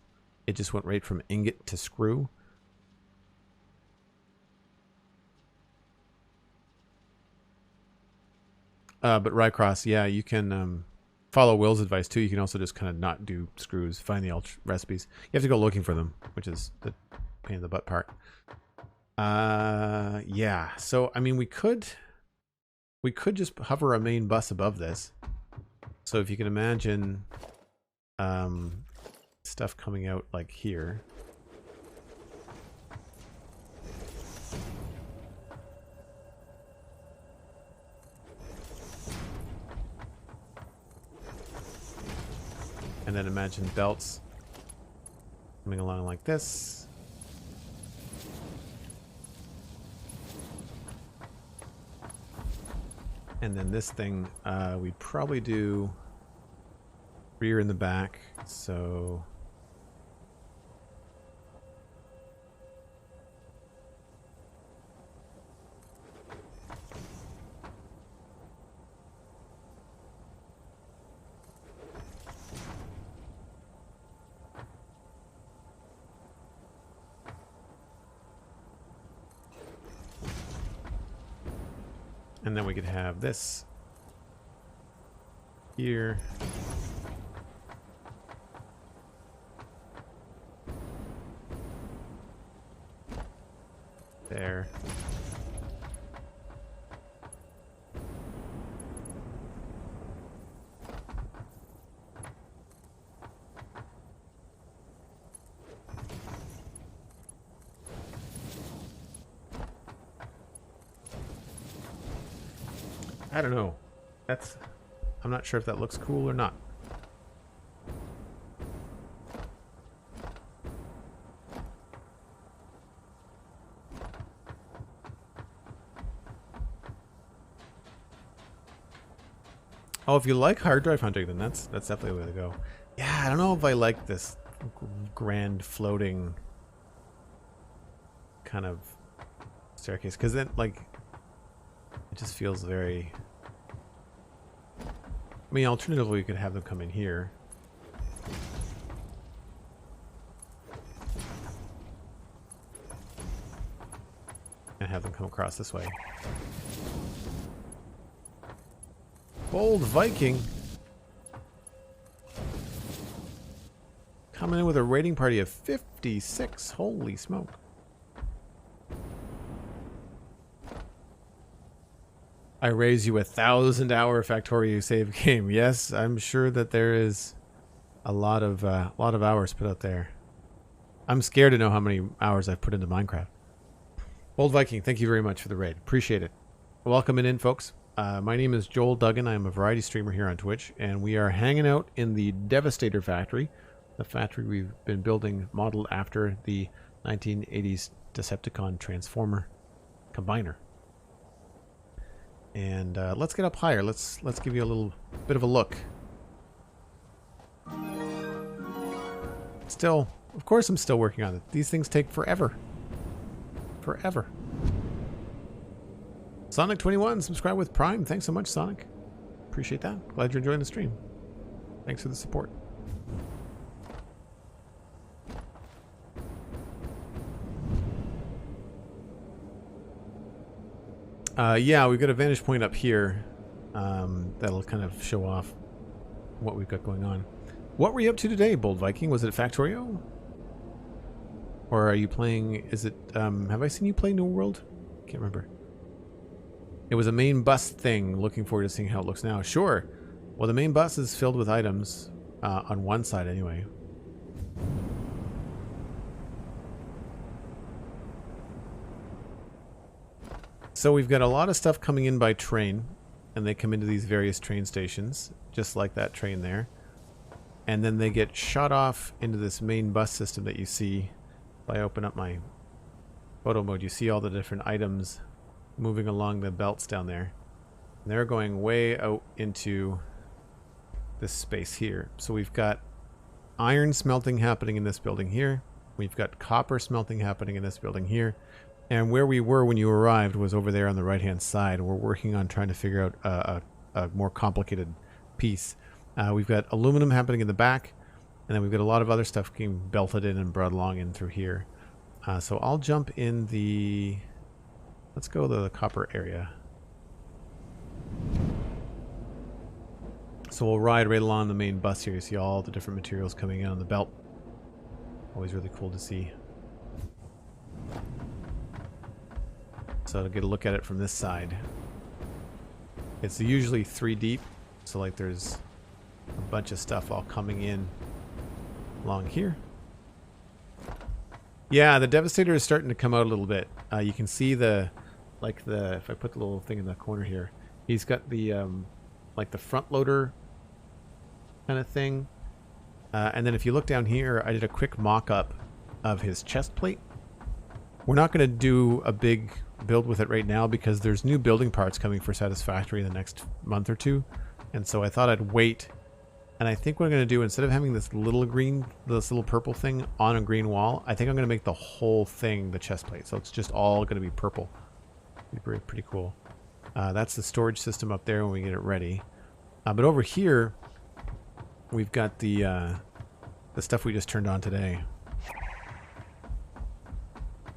It just went right from ingot to screw. But Rycross, yeah, you can follow Will's advice too. You can also just kind of not do screws, find the recipes. You have to go looking for them, which is the pain in the butt part. Yeah, so I mean, we could just hover a main bus above this. So if you can imagine stuff coming out like here. And then imagine belts coming along like this. And then this thing, we'd probably do rear in the back, so... And then we could have this here. There. I don't know. I'm not sure if that looks cool or not. Oh, if you like hard drive hunting, then that's definitely the way to go. Yeah, I don't know if I like this grand floating kind of staircase, because then, like, it just feels very... I mean, alternatively, you could have them come in here. And have them come across this way. Bold Viking! Coming in with a rating party of 56. Holy smoke. I raise you 1,000-hour Factorio save game. Yes, I'm sure that there is a lot of hours put out there. I'm scared to know how many hours I've put into Minecraft. Old Viking, thank you very much for the raid. Appreciate it. Welcome in, folks. My name is Joel Duggan. I am a variety streamer here on Twitch, and we are hanging out in the Devastator factory, the factory we've been building modeled after the 1980s Decepticon Transformer combiner. And let's get up higher. Let's give you a little bit of a look. Still, of course I'm still working on it. These things take forever. Forever. Sonic21, subscribe with Prime. Thanks so much, Sonic. Appreciate that. Glad you're enjoying the stream. Thanks for the support. Yeah, we've got a vantage point up here that'll kind of show off what we've got going on. What were you up to today, Bold Viking? Was it Factorio? Or are you playing... Is it... have I seen you play New World? Can't remember. It was a main bus thing. Looking forward to seeing how it looks now. Sure. Well, the main bus is filled with items, on one side anyway. So we've got a lot of stuff coming in by train, and they come into these various train stations, just like that train there. And then they get shot off into this main bus system that you see. If I open up my photo mode, you see all the different items moving along the belts down there. And they're going way out into this space here. So we've got iron smelting happening in this building here. We've got copper smelting happening in this building here. And where we were when you arrived was over there on the right-hand side. We're working on trying to figure out a more complicated piece. We've got aluminum happening in the back, and then we've got a lot of other stuff getting belted in and brought along in through here. So I'll jump in the... Let's go to the copper area. So we'll ride right along the main bus here. You see all the different materials coming in on the belt. Always really cool to see. So to get a look at it from this side. It's usually 3 deep, so like there's a bunch of stuff all coming in along here. Yeah, the Devastator is starting to come out a little bit. You can see if I put the little thing in the corner here, he's got the like the front loader kind of thing. And then if you look down here, I did a quick mock-up of his chest plate. We're not going to do a big build with it right now because there's new building parts coming for Satisfactory in the next month or two. And so I thought I'd wait. And I think what I'm going to do, instead of having this little purple thing on a green wall, I think I'm going to make the whole thing the chest plate. So it's just all going to be purple. Pretty cool. That's the storage system up there when we get it ready. But over here, we've got the stuff we just turned on today.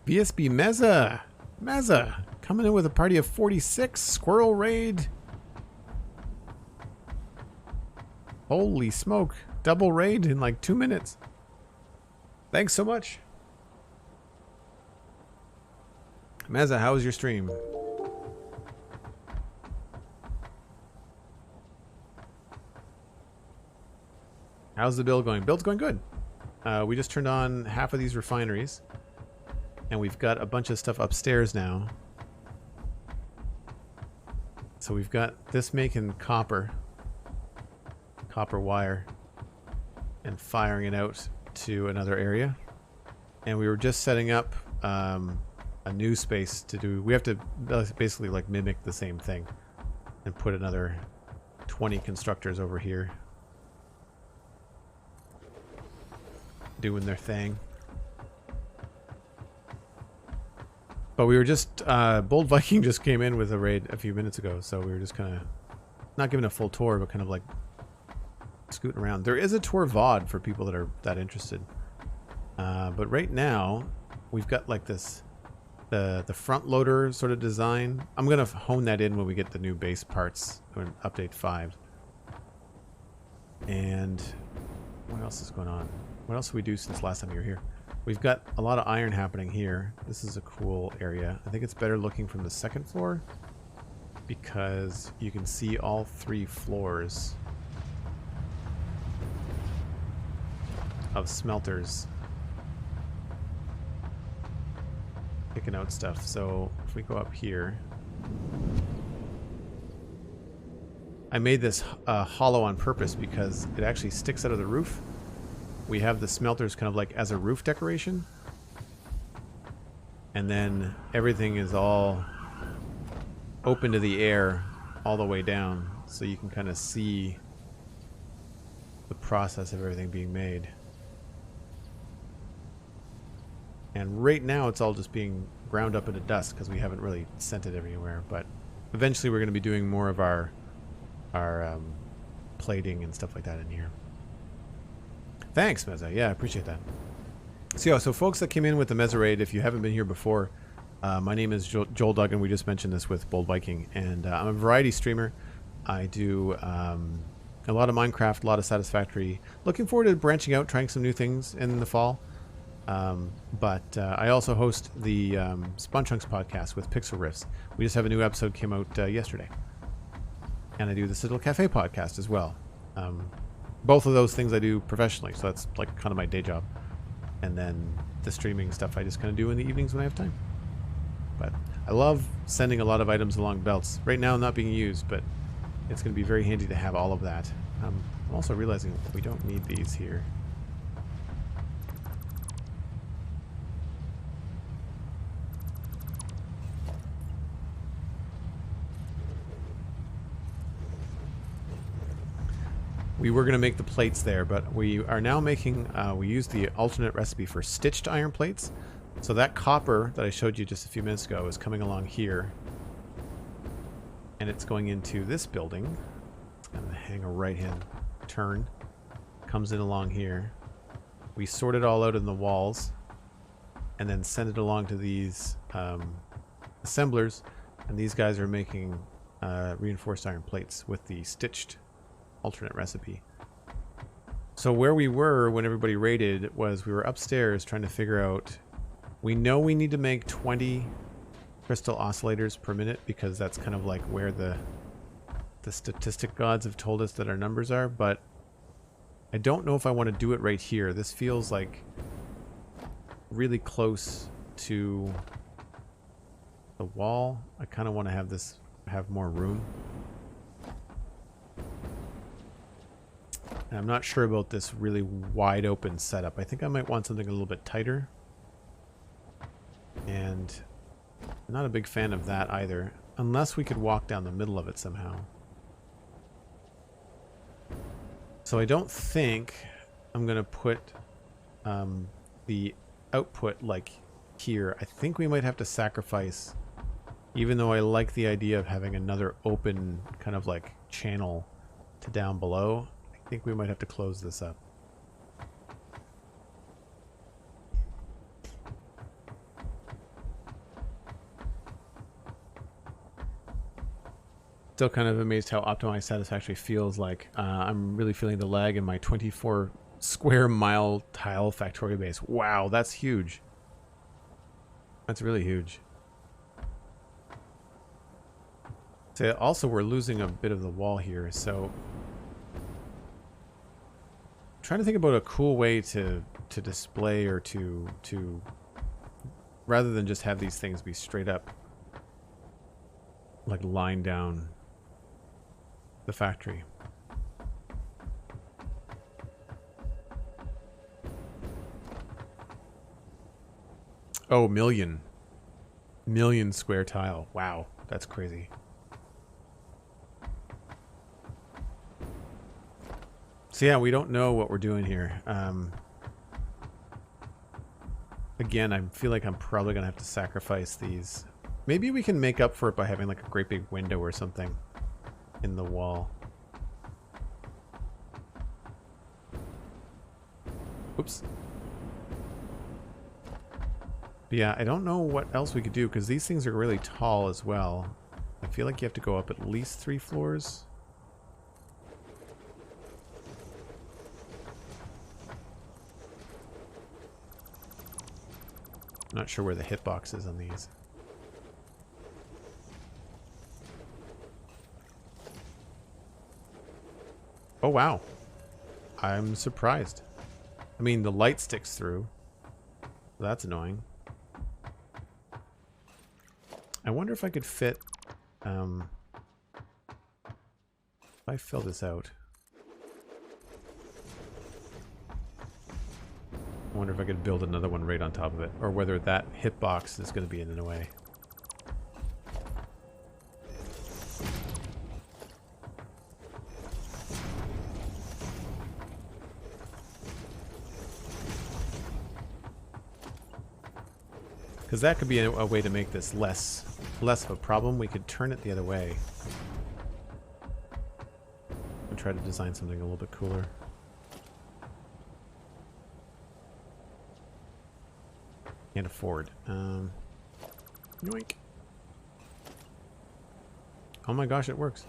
VSB Meza coming in with a party of 46. Squirrel raid. Holy smoke. Double raid in like 2 minutes. Thanks so much. Meza, how was your stream? How's the build going? Build's going good. We just turned on half of these refineries. And we've got a bunch of stuff upstairs now. So we've got this making copper wire and firing it out to another area. And we were just setting up a new space to do. We have to basically like mimic the same thing and put another 20 constructors over here doing their thing. But we were just, Bold Viking just came in with a raid a few minutes ago, so we were just kind of, not giving a full tour, but kind of like scooting around. There is a tour VOD for people that are that interested. But right now, we've got like this, the front loader sort of design. I'm going to hone that in when we get the new base parts in update 5. And what else is going on? What else did we do since last time you were here? We've got a lot of iron happening here. This is a cool area. I think it's better looking from the second floor because you can see all 3 floors of smelters picking out stuff. So if we go up here, I made this hollow on purpose because it actually sticks out of the roof. We have the smelters kind of like as a roof decoration. And then everything is all open to the air all the way down. So you can kind of see the process of everything being made. And right now it's all just being ground up into dust because we haven't really sent it everywhere. But eventually we're going to be doing more of our plating and stuff like that in here. Thanks, Meza. Yeah, I appreciate that. So folks that came in with the Meza raid, if you haven't been here before, my name is Joel Duggan. We just mentioned this with Bold Viking, and I'm a variety streamer. I do a lot of Minecraft, a lot of Satisfactory. Looking forward to branching out, trying some new things in the fall. But I also host the Spawn Chunks podcast with Pixel Riffs. We just have a new episode came out yesterday. and I do this little cafe podcast as well. Both of those things I do professionally, so that's like kind of my day job. And then the streaming stuff I just kind of do in the evenings when I have time. But I love sending a lot of items along belts. Right now not being used, but it's going to be very handy to have all of that. I'm also realizing we don't need these here. We were going to make the plates there, but we are now making, we used the alternate recipe for stitched iron plates. So that copper that I showed you just a few minutes ago is coming along here. And it's going into this building. It's going to hang a right-hand turn. Comes in along here. We sort it all out in the walls. And then send it along to these assemblers. And these guys are making reinforced iron plates with the stitched alternate recipe. So where we were when everybody raided was we were upstairs trying to figure out, we know we need to make 20 crystal oscillators per minute because that's kind of like where the statistic gods have told us that our numbers are, but I don't know if I want to do it right here. This feels like really close to the wall. I kind of want to have this have more room. And I'm not sure about this really wide open setup. I think I might want something a little bit tighter. And I'm not a big fan of that either, unless we could walk down the middle of it somehow. So I don't think I'm going to put the output like here. I think we might have to sacrifice, even though I like the idea of having another open kind of like channel to down below. I think we might have to close this up. Still kind of amazed how optimized Satisfactory feels like. I'm really feeling the lag in my 24 square mile tile factory base. Wow, that's huge. That's really huge. So also we're losing a bit of the wall here, so trying to think about a cool way to display or to rather than just have these things be straight up like line down the factory. Oh, million square tile. Wow, that's crazy. So yeah, we don't know what we're doing here. Again, I feel like I'm probably gonna have to sacrifice these. Maybe we can make up for it by having like a great big window or something in the wall. Oops. But yeah, I don't know what else we could do because these things are really tall as well. I feel like you have to go up at least 3 floors. Not sure where the hitbox is on these. Oh wow. I'm surprised. I mean, the light sticks through. That's annoying. I wonder if I could fit... if I fill this out... I wonder if I could build another one right on top of it, or whether that hitbox is going to be in the way. Because that could be a way to make this less of a problem. We could turn it the other way and try to design something a little bit cooler. Can't afford. Yoink. Oh my gosh, it works.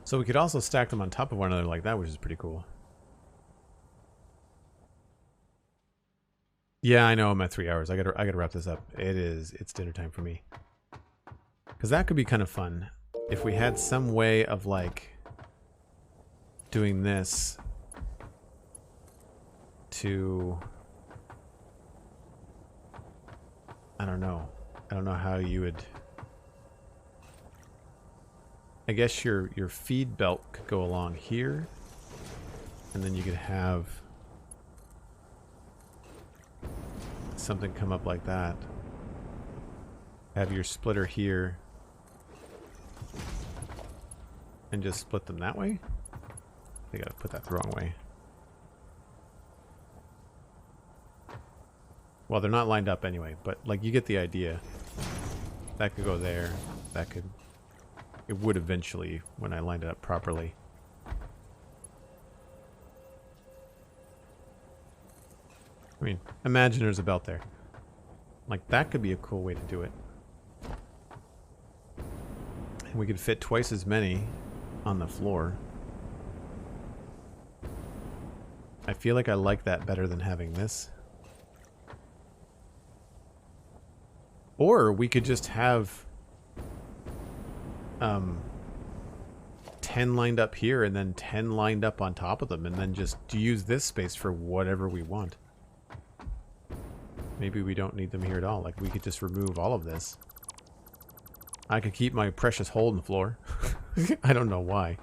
So we could also stack them on top of one another like that, which is pretty cool. Yeah, I know I'm at 3 hours. I gotta wrap this up. It's dinner time for me. Because that could be kind of fun if we had some way of like doing this to, I don't know how you would. I guess your feed belt could go along here, and then you could have something come up like that. Have your splitter here and just split them that way. I gotta put that the wrong way. Well, they're not lined up anyway, but like you get the idea. That could go there. That could. It would eventually when I lined it up properly. I mean, imagine there's a belt there. Like, that could be a cool way to do it. And we could fit twice as many on the floor. I feel like I like that better than having this. Or we could just have 10 lined up here and then 10 lined up on top of them, and then just use this space for whatever we want. Maybe we don't need them here at all. Like, we could just remove all of this. I could keep my precious hole in the floor. I don't know why.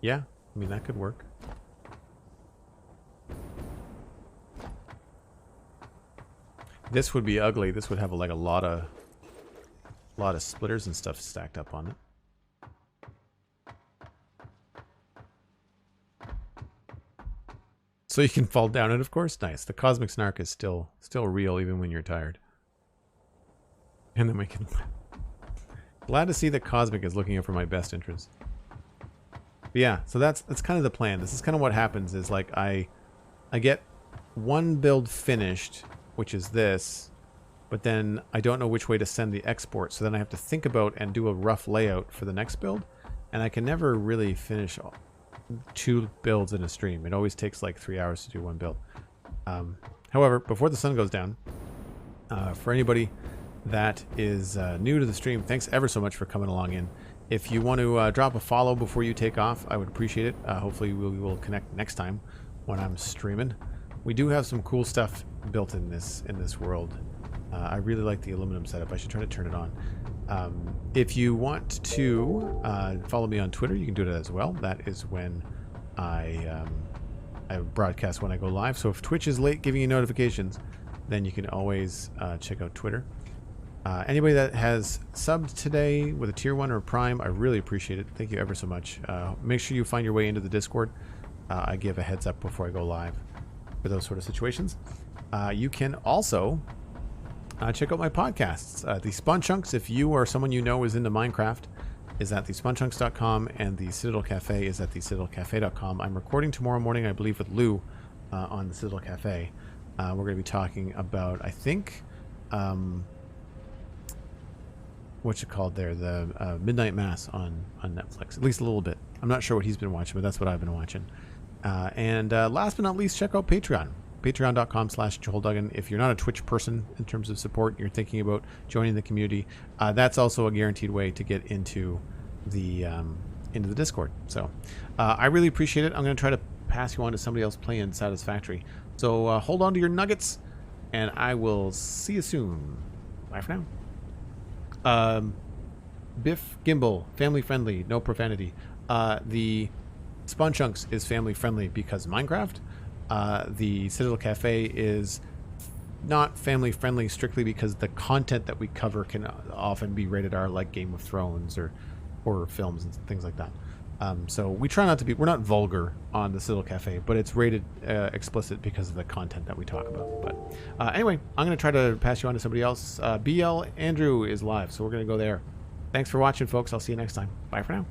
Yeah, I mean, that could work. This would be ugly. This would have like a lot of splitters and stuff stacked up on it. So you can fall down it, of course. Nice. The cosmic snark is still real even when you're tired. And then we can. Glad to see that Cosmic is looking out for my best interest. But yeah, so that's kind of the plan. This is kind of what happens. Is like I get one build finished, which is this, but then I don't know which way to send the export. So then I have to think about and do a rough layout for the next build, and I can never really finish 2 builds in a stream. It always takes like 3 hours to do 1 build. However, before the sun goes down, for anybody that is new to the stream, thanks ever so much for coming along in. If you want to drop a follow before you take off, I would appreciate it. Hopefully we will connect next time when I'm streaming. We do have some cool stuff built in this world. I really like the aluminum setup. I should try to turn it on. If you want to follow me on Twitter, you can do it as well. That is when I broadcast when I go live. So if Twitch is late giving you notifications, then you can always check out Twitter. Anybody that has subbed today with a tier 1 or a prime, I really appreciate it. Thank you ever so much. Make sure you find your way into the Discord. I give a heads up before I go live for those sort of situations. You can also check out my podcasts. The Spawn Chunks, if you or someone you know is into Minecraft, is at thespawnchunks.com, and the Citadel Cafe is at thecitadelcafe.com. I'm recording tomorrow morning, I believe, with Lou on the Citadel Cafe. We're going to be talking about, I think, what's it called there? The Midnight Mass on Netflix. At least a little bit. I'm not sure what he's been watching, but that's what I've been watching. And last but not least, check out Patreon. Patreon.com/JoelDuggan. If you're not a Twitch person in terms of support, you're thinking about joining the community, that's also a guaranteed way to get into the Discord. So I really appreciate it. I'm going to try to pass you on to somebody else playing Satisfactory. So hold on to your nuggets, and I will see you soon. Bye for now. Biff Gimbal, family friendly, no profanity. The Spawn Chunks is family friendly because Minecraft. The Citadel Cafe is not family friendly strictly because the content that we cover can often be rated R, like Game of Thrones or horror films and things like that. So we try not to be, we're not vulgar on the Citadel Cafe, but it's rated explicit because of the content that we talk about. But anyway, I'm going to try to pass you on to somebody else. BL Andrew is live, so we're going to go there. Thanks for watching, folks. I'll see you next time. Bye for now.